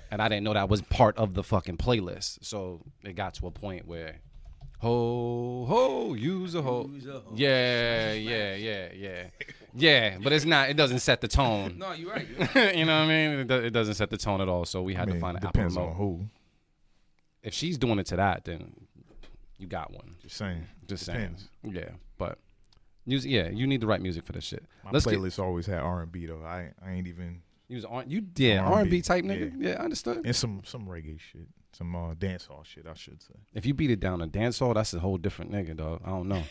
and I didn't know that was part of the fucking playlist. So it got to a point where. Ho, ho, use a ho. Yeah. But it's not, it doesn't set the tone. No, you're right. You know what I mean? It doesn't set the tone at all. So we had to find an depends Apple on who. If she's doing it to that, then you got one. Just saying. Yeah. But Music, yeah, you need the right music for this shit. My playlist always had R&B though. I ain't even. You did R&B type nigga. Yeah, I understood. And some reggae shit, some dancehall shit, I should say. If you beat it down to dancehall, that's a whole different nigga, dog. I don't know.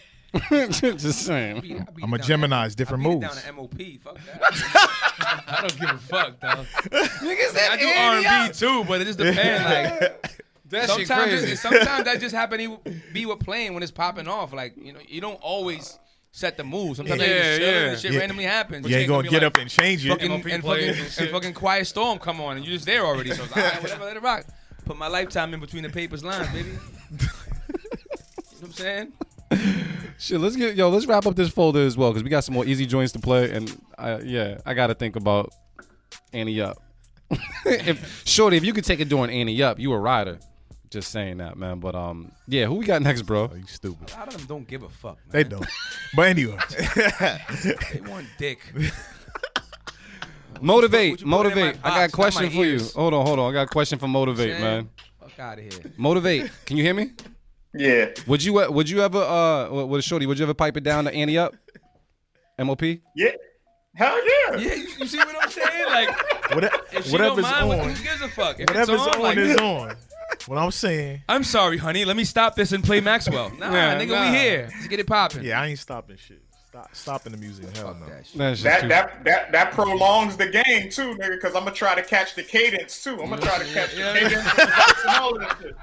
Just saying. I'm a Gemini. It's different moves. Down to MOP. Fuck that. I don't give a fuck, dog. Niggas said I do R&B too, but it just depends. Like that shit crazy. Sometimes that just happen to be what playing when it's popping off. Like you don't always set the moves. Sometimes you just chill and the shit randomly happens. You ain't gonna get up and change it. And fucking Quiet Storm come on, and you're just there already. So it's all right, whatever, let it rock. Put my lifetime in between the papers lines, baby. You know what I'm saying? Shit, let's wrap up this folder as well because we got some more easy joints to play, and I gotta think about Annie Up. Shorty, if you could take it during Annie Up, you a rider. Just saying that, man. But who we got next, bro? Oh, you stupid. A lot of them don't give a fuck, man. They don't. But anyway, they want dick. Motivate. I got a question for you. Hold on. I got a question for Motivate, man. Fuck out of here. Motivate. Can you hear me? Yeah. Would you ever with Shorty? Would you ever pipe it down to Annie Up? MOP? Yeah. Hell yeah. Yeah. You see what I'm saying? Like, if she don't whatever's mind, on, who gives a fuck? If whatever's it's on is on. What I'm saying. I'm sorry, honey. Let me stop this and play Maxwell. Nigga, we here. Let's get it popping. Yeah, I ain't stopping shit. Stopping the music. Hell no. That prolongs the game too, nigga. Because I'm gonna try to catch the cadence too. I'm gonna try to catch the cadence and all of this shit.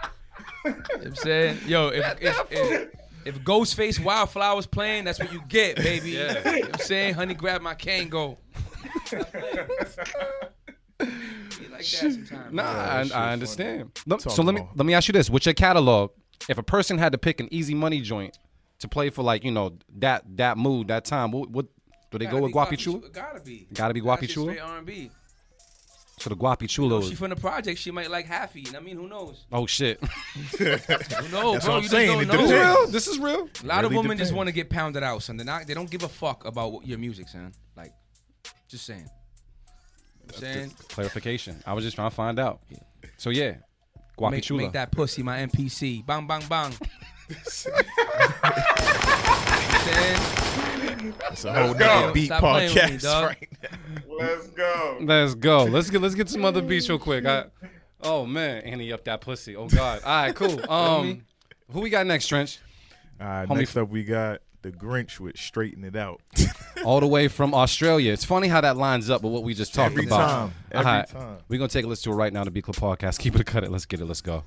You know what I'm saying, yo, if Ghostface Wildflowers playing, that's what you get, baby. Yeah. You know what I'm saying, honey, grab my cane, go. Like that sometimes. Nah, I understand. So let me ask you this: with your catalog, if a person had to pick an easy money joint to play for, like, that mood, that time, what do they go with? Guapi Chulo? Gotta be Guapi Chulo. Straight R&B. So the Guapi Chulo. She from the project. She might like Happy. I mean, who knows? Oh shit. Who knows, That's bro? what I'm You saying. just don't know. This is real. A lot of women just want to get pounded out, son. They don't give a fuck about your music, son. Like, just saying. Clarification. I was just trying to find out. So yeah, Guapi Chulo. Make that pussy my NPC. Bang, bang, bang. It's a whole nother beat podcast right now. Let's go. Let's get some other beats real quick. Oh man, Annie Up that pussy. Oh god. All right, cool. Who we got next, Trench? Next up we got The Grinch with Straighten It Out. All the way from Australia. It's funny how that lines up with what we just talked about. Every time. We're gonna take a listen to it right now. The Beat Club Podcast. Keep it or cut it. Let's get it. Let's go.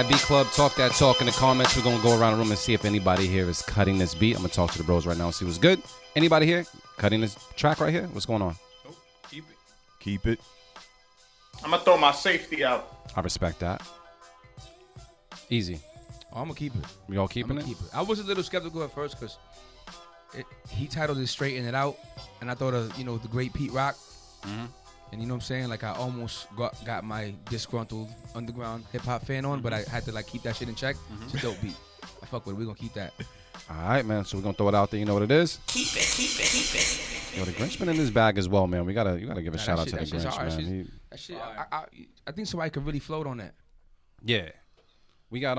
Beat Club, talk that talk in the comments. We're gonna go around the room and see if anybody here is cutting this beat. I'm gonna talk to the bros right now and see what's good. Anybody here cutting this track right here? What's going on? Nope. Keep it. I'm gonna throw my safety out. I respect that. Easy. Oh, I'm gonna keep it. We all keeping it? Keep it. I was a little skeptical at first because he titled it "Straighten It Out," and I thought of the great Pete Rock. Mm-hmm. And you know what I'm saying? Like I almost got my disgruntled underground hip hop fan on, but I had to like keep that shit in check. It's a dope beat. I fuck with it. We're gonna keep that. All right, man. So we're gonna throw it out there. You know what it is? Keep it. Yo, the Grinch been in his bag as well, man. You gotta give a shout out to the That shit's Grinch, hard. man. That shit, I think somebody could really float on that. Yeah, we got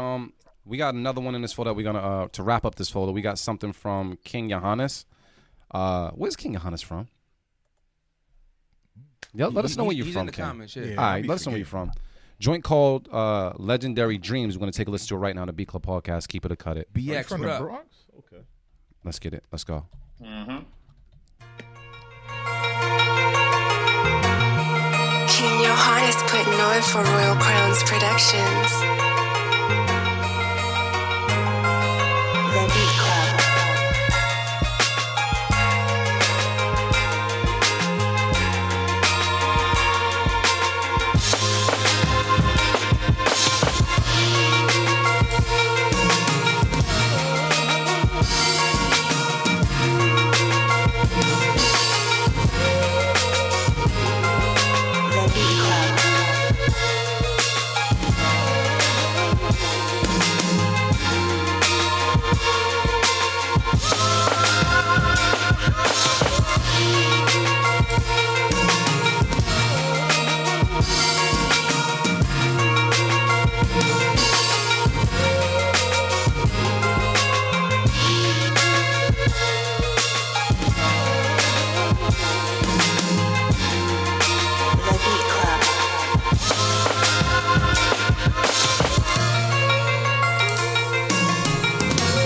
another one in this folder. We're gonna to wrap up this folder. We got something from King Johannes. Where's King Johannes from? Yeah, let us know where you're he's from, in the King. comments, yeah. All right, let us know where you're from. Joint called Legendary Dreams. We're gonna take a listen to it right now on the Beat Club podcast. Keep it or cut it. BX, from what the up? Bronx? Okay. Let's get it. Let's go. King Johannes putting on for Royal Crowns Productions. The Beat Club.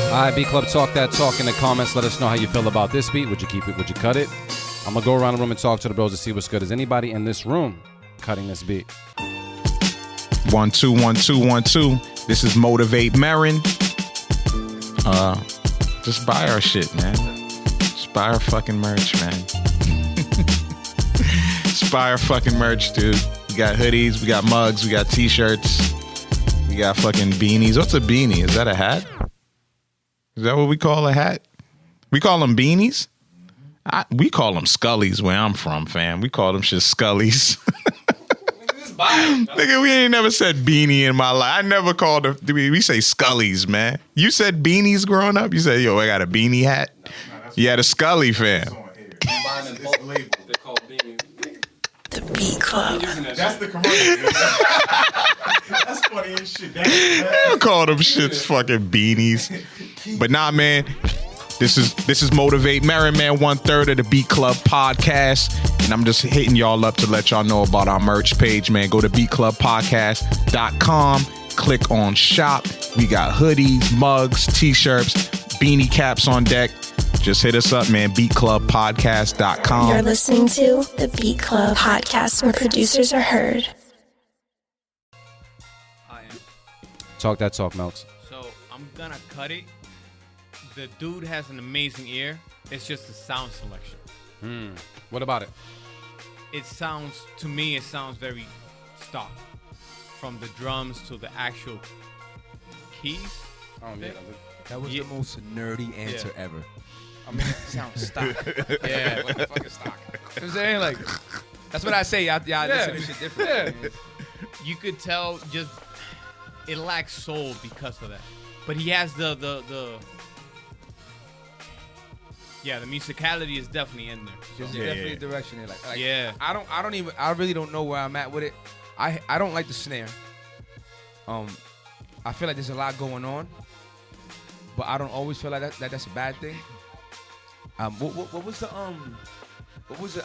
All right, Beat Club, talk that talk in the comments. Let us know how you feel about this beat. Would you keep it? Would you cut it? I'm gonna go around the room and talk to the bros to see what's good. Is anybody in this room cutting this beat? 1 2 1 2 1 2. This is Motivate Marin. Just buy our shit, man. Just buy our fucking merch, man. Just buy our fucking merch, dude. We got hoodies, we got mugs, we got t-shirts, we got fucking beanies. What's a beanie? Is that a hat? Is that what we call a hat? We call them beanies? We call them scullies where I'm from, fam. We call them shit scullies. Nigga, we ain't never said beanie in my life. I never called it. We say scullies, man. You said beanies growing up? You said, yo, I got a beanie hat? You had a scully, fam. The Beat Club. That's the commercial. That's funny as shit. I call them shits fucking beanies. But nah, man. This is Motivate Marin, man, 1/3 of the Beat Club podcast. And I'm just hitting y'all up to let y'all know about our merch page, man. Go to beatclubpodcast.com. Click on shop. We got hoodies, mugs, t-shirts, beanie caps on deck. Just hit us up, man. beatclubpodcast.com. You're listening to the Beat Club podcast where producers are heard. Talk that talk, Melks. So I'm gonna cut it. The dude has an amazing ear. It's just the sound selection. What about it? To me, it sounds very stock. From the drums to the actual keys. That was the most nerdy answer ever. I mean, it sounds stock. Yeah. What the fuck is stock? You know what I'm saying? Like, that's what I say. Y'all listen to shit different. Yeah. You could tell just it lacks soul because of that. But he has the musicality is definitely in there. There's definitely a direction there. Like, yeah. I really don't know where I'm at with it. I don't like the snare. I feel like there's a lot going on, but I don't always feel like that's a bad thing. What was the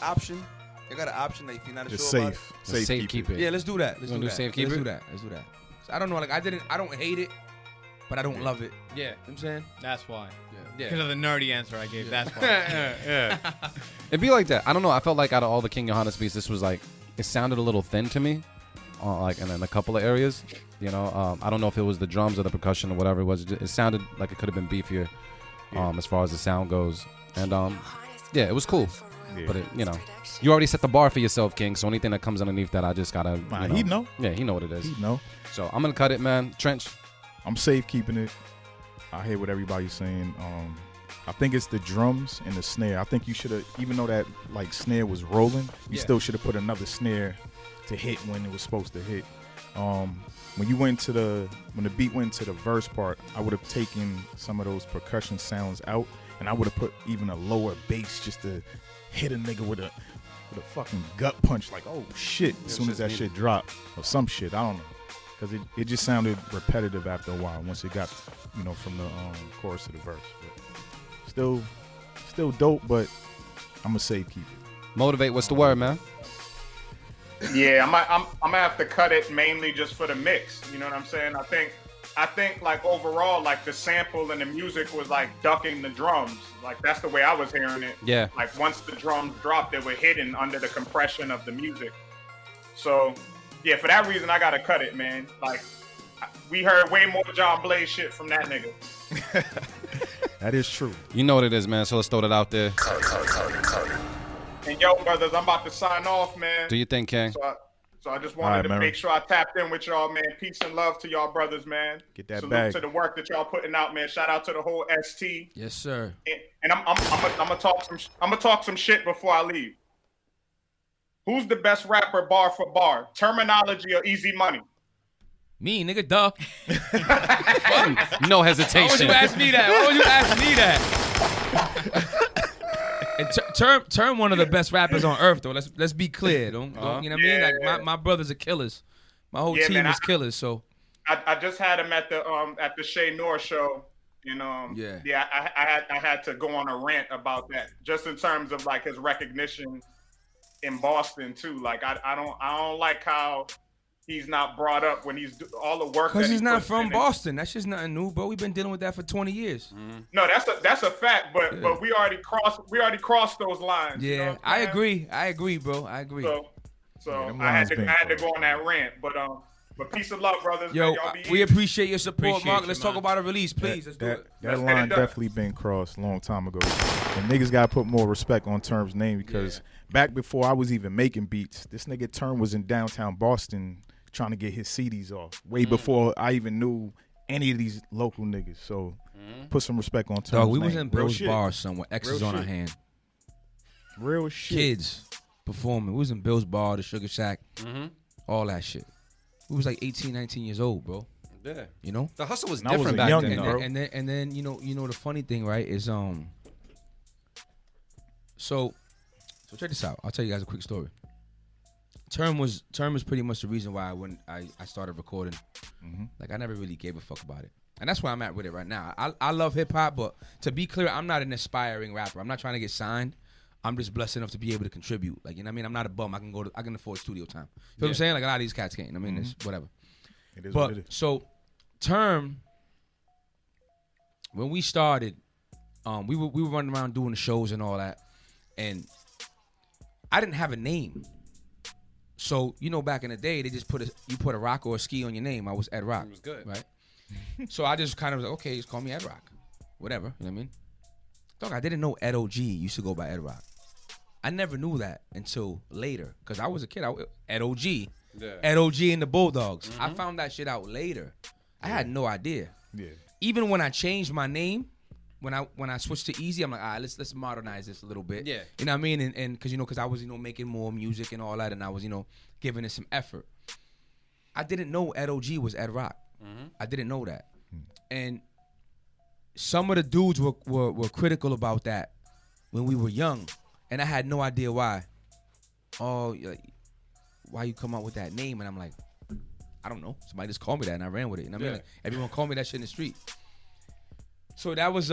option? I got an option that if you're not sure about it. Safe keep it. Yeah, let's do that. Let's do that. Safe keep it? Let's do that. So I don't know. Like I don't hate it, but I don't love it. Yeah. You know what I'm saying? That's why. Yeah. Because of the nerdy answer I gave. Yeah. That's why. Yeah. It'd be like that. I don't know. I felt like out of all the King Johannes beats, this was like, it sounded a little thin to me. Like in a couple of areas. You know, I don't know if it was the drums or the percussion or whatever it was. It sounded like it could have been beefier as far as the sound goes. And yeah, it was cool. Yeah. But you already set the bar for yourself, King. So anything that comes underneath that, I just gotta. He know. Yeah, he know what it is. He know. So I'm gonna cut it, man. Trench. I'm safe keeping it. I hear what everybody's saying. I think it's the drums and the snare. I think you should have, even though that like snare was rolling, you still should have put another snare to hit when it was supposed to hit. When the beat went to the verse part, I would have taken some of those percussion sounds out, and I would have put even a lower bass just to hit a nigga with a fucking gut punch, like, oh shit, as soon as that shit dropped, or some shit, I don't know, because it just sounded repetitive after a while once it got, from the chorus to the verse. But still dope, but I'm gonna say keep it. Motivate, what's the word, man? Yeah, I'm gonna have to cut it mainly just for the mix. You know what I'm saying? I think like overall, like the sample and the music was like ducking the drums. Like that's the way I was hearing it. Yeah. Like once the drums dropped, they were hidden under the compression of the music. So yeah, for that reason, I gotta cut it, man. Like we heard way more John Blaze shit from that nigga. That is true. You know what it is, man. So let's throw that out there. And yo, brothers, I'm about to sign off, man. Do you think, King? So I just wanted to make sure I tapped in with y'all, man. Peace and love to y'all, brothers, man. Get that Salute bag. to the work that y'all putting out, man. Shout out to the whole ST. Yes, sir. And I'm gonna talk some shit before I leave. Who's the best rapper, bar for bar? Terminology or Easy Money? Me, nigga, duh. No hesitation. Why would you ask me that? And term one of the best rappers on earth, though. Let's be clear. Don't you know what I mean? Like my brothers are killers. My whole team is killers. So I just had him at the Shay North show. I had to go on a rant about that, just in terms of like his recognition in Boston too. Like I don't like how he's not brought up when he's all the work. Because he's not from Boston. That's just nothing new, bro. We've been dealing with that for 20 years. Mm-hmm. No, that's a fact. But we already crossed those lines. Yeah, you know I agree, bro. I agree. So I had to go on that rant. But peace and love, brothers. Yo, man. Y'all be we easy. appreciate your support, Mark. Let's talk about a release, please. Let's do it. That line definitely been crossed a long time ago. And niggas gotta put more respect on Term's name, because back before I was even making beats, this nigga Term was in downtown Boston trying to get his CDs off way before I even knew any of these local niggas. So put some respect on Term's name. Dog, we was in Bill's bar somewhere. X's on our hand. Real shit. Kids performing. We was in Bill's bar, the Sugar Shack, all that shit. We was like 18, 19 years old, bro. Yeah. You know? The hustle was And I was different a back youngin', then, bro. And then you know the funny thing, right, is so check this out. I'll tell you guys a quick story. Term is pretty much the reason why I started recording. Like I never really gave a fuck about it. And that's where I'm at with it right now. I love hip hop, but to be clear, I'm not an aspiring rapper. I'm not trying to get signed. I'm just blessed enough to be able to contribute. Like, you know what I mean? I'm not a bum. I can afford studio time. You know what I'm saying? Like a lot of these cats can't. I mean, it's whatever. It is but what it is. so Term, when we started, we were running around doing the shows and all that, and I didn't have a name. So back in the day, they just put a rock or a ski on your name. I was Ed Rock. It was good, right? So I just kind of was like, okay, just call me Ed Rock, whatever. You know what I mean? Dog, I didn't know Ed OG used to go by Ed Rock. I never knew that until later, because I was a kid. Ed OG, Ed OG and the Bulldogs. I found that shit out later. I had no idea. Yeah. Even when I changed my name, when I switched to Easy, I'm like, all right, let's modernize this a little bit. Yeah. You know what I mean? And because I was making more music and all that, and I was giving it some effort. I didn't know Ed OG was Ed Rock. I didn't know that. And some of the dudes were critical about that when we were young, and I had no idea why. Oh, why you come out with that name? And I'm like, I don't know. Somebody just called me that, and I ran with it. And I mean, like, everyone called me that shit in the street. So that was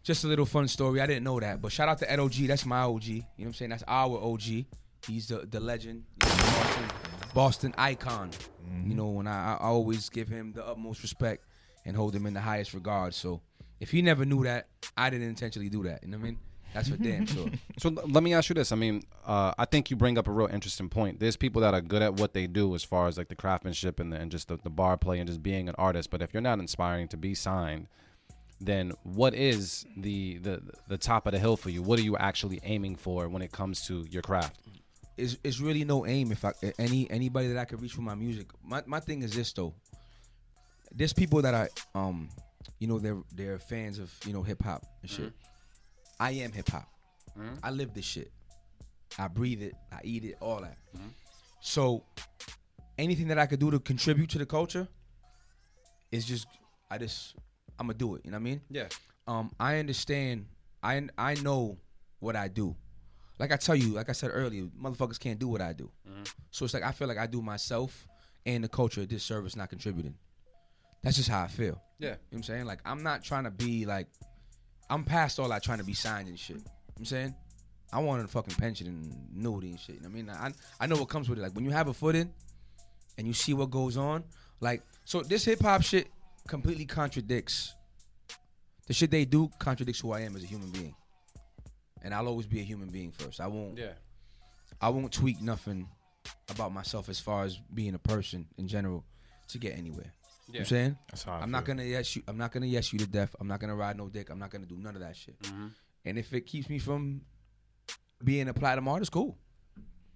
just a little fun story. I didn't know that, but shout out to Ed OG. That's my OG. You know what I'm saying? That's our OG. He's the legend, Boston icon. And I always give him the utmost respect and hold him in the highest regard. So if he never knew that, I didn't intentionally do that. You know what I mean? That's for damn sure. So let me ask you this. I mean, I think you bring up a real interesting point. There's people that are good at what they do as far as like the craftsmanship and just the bar play and just being an artist. But if you're not inspiring to be signed, then what is the top of the hill for you? What are you actually aiming for when it comes to your craft? It's really no aim. If anybody that I could reach with my music. My thing is this though. There's people that are they're fans of hip hop and shit. I am hip hop. I live this shit. I breathe it. I eat it. All that. So anything that I could do to contribute to the culture is just I'm gonna do it. You know what I mean? Yeah. I understand. I know what I do. Like I tell you, like I said earlier, motherfuckers can't do what I do. So it's like I feel like I do myself and the culture a disservice not contributing. That's just how I feel. Yeah. You know what I'm saying? Like I'm not trying to be like, I'm past all that trying to be signed and shit. You know what I'm saying? I wanted a fucking pension and annuity and shit. You know what I mean? I know what comes with it. Like when you have a foot in and you see what goes on, like, so this hip hop shit completely contradicts. The shit they do contradicts who I am as a human being. And I'll always be a human being first. I won't tweak nothing about myself as far as being a person in general to get anywhere. You know what I'm saying? That's how I'm not gonna yes you to death. I'm not gonna ride no dick. I'm not gonna do none of that shit. And if it keeps me from being a platinum artist, cool.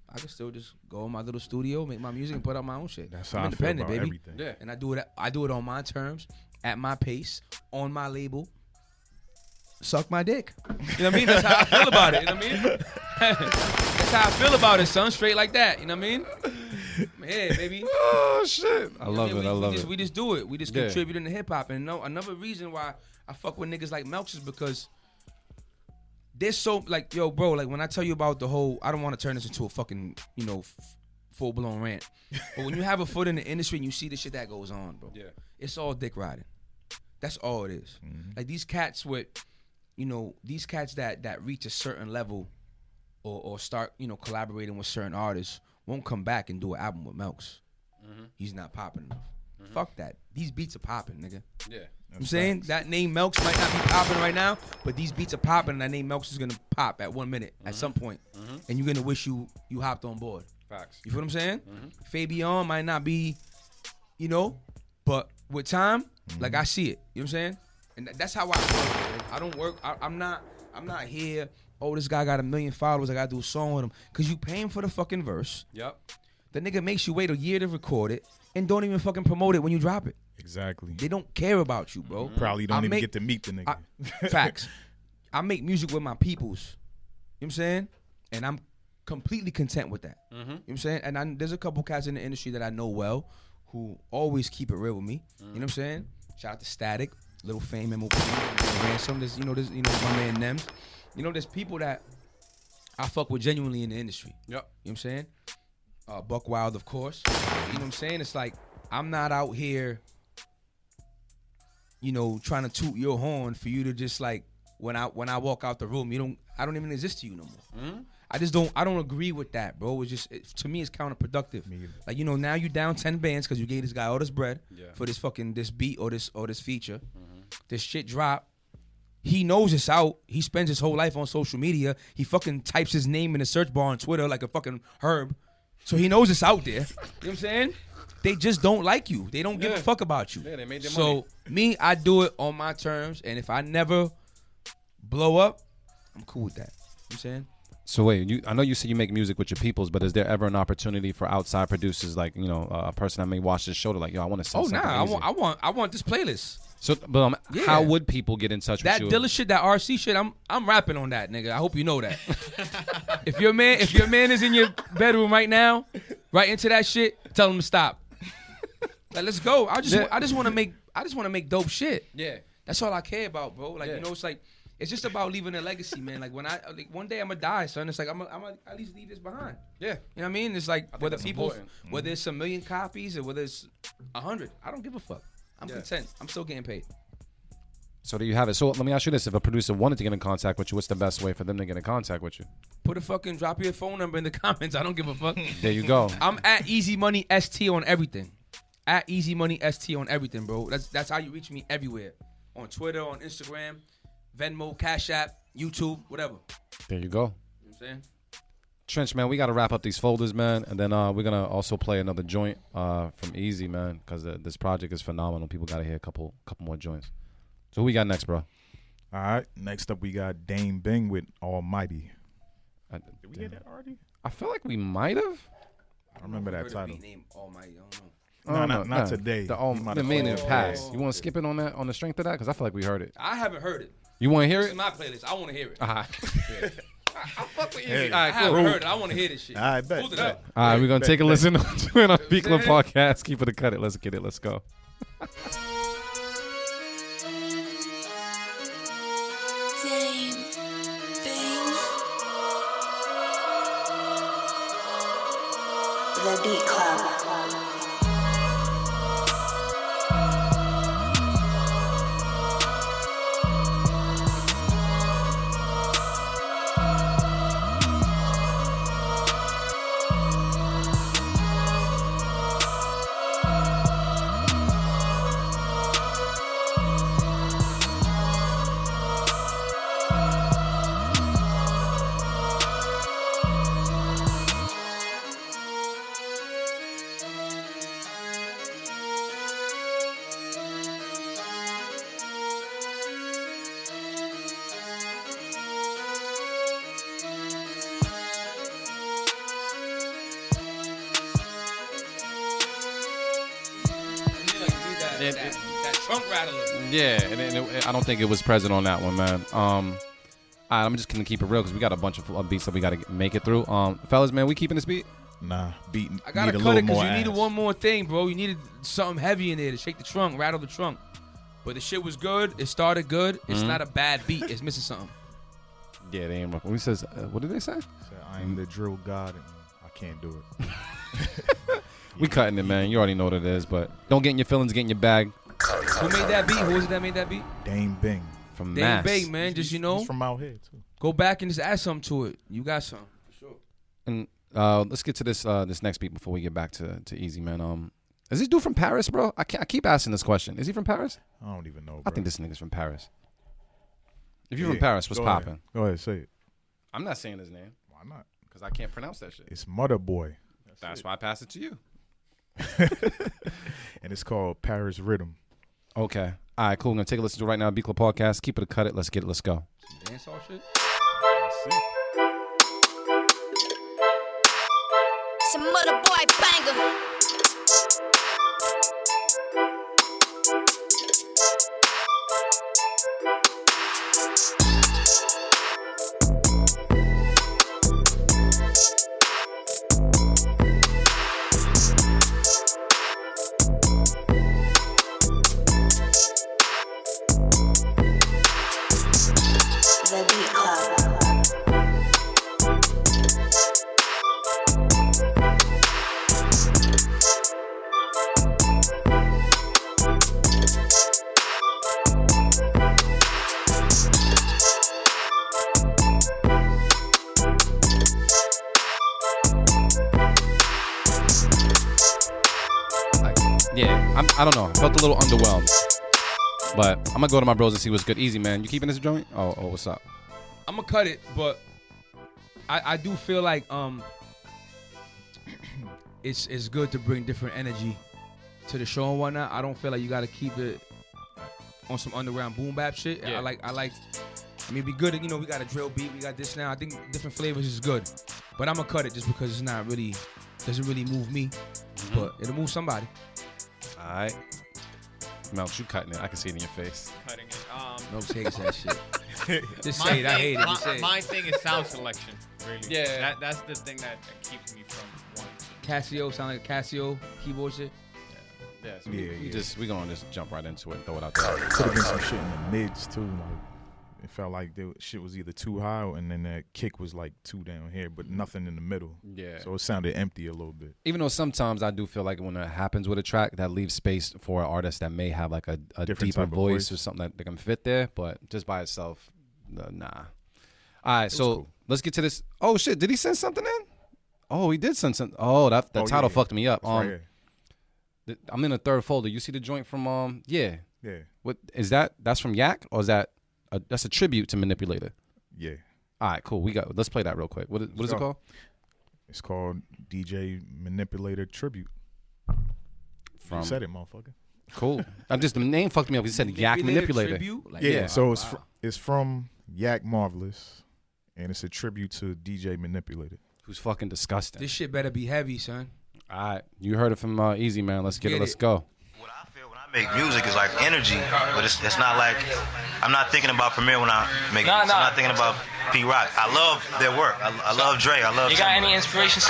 I can still just go in my little studio, make my music, and put out my own shit. That's I'm how independent, I feel about baby. everything. Yeah. And I do it on my terms, at my pace, on my label. Suck my dick. You know what I mean? That's how I feel about it. You know what I mean? That's how I feel about it, son. Straight like that. You know what I mean? Yeah, baby. Oh shit! I love it. I love it. We just do it. We just contribute in the hip hop. And another reason why I fuck with niggas like Melks is because there's so like, yo, bro, like when I tell you about the whole, I don't want to turn this into a fucking, full blown rant. But when you have a foot in the industry and you see the shit that goes on, bro, it's all dick riding. That's all it is. Like these cats with, these cats that reach a certain level or start, collaborating with certain artists won't come back and do an album with Melks. He's not popping enough. Fuck that. These beats are popping, nigga. Yeah. I'm saying that name Melks might not be popping right now, but these beats are popping, and that name Melks is gonna pop at 1 minute at some point, and you're gonna wish you hopped on board. Facts. You feel what I'm saying? Fabian might not be, but with time, like I see it. You know what I'm saying? And that's how I work. Man. I don't work. I'm not here. Oh, this guy got 1 million followers. I gotta do a song with him. Cause you pay him for the fucking verse. Yep. The nigga makes you wait a year to record it and don't even fucking promote it when you drop it. Exactly. They don't care about you, bro. Probably don't even get to meet the nigga. Facts. I make music with my peoples. You know what I'm saying? And I'm completely content with that. You know what I'm saying? And there's a couple cats in the industry that I know well who always keep it real with me. You know what I'm saying? Shout out to Static, Little Fame, MOP, Ransom. There's my man Nems. There's people that I fuck with genuinely in the industry. Yep. You know what I'm saying? Buck Wild, of course. You know what I'm saying? It's like, I'm not out here, trying to toot your horn for you to just like, when I walk out the room, I don't even exist to you no more. I don't agree with that, bro. It's just, to me, it's counterproductive. Like, now you down 10 bands because you gave this guy all this bread for this beat or this feature. This shit drop. He knows it's out. He spends his whole life on social media. He fucking types his name in the search bar on Twitter like a fucking herb. So he knows it's out there. You know what I'm saying? They just don't like you. They don't give a fuck about you. Yeah, they made their money. Me, I do it on my terms. And if I never blow up, I'm cool with that. You know what I'm saying? So wait, I know you said you make music with your peoples, but is there ever an opportunity for outside producers, like a person that may watch this show to like, yo, I want to send something easy. I want this playlist. So, but how would people get in touch with you? That Dilla shit, that RC shit, I'm rapping on that, nigga. I hope you know that. If your man is in your bedroom right now, right into that shit, tell him to stop. Like, let's go. I just want to make dope shit. Yeah. That's all I care about, bro. Like, it's like, it's just about leaving a legacy, man. Like one day I'm gonna die, son. It's like I'm gonna at least leave this behind. Yeah. You know what I mean? It's like whether important. it's 1 million copies or whether it's 100, I don't give a fuck. I'm content. I'm still getting paid. So there you have it. So let me ask you this: if a producer wanted to get in contact with you, what's the best way for them to get in contact with you? Drop your phone number in the comments. I don't give a fuck. There you go. I'm at Easy Money ST on everything. At Easy Money ST on everything, bro. That's how you reach me everywhere. On Twitter, on Instagram, Venmo, Cash App, YouTube, whatever. There you go. You know what I'm saying? Trench, man, we got to wrap up these folders, man. And then we're going to also play another joint from Easy, man, because this project is phenomenal. People got to hear a couple more joints. So who we got next, bro? All right. Next up, we got Dame Bing with Almighty. Did we get that already? I feel like we might have. I remember that title. Name Almighty. I don't know. Not today. The main in the past. You want to skip it on the strength of that? Because I feel like we heard it. I haven't heard it. You want to hear This it? is my playlist. I want to hear it. I fuck with Easy. Hey, I haven't cool. heard it. I want to hear this shit. I bet. Hold it up. All right, we're going to take a listen to it on Beat Club Podcast. Keep it or cut it. Let's get it. Let's go. Dame, Bing. The Beat Club. That trunk rattler. Yeah, and I don't think it was present on that one, man. I'm just gonna keep it real because we got a bunch of beats that we gotta make it through. Fellas, man, we keeping this beat? Nah, beat. I gotta need a cut little it because more you needed ass. one more thing, bro. You needed something heavy in there to shake the trunk, rattle the trunk. But the shit was good. It started good. It's not a bad beat. It's missing something. Yeah, they ain't rough. What says? What did they say? I am the drill god, and I can't do it. We cutting it, man. You already know what it is, but don't get in your feelings, get in your bag. Who made that beat? Who was it that made that beat? Dame Bing. From Dame Mass. Bing, man. Just, you know. He's from out here, too. Go back and just add something to it. You got something. For sure. And let's get to this next beat before we get back to Easy, man. Is this dude from Paris, bro? I keep asking this question. Is he from Paris? I don't even know, bro. I think this nigga's from Paris. If you're from Paris, what's popping? Go ahead, say it. I'm not saying his name. Why not? Because I can't pronounce that shit. It's Mother Boy. That's why I passed it to you. And it's called Paris Rhythm. Okay. All right, cool. I'm going to take a listen to it right now. Beat Club Podcast. Keep it or cut it. Let's get it. Let's go. Dance all shit? Some mother boy banger. The Beat Club. Yeah, I don't know. I felt a little underwhelmed. But I'm going to go to my bros and see what's good. Easy, man. You keeping this joint? Oh, what's up? I'm going to cut it, but I do feel like it's good to bring different energy to the show and whatnot. I don't feel like you got to keep it on some underground boom bap shit. Yeah. I mean, we good. You know, we got a drill beat. We got this now. I think different flavors is good. But I'm going to cut it just because it's not really, doesn't really move me. But it'll move somebody. All right. Melks, you cutting it. I can see it in your face. Cutting it. No takes that shit. Just My say it. I thing- hate it. Just say it. My thing is sound selection, really. Yeah. That's the thing that keeps me from wanting to. Casio, sound like a Casio keyboard shit. Yeah, so Yeah, we gonna just jump right into it and throw it out there. Could have been some shit in the mids, too. Like, it felt like shit was either too high and then that kick was like too down here, but nothing in the middle. Yeah. So it sounded empty a little bit. Even though sometimes I do feel like when it happens with a track, that leaves space for an artist that may have like a Different deeper type of voice voice. or something that can fit there, but just by itself, nah. All right, so cool. let's get to this. Oh shit, did he send something in? Oh, he did send something. Oh, that Oh, title yeah. fucked me up. It's right here. I'm in the third folder. You see the joint from yeah. Yeah. What is that? That's from Yak, or is that that's a tribute to Manipulator? Yeah. All right, cool. Let's play that real quick. What is it called? It's called DJ Manipulator Tribute. From You said it, motherfucker. Cool. The name fucked me up. He said Yak Manipulator. Tribute? Like, Yeah, so wow. it's from Yak Marvelous, and it's a tribute to DJ Manipulator. Who's fucking disgusting. This shit better be heavy, son. All right, you heard it from Easy, man. Let's get it. Get Let's it. go. What I feel when I Make music is like energy, but it's not like I'm not thinking about Premier when I make it. I'm not thinking about P Rock. I love their work. I love Dre. I love. You got any inspirations?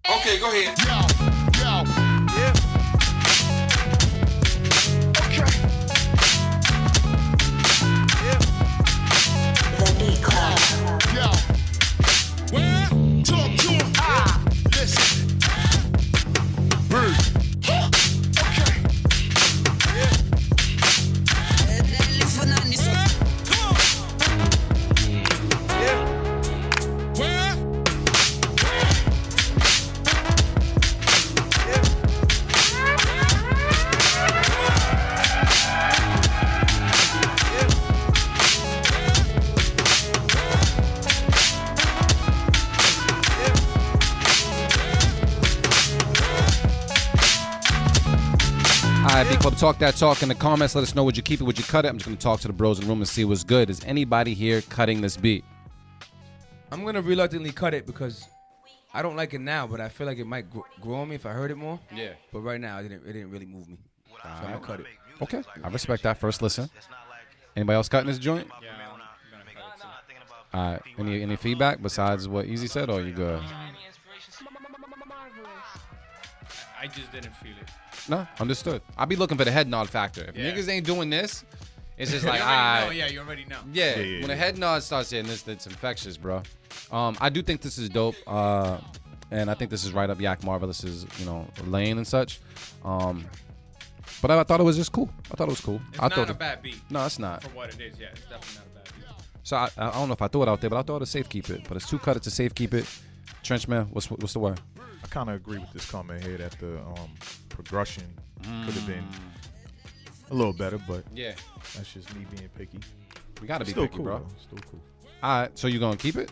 Okay, go ahead. The Beat Club. Talk to him. Listen. Bird. Okay. All right, B Club, talk that talk in the comments. Let us know, would you keep it, would you cut it? I'm just going to talk to the bros in the room and see what's good. Is anybody here cutting this beat? I'm going to reluctantly cut it because I don't like it now, but I feel like it might grow on me if I heard it more. Yeah. But right now, it didn't really move me. So I'm going to cut it. Okay, I respect that. First listen. Anybody else cutting this joint? Yeah, I'm gonna cut it too. All right, any feedback besides what Easy said, or you good? I just didn't feel it. No, understood. I'll be looking for the head nod factor. If niggas ain't doing this, it's just like, You already know. alright. Yeah, you already know. Yeah, Yeah. when the head nod starts hitting this, it's infectious, bro. I do think this is dope, and I think this is right up Yak Marvelous's, lane and such. But I thought it was just cool. I thought it was cool. It's I not thought a bad beat. No, it's not. For what it is, yeah, it's definitely not a bad beat. So I don't know if I threw it out there, but I thought it was safe keep it. But it's 2 cut, it's a safe keep it. Trenchman, what's the word? I kind of agree with this comment here that the progression could have been a little better, but yeah, that's just me being picky. We gotta be Still picky, cool, bro. though. Still cool. All right, so you gonna keep it?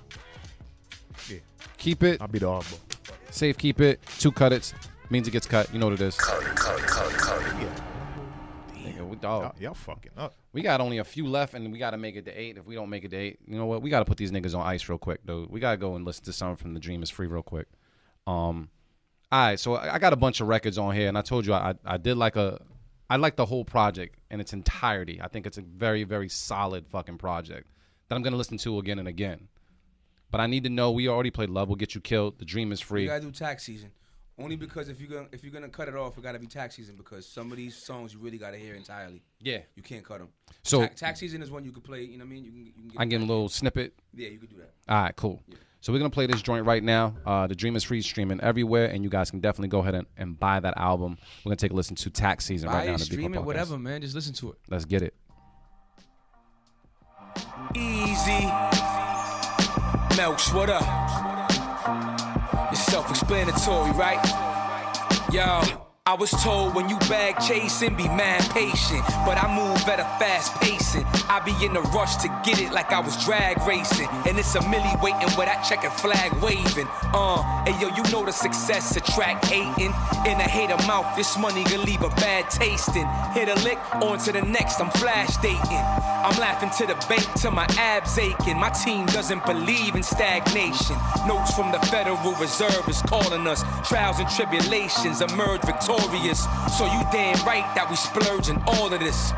Yeah. Keep it. I'll be the oddball. Safe keep it. 2 cut it means it gets cut. You know what it is. Cut it. Yeah. Nigga, we dog. Y'all fucking up. We got only a few left, and we got to make it to 8. If we don't make it to 8, you know what? We got to put these niggas on ice real quick, dude. We got to go and listen to something from The Dream Is Free real quick. All right, so I got a bunch of records on here, and I told you I like the whole project in its entirety. I think it's a very, very solid fucking project that I'm going to listen to again and again. But I need to know, we already played Love Will Get You Killed. The Dream Is Free. You gotta do tax season. Only because if you're gonna cut it off, it gotta be tax season because some of these songs you really gotta hear entirely. Yeah. You can't cut them. So tax season is one you could play. You know what I mean? You can get I can get a little snippet. Yeah, you could do that. All right, cool. Yeah. So we're going to play this joint right now. The Dream Is Free streaming everywhere, and you guys can definitely go ahead and buy that album. We're going to take a listen to Tax Season right now. Buy it, on the stream Beat it, Club whatever, Podcast. man. Just listen to it. Let's get it. Easy. Melks, what up? It's self-explanatory, right? Yo, I was told when you bag chasing, be mad patient. But I move at a fast pacing. I be in a rush to get it like I was drag racing. And it's a milli waiting with that checkered flag waving. Hey yo, you know the success attract hating. In a hater mouth, this money can leave a bad tasting. Hit a lick, on to the next, I'm flash dating. I'm laughing to the bank till my abs aching. My team doesn't believe in stagnation. Notes from the Federal Reserve is calling us. Trials and tribulations emerge victorious. So you damn right that we splurging all of this.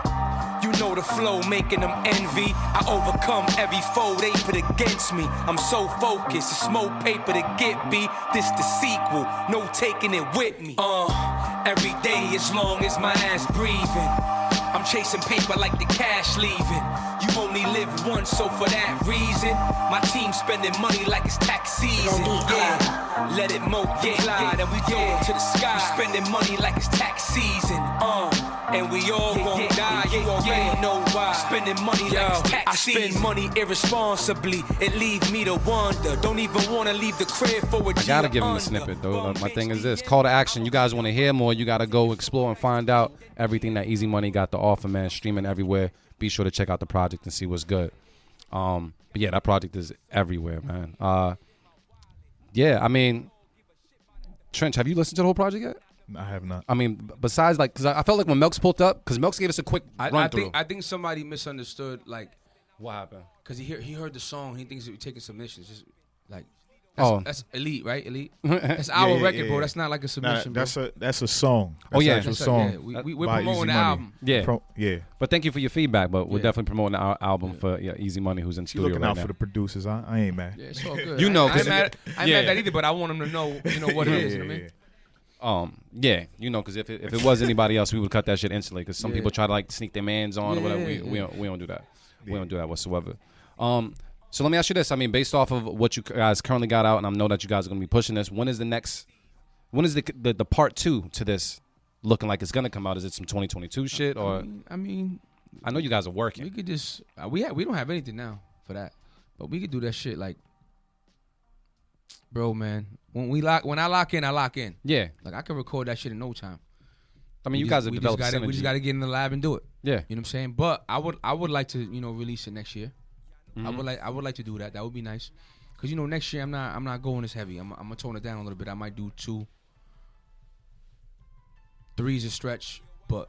You know the flow making them envy. I overcome every foe they put against me. I'm so focused, it's smoke paper to get me. This the sequel, no taking it with me. Every day as long as my ass breathing. I'm chasing paper like the cash leaving. You only live once, so for that reason, my team spending money like it's tax season. Yeah, let it multiply, and we go to the sky. Spending money like it's tax season. And we all gon' die. You already know why. Spending money like it's tax season. I spend money irresponsibly. It leaves me to wonder. Don't even wanna leave the crib for a I gotta give him a snippet, though. My thing is this: call to action. You guys want to hear more? You gotta go explore and find out everything that Easy Money got to offer, man. Streaming everywhere. Be sure to check out the project and see what's good. But yeah, that project is everywhere, man. Yeah, I mean, Trench, have you listened to the whole project yet? I have not. I mean, besides like, because I felt like when Melks pulled up, because Melks gave us a quick run through. I think somebody misunderstood like what happened. Because he heard the song, he thinks we're taking submissions. Just like that's Elite, right? Elite. That's our record, bro. That's not like a submission. That's a song. That's an actual song. We're promoting the album. Yeah, But thank you for your feedback. But we're definitely promoting our album for Easy Money, who's in studio looking right out now. for the producers. I ain't mad. Yeah, it's all good. You know, I ain't mad at that either. But I want them to know, what it is. You know what I mean? Because if it was anybody else, we would cut that shit instantly. Because some people try to like sneak their mans on or whatever. We don't do that. We don't do that whatsoever. So let me ask you this. I mean, based off of what you guys currently got out, and I know that you guys are going to be pushing this, when is the part 2 to this looking like it's going to come out? Is it some 2022 shit? Or I mean, I know you guys are working. We could just, we don't have anything now for that. But we could do that shit like, bro, man, when I lock in, I lock in. Yeah. Like, I can record that shit in no time. I mean, you guys have developed synergy. We just got to get in the lab and do it. Yeah. You know what I'm saying? But I would like to, release it next year. Mm-hmm. I would like to do that. That would be nice. Cause next year I'm not going as heavy. I'm gonna tone it down a little bit. I might do 2, 3 is a stretch, but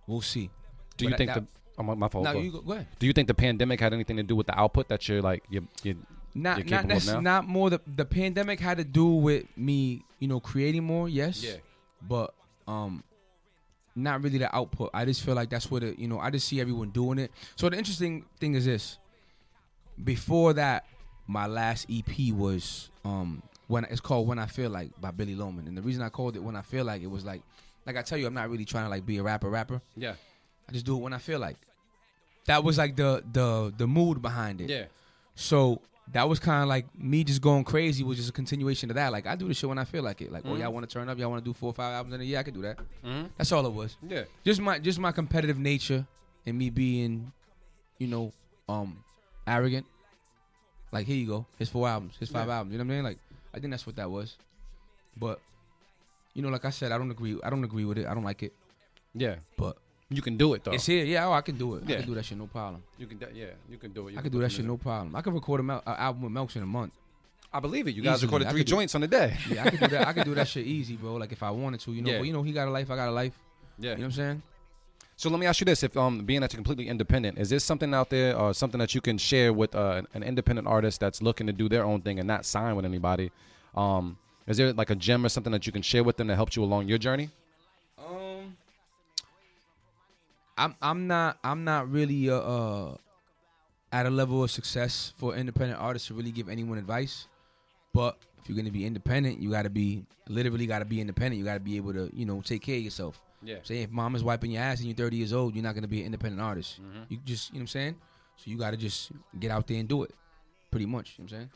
we'll see. Do you think my fault? No, you go ahead. Do you think the pandemic had anything to do with the output that you're like you're not more the pandemic had to do with me, creating more, yes. Yeah. But not really the output. I just feel like that's what I just see everyone doing it. So the interesting thing is this. Before that, my last EP was it's called When I Feel Like by Billy Loman. And the reason I called it When I Feel Like, it was like I tell you, I'm not really trying to like be a rapper. Yeah. I just do it when I feel like. That was like the mood behind it. Yeah. So that was kind of like me just going crazy was just a continuation of that. Like, I do this shit when I feel like it. Like, y'all want to turn up? Y'all want to do 4 or 5 albums in a year? I could do that. Mm-hmm. That's all it was. Yeah. Just my competitive nature and me being, arrogant. Like, here you go. Here's 4 albums. Here's 5 albums. You know what I mean? Like, I think that's what that was. But, like I said, I don't agree with it. I don't like it. Yeah. But you can do it though. It's here. Yeah, I can do it. Yeah. I can do that shit no problem. You can do it. I can do that shit no problem. I can record an album with Melks in a month. I believe it. You guys recorded 3 joints on the day. Yeah, I can do that. I can do that shit easy, bro. Like, if I wanted to, Yeah. But he got a life, I got a life. Yeah. You know what I'm saying? So let me ask you this: if being that you're completely independent, is there something out there or something that you can share with an independent artist that's looking to do their own thing and not sign with anybody? Is there like a gem or something that you can share with them that helped you along your journey? I'm not really at a level of success for independent artists to really give anyone advice. But if you're gonna be independent, you gotta be independent. You gotta be able to take care of yourself. Yeah. Say if mom is wiping your ass and you're 30 years old, you're not gonna be an independent artist. Mm-hmm. You just what I'm saying. So you gotta just get out there and do it. Pretty much. You know what I'm saying.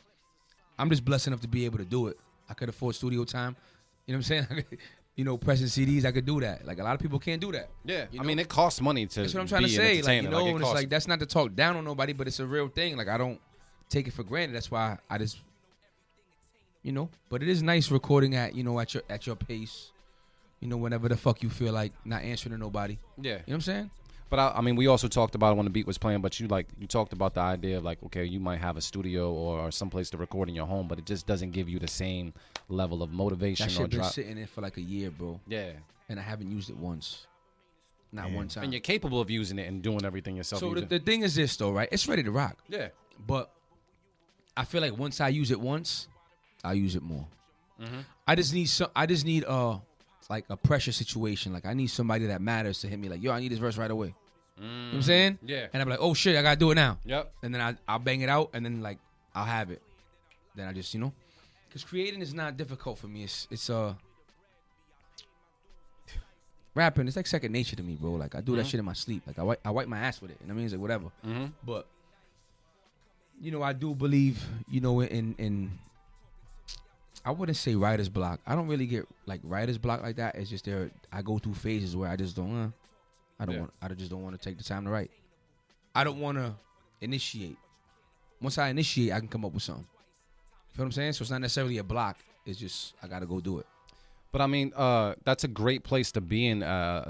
I'm just blessed enough to be able to do it. I could afford studio time. You know what I'm saying? Pressing CDs, I could do that. Like, a lot of people can't do that. Yeah. I mean, it costs money to. That's what I'm trying to be say. an Like, entertainer. and it's like, that's not to talk down on nobody, but it's a real thing. Like, I don't take it for granted. That's why I just, But it is nice recording at your pace. Whenever the fuck you feel like not answering to nobody. Yeah. You know what I'm saying? But I mean, we also talked about it when the beat was playing. But you talked about the idea of like, okay, you might have a studio or someplace to record in your home, but it just doesn't give you the same level of motivation. That shit or been drive. sitting there for like a year, bro. Yeah. And I haven't used it once. Not one time. And you're capable of using it and doing everything yourself. So the thing is this, though, right? It's ready to rock. Yeah. But I feel like once I use it once, I'll use it more. Mm-hmm. I just need like a pressure situation. Like, I need somebody that matters to hit me. Like, yo, I need this verse right away. You know what I'm saying? Yeah. And I'm like, oh shit, I gotta do it now. Yep. And then I'll bang it out, and then like I'll have it. Then I just because creating is not difficult for me. It's rapping. It's like second nature to me, bro. Like, I do that shit in my sleep. Like, I wipe my ass with it. And I mean, it's like whatever. Mm-hmm. But I do believe in I wouldn't say writer's block. I don't really get like writer's block like that. It's just I go through phases where I just don't. I just don't want to take the time to write. I don't want to initiate. Once I initiate, I can come up with something. You feel what I'm saying? So it's not necessarily a block. It's just I gotta go do it. But I mean, that's a great place to be in,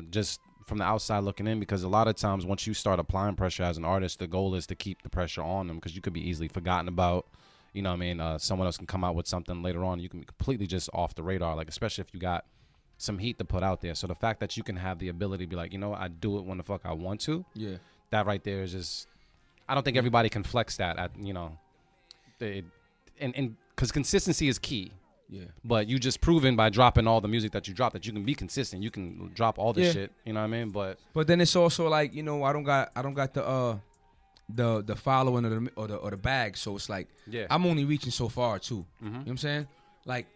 just from the outside looking in, because a lot of times once you start applying pressure as an artist, the goal is to keep the pressure on them, because you could be easily forgotten about. Someone else can come out with something later on. You can be completely just off the radar, like especially if you got some heat to put out there. So the fact that you can have the ability to be like, you know what, I do it when the fuck I want to. Yeah. That right there is just, I don't think everybody can flex that at, you know, and because consistency is key. Yeah. But you just proven by dropping all the music that you drop that you can be consistent. You can drop all this shit. You know what I mean? But then it's also like, you know, I don't got the following or the bag. So it's like, I'm only reaching so far too. You know what I'm saying? Like,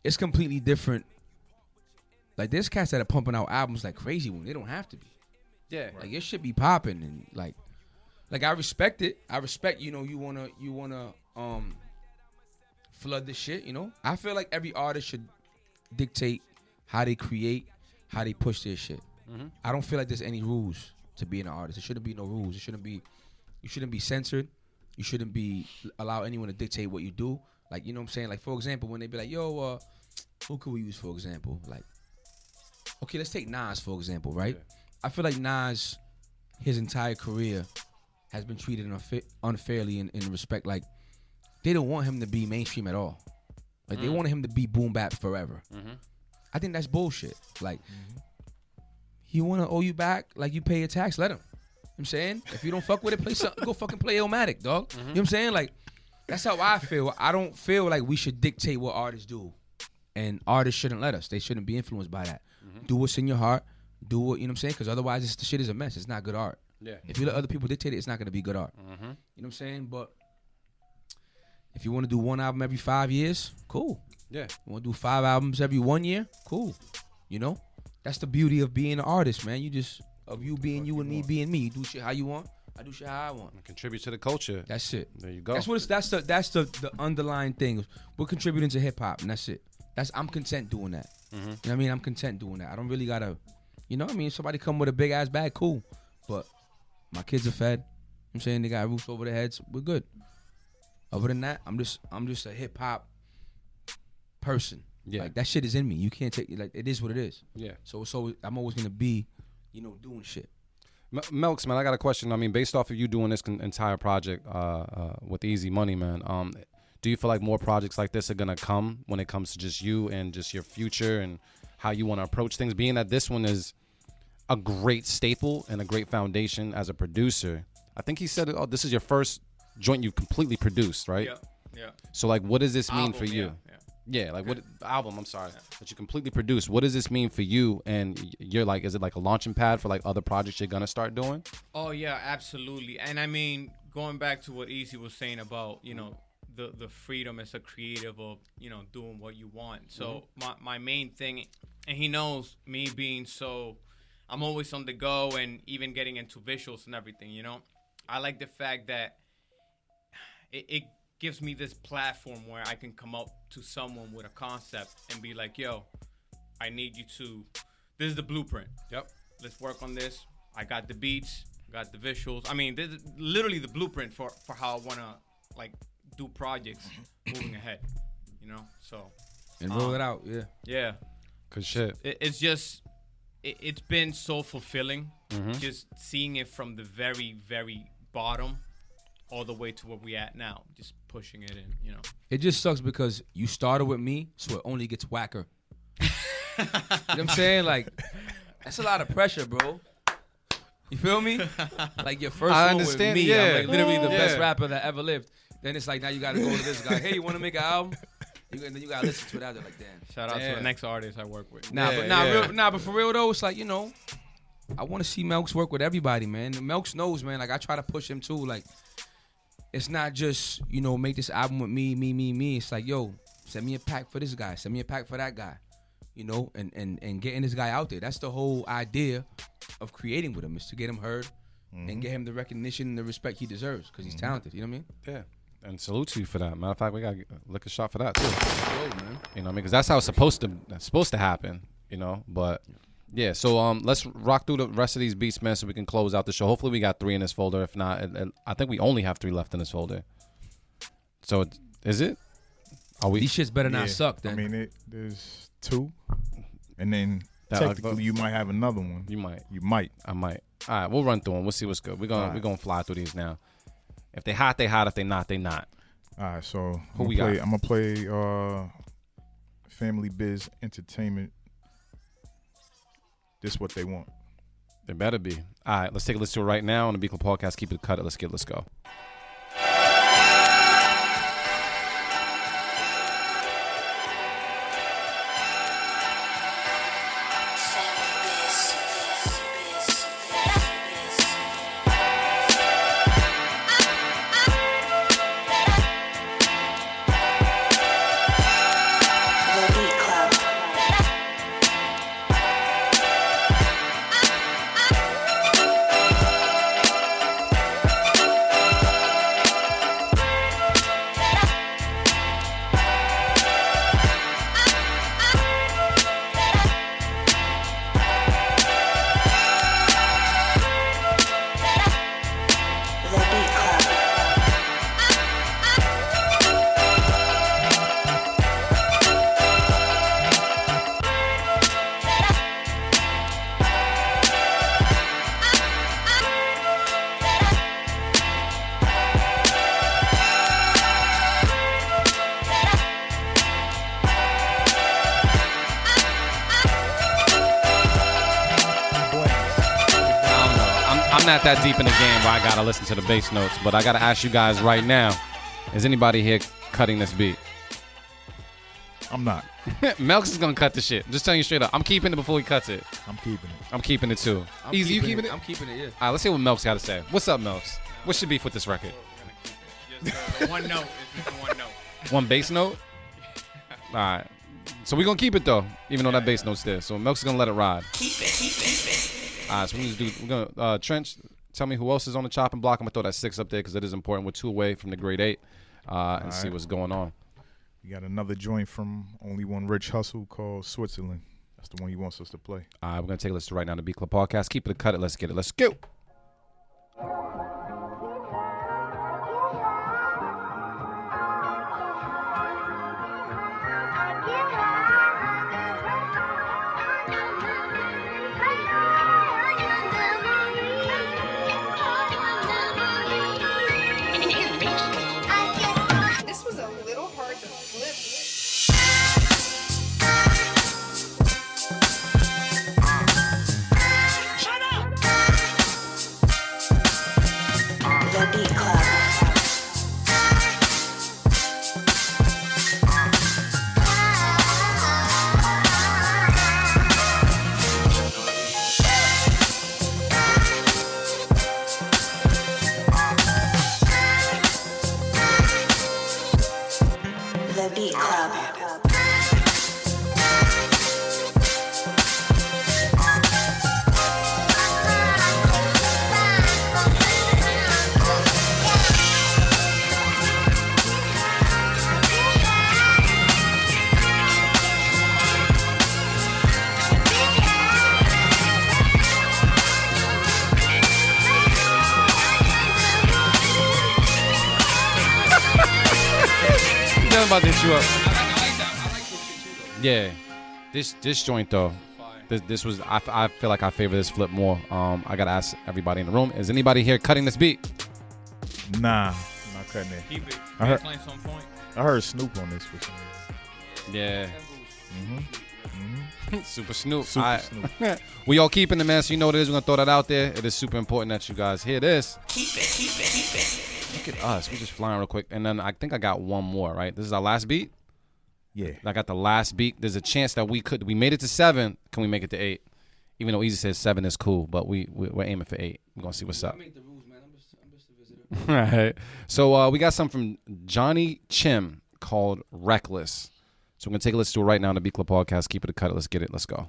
it's completely different. Like, there's cats that are pumping out albums like crazy when they don't have to be. Yeah. Like, it should be popping, and like I respect it. I respect, you know, you wanna flood the shit, you know? I feel like every artist should dictate how they create, how they push their shit. I don't feel like there's any rules to being an artist. There shouldn't be no rules. You shouldn't be censored. You shouldn't be allow anyone to dictate what you do. Like, you know what I'm saying? Like, for example, when they be like, yo, who could we use for example? Like, okay, let's take Nas for example, right? I feel like Nas, his entire career has been treated unfairly in respect. Like, they don't want him to be mainstream at all. Like, they wanted him to be boom bap forever. I think that's bullshit. Like, he want to owe you back, like, you pay your tax, let him. You know what I'm saying? If you don't fuck with it, play something, go fucking play Illmatic, dog. You know what I'm saying? Like, that's how I feel. I don't feel like we should dictate what artists do. And artists shouldn't let us. They shouldn't be influenced by that. Do what's in your heart. Do what, you know what I'm saying? Because otherwise, the shit is a mess. It's not good art. Yeah. If you let other people dictate it, it's not going to be good art. You know what I'm saying? But if you want to do one album every 5 years, cool. Yeah. You want to do 5 albums every 1 year? Cool. You know? That's the beauty of being an artist, man. Of you being you and me being me. You do shit how you want. I do shit how I want. Contribute to the culture. That's it. There you go. That's the underlying thing. We're contributing to hip hop, and that's it. I'm content doing that. You know what I mean? I'm content doing that. I don't really gotta, you know what I mean? If somebody come with a big ass bag, cool. But my kids are fed. You know what I'm saying? They got roofs over their heads. We're good. Other than that, I'm just a hip hop person. Yeah. Like, that shit is in me. You can't take, like, it is what it is. Yeah. So I'm always gonna be, you know, doing shit. Melks, man, I got a question. I mean, based off of you doing this entire project with Easy Money, man, do you feel like more projects like this are going to come when it comes to just you and just your future and how you want to approach things? Being that this one is a great staple and a great foundation as a producer. I think he said, this is your first joint you've completely produced, right? Yeah. So, like, what does this mean for you? Yeah, like what album, I'm sorry, that you completely produced. What does this mean for you? And you're like, is it like a launching pad for like other projects you're going to start doing? Oh, yeah, absolutely. And I mean, going back to what Easy was saying about, you know, the freedom as a creative of, you know, doing what you want. So my main thing, and he knows me being so, I'm always on the go and even getting into visuals and everything, you know. I like the fact that it gives me this platform where I can come up to someone with a concept and be like, yo, I need you to, this is the blueprint. Yep. Let's work on this. I got the beats, got the visuals. I mean, this is literally the blueprint for how I want to, like, do projects moving ahead, you know? So. And roll it out, yeah. Yeah. Cause shit. It's just, it's been so fulfilling just seeing it from the very, very bottom all the way to where we at now, just pushing it in, you know. It just sucks because you started with me, so it only gets whacker. You know what I'm saying? Like, that's a lot of pressure, bro. You feel me? Like, your first one with me, I'm like literally the best rapper that ever lived. Then it's like, now you got to go to this guy. Hey, you want to make an album? And then you got to listen to it out there like, damn. Shout out to the next artist I work with. But for real though, it's like, you know, I want to see Melks work with everybody, man. Melks knows, man. Like, I try to push him too. Like, it's not just, you know, make this album with me. It's like, yo, send me a pack for this guy. Send me a pack for that guy. You know, and getting this guy out there. That's the whole idea of creating with him, is to get him heard and get him the recognition and the respect he deserves because he's talented. You know what I mean? Yeah. And salute to you for that. Matter of fact, we got to lick a shot for that too. Man. You know what I mean? Because that's how it's supposed to happen, you know? But yeah, so let's rock through the rest of these beats, man, so we can close out the show. Hopefully we got 3 in this folder. If not, I think we only have 3 left in this folder. So is it? Are we? These shits better not suck then. I mean, there's 2. And then technically you might have another one. You might. I might. All right, we'll run through them. We'll see what's good. We're gonna fly through these now. If they hot, they hot. If they not, they not. All right, so Who we got? I'm gonna play Family Biz Entertainment this is what they want. It better be. All right, let's take a listen to it right now on the Beat Club Podcast. Keep it cut. Let's go. Not that deep in the game where I gotta listen to the bass notes, but I gotta ask you guys right now: is anybody here cutting this beat? I'm not. Melks is gonna cut the shit. Just telling you straight up. I'm keeping it before he cuts it. I'm keeping it. I'm keeping it too. Easy, you keeping it? I'm keeping it. Yeah. All right, let's see what Melks got to say. What's up, Melks? What's your beef with this record? Just one note. It's just one note. One bass note. All right. So we're gonna keep it though, even though that bass note's there. So Melks is gonna let it ride. Keep it. All right, so we're gonna Trench, tell me who else is on the chopping block. I'm gonna throw that 6 up there because it is important. We're 2 away from the grade 8, and see what's going on. We got another joint from Only One Rich Hustle called Switzerland. That's the one he wants us to play. All right, we're gonna take a listen right now to Beat Club Podcast. Keep it a cut it. Let's get it. Let's go. About to hit you up. Yeah, this joint though, this was I feel like I favor this flip more. I gotta ask everybody in the room: is anybody here cutting this beat? Nah, I'm not cutting it. Keep it. I heard Snoop on this for some reason. Yeah. Super Snoop. Super Snoop. We all keeping it, man. So you know what it is. We're gonna throw that out there. It is super important that you guys hear this. Keep it. Look at us. We just flying real quick. And then I think I got one more, right? This is our last beat? Yeah. I got the last beat. There's a chance that we made it to 7. Can we make it to 8? Even though Easy says 7 is cool, but we're aiming for 8. We're going to see what's up. I make the rules, man. I'm just a visitor. All right. So we got something from Johnny Chim called Reckless. So we're going to take a listen to it right now on the Beat Club Podcast. Keep it a cut. Let's get it. Let's go.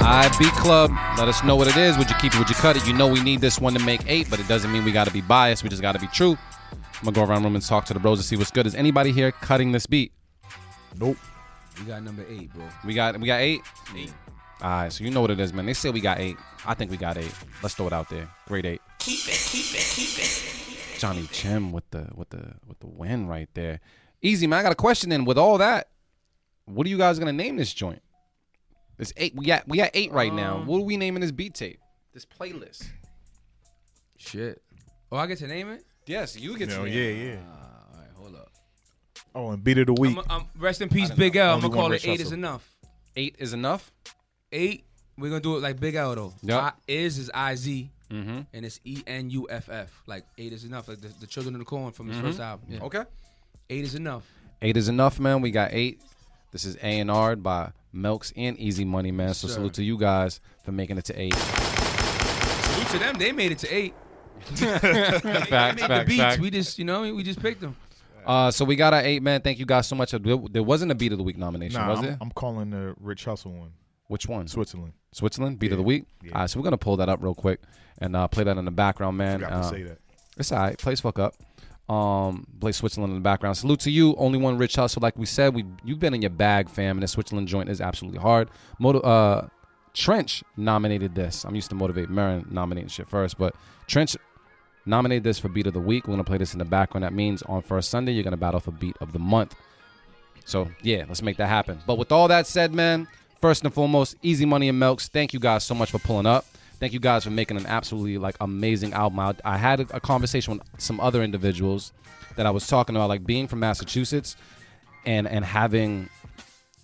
Alright, Beat Club, let us know what it is. Would you keep it? Would you cut it? You know we need this one to make 8, but it doesn't mean we got to be biased. We just got to be true. I'm gonna go around the room and talk to the bros to see what's good. Is anybody here cutting this beat? Nope. We got number 8, bro. We got 8? 8. All right, so you know what it is, man. They say we got 8. I think we got 8. Let's throw it out there. Grade 8. Keep it. Johnny Chim with the win right there. Easy, man. I got a question then. With all that, what are you guys gonna name this joint? It's 8. We got 8 right now. What are we naming this beat tape? This playlist. Shit. Oh, I get to name it? Yes, you get to name it. Yeah. All right, hold up. Oh, and beat of the week. Rest in peace, Big L. I'm gonna call it 8 is enough. 8 is enough? 8. We're gonna do it like Big L though. Yep. Is IZ. Mm-hmm. And it's ENUFF. Like 8 is enough. Like the Children of the Corn from his first album. Yeah. Okay. 8 is enough. 8 is enough, man. We got 8. This is A&R'd by Melks and Easy Money, man. So Sir. salute to you guys for making it to 8. Salute to them. They made it to 8. Facts, the beats. We just, we just picked them. So we got our 8, man. Thank you guys so much. There wasn't a Beat of the Week nomination, was it? I'm calling the Rich Hustle one. Which one? Switzerland. Switzerland? Beat of the Week? Yeah. All right, so we're going to pull that up real quick and play that in the background, man. Forgot to say that. It's all right. Plays fuck up. Play Switzerland in the background. Salute to you. Only one Rich Hustle. Like we said, you've been in your bag, fam, and the Switzerland joint is absolutely hard. Trench nominated this. I'm used to Motivate Marin nominating shit first, but Trench nominated this for Beat of the Week. We're going to play this in the background. That means on first Sunday, you're going to battle for Beat of the Month. So, yeah, let's make that happen. But with all that said, man, first and foremost, Easy Money and Melks, thank you guys so much for pulling up. Thank you guys for making an absolutely amazing album. I had a conversation with some other individuals that I was talking about, like being from Massachusetts and having,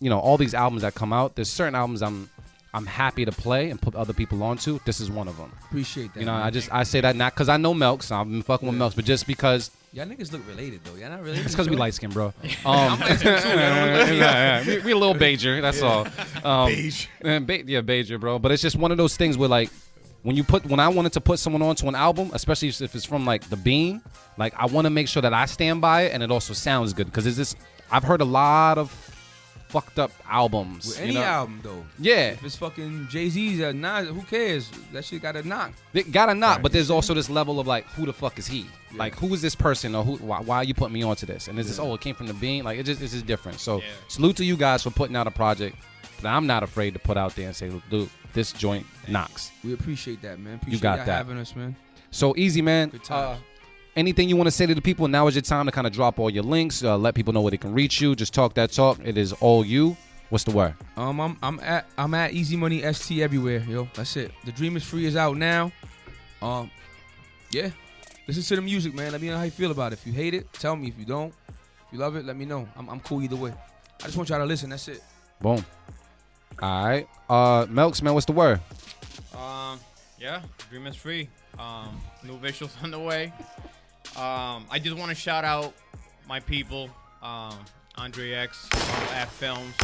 all these albums that come out. There's certain albums I'm happy to play and put other people onto. This is one of them. Appreciate that. Man. I say that not because I know Melks. I've been fucking with Melks, but just because. Y'all niggas look related though. Y'all not related. It's because we light skin, bro. I'm light skin too. We a little Bajer. That's all. Beige. Yeah, Bajer, bro. But it's just one of those things where when I wanted to put someone onto an album, especially if it's from the Bean, I want to make sure that I stand by it and it also sounds good because I've heard a lot of fucked up albums. With any album though. Yeah. If it's fucking Jay-Z's or Nas, who cares? That shit got a knock. It got a knock, but there's also this level of who the fuck is he? Yeah. Who is this person or why are you putting me onto this? And is this it came from the Bean? It's just different. So salute to you guys for putting out a project that I'm not afraid to put out there and say, look, dude, this joint knocks. We appreciate that, man. Appreciate you got y'all that. having us, man. So Easy, man. Good times. Anything you want to say to the people? Now is your time to kind of drop all your links. Let people know where they can reach you. Just talk that talk. It is all you. What's the word? I'm at Easy Money ST everywhere, yo. That's it. The Dream is Free is out now. Yeah. Listen to the music, man. Let me know how you feel about it. If you hate it, tell me. If you don't, if you love it, let me know. I'm cool either way. I just want y'all to listen. That's it. Boom. All right. Melks, man, what's the word? Yeah, Dream is Free. New visuals on the way. I just want to shout out my people, Andre X, at Films,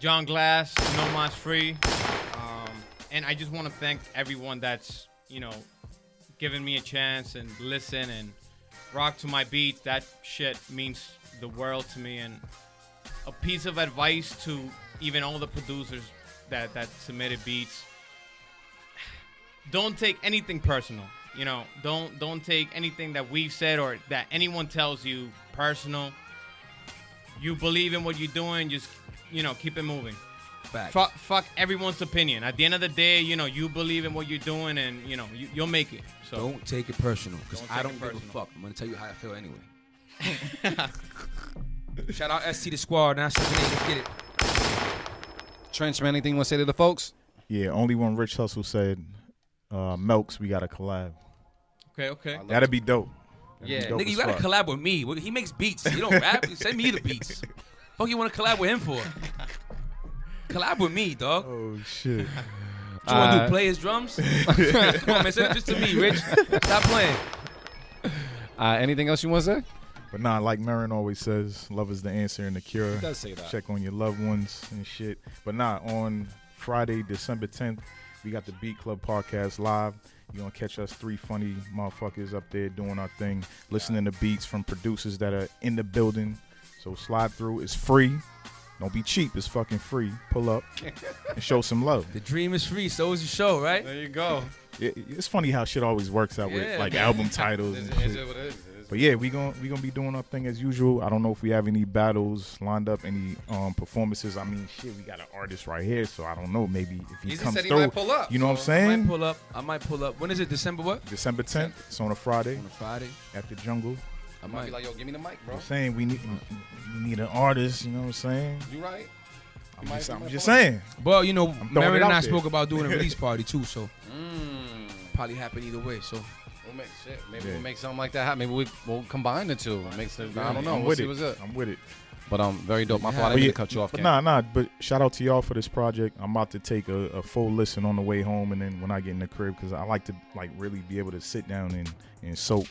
John Glass, No Mas Free, and I just want to thank everyone that's given me a chance and listen and rock to my beats. That shit means the world to me. And a piece of advice to even all the producers that submitted beats: don't take anything personal. Don't take anything that we've said or that anyone tells you personal. You believe in what you're doing, just keep it moving. Fuck everyone's opinion. At the end of the day, you believe in what you're doing, and you'll make it. So don't take it personal, because I don't give a fuck. I'm gonna tell you how I feel anyway. Shout out ST the Squad. Now 7-8, let's get it. Trench, man, anything you want to say to the folks? Yeah, only one Rich Hustle said, Melks, we got to collab. Okay. That'd be dope. Yeah, nigga, you gotta collab with me. He makes beats. He don't rap. Send me the beats. Fuck you want to collab with him for? Collab with me, dog. Oh shit. What you want to do? Play his drums? Come on, man. Send it just to me, Rich. Stop playing. Anything else you want to say? But nah, like Marin always says, love is the answer and the cure. He does say that. Check on your loved ones and shit. But nah, on Friday, December 10th, we got the Beat Club podcast live. You're going to catch us 3 funny motherfuckers up there doing our thing, listening to beats from producers that are in the building. So slide through. It's free. Don't be cheap. It's fucking free. Pull up and show some love. The dream is free. So is the show, right? There you go. It's funny how shit always works out with like album titles and shit. But yeah, we gonna be doing our thing as usual. I don't know if we have any battles lined up, any performances. I mean, shit, we got an artist right here, so I don't know. Maybe if he comes through, might pull up, you know what I'm saying? I might pull up. When is it? December what? December 10th. It's on a Friday. On a Friday. At the Jungle. I might be like, yo, give me the mic, bro. I'm saying we need an artist. You know what I'm saying? You right. I'm just saying. Well, you know, Mary and I there. spoke about doing a release party too, so probably happen either way. So we'll make shit. Maybe we'll make something like that happen. Maybe we'll combine the two. It I don't know. I'm with it. I'm with it. But very dope. My fault. I didn't mean to cut you off. But nah. But shout out to y'all for this project. I'm about to take a full listen on the way home, and then when I get in the crib, because I like to really be able to sit down and soak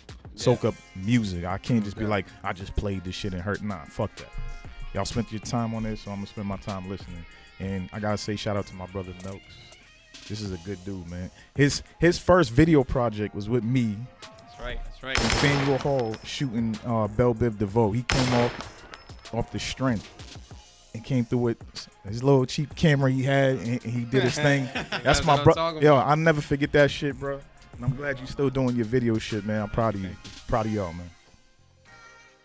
up music. I can't just be like, I just played this shit and hurt. Nah, fuck that. Y'all spent your time on this, so I'm gonna spend my time listening. And I gotta say shout out to my brother Melks. This is a good dude, man. His first video project was with me. That's right. In Faneuil Hall shooting Belle Biv DeVoe. He came off the strength and came through with his little cheap camera he had, and he did his thing. That's my bro. Yo, I'll never forget that shit, bro. And I'm glad you still doing your video shit, man. I'm proud of you. Proud of y'all, man.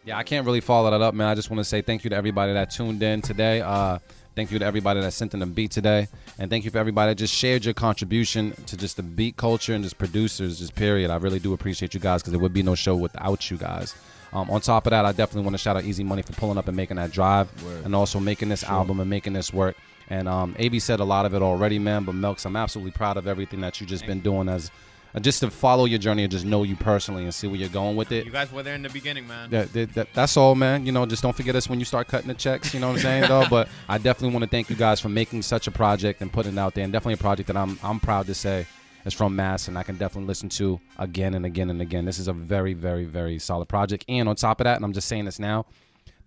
Yeah, I can't really follow that up, man. I just want to say thank you to everybody that tuned in today. Thank you to everybody that sent in a beat today. And thank you for everybody that just shared your contribution to just the beat culture and just producers, just period. I really do appreciate you guys because there would be no show without you guys. On top of that, I definitely want to shout out Easy Money for pulling up and making that drive. And also making this album and making this work. And AB said a lot of it already, man. But Melks, I'm absolutely proud of everything that you just been doing as just to follow your journey and just know you personally and see where you're going with it. You guys were there in the beginning, man. That's all, man. You know, just don't forget us when you start cutting the checks. You know what I'm saying, though. But I definitely want to thank you guys for making such a project and putting it out there, and definitely a project that I'm proud to say is from Mass, and I can definitely listen to again and again and again. This is a very, very, very solid project. And on top of that, and I'm just saying this now,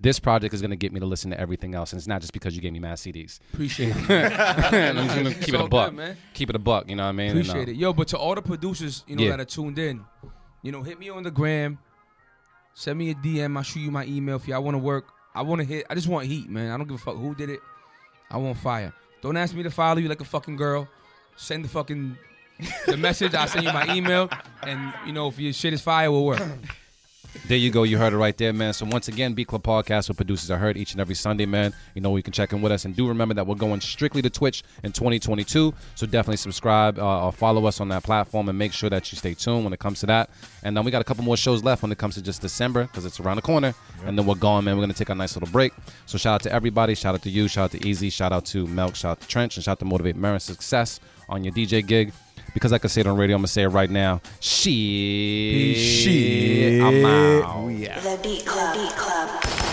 this project is going to get me to listen to everything else, and it's not just because you gave me mad CDs. Appreciate it. And I'm just going to keep it a buck. Good, man. Keep it a buck, you know what I mean? Appreciate it. Yo, but to all the producers, that are tuned in, hit me on the gram, send me a DM, I'll shoot you my email if y'all want to work. I just want heat, man. I don't give a fuck who did it. I want fire. Don't ask me to follow you like a fucking girl. Send the message, I'll send you my email, and, if your shit is fire, we'll work. There you go. You heard it right there, man. So once again, Beat Club Podcast with producers are heard each and every Sunday, man. You can check in with us. And do remember that we're going strictly to Twitch in 2022. So definitely subscribe or follow us on that platform and make sure that you stay tuned when it comes to that. And we got a couple more shows left when it comes to just December because it's around the corner. Yep. And then we're gone, man. We're going to take a nice little break. So shout out to everybody. Shout out to you. Shout out to Easy. Shout out to Melk. Shout out to Trench. And shout out to Motivate Marin Success on your DJ gig. Because I can say it on radio, I'm going to say it right now. Shit. I'm out. The Beat Club.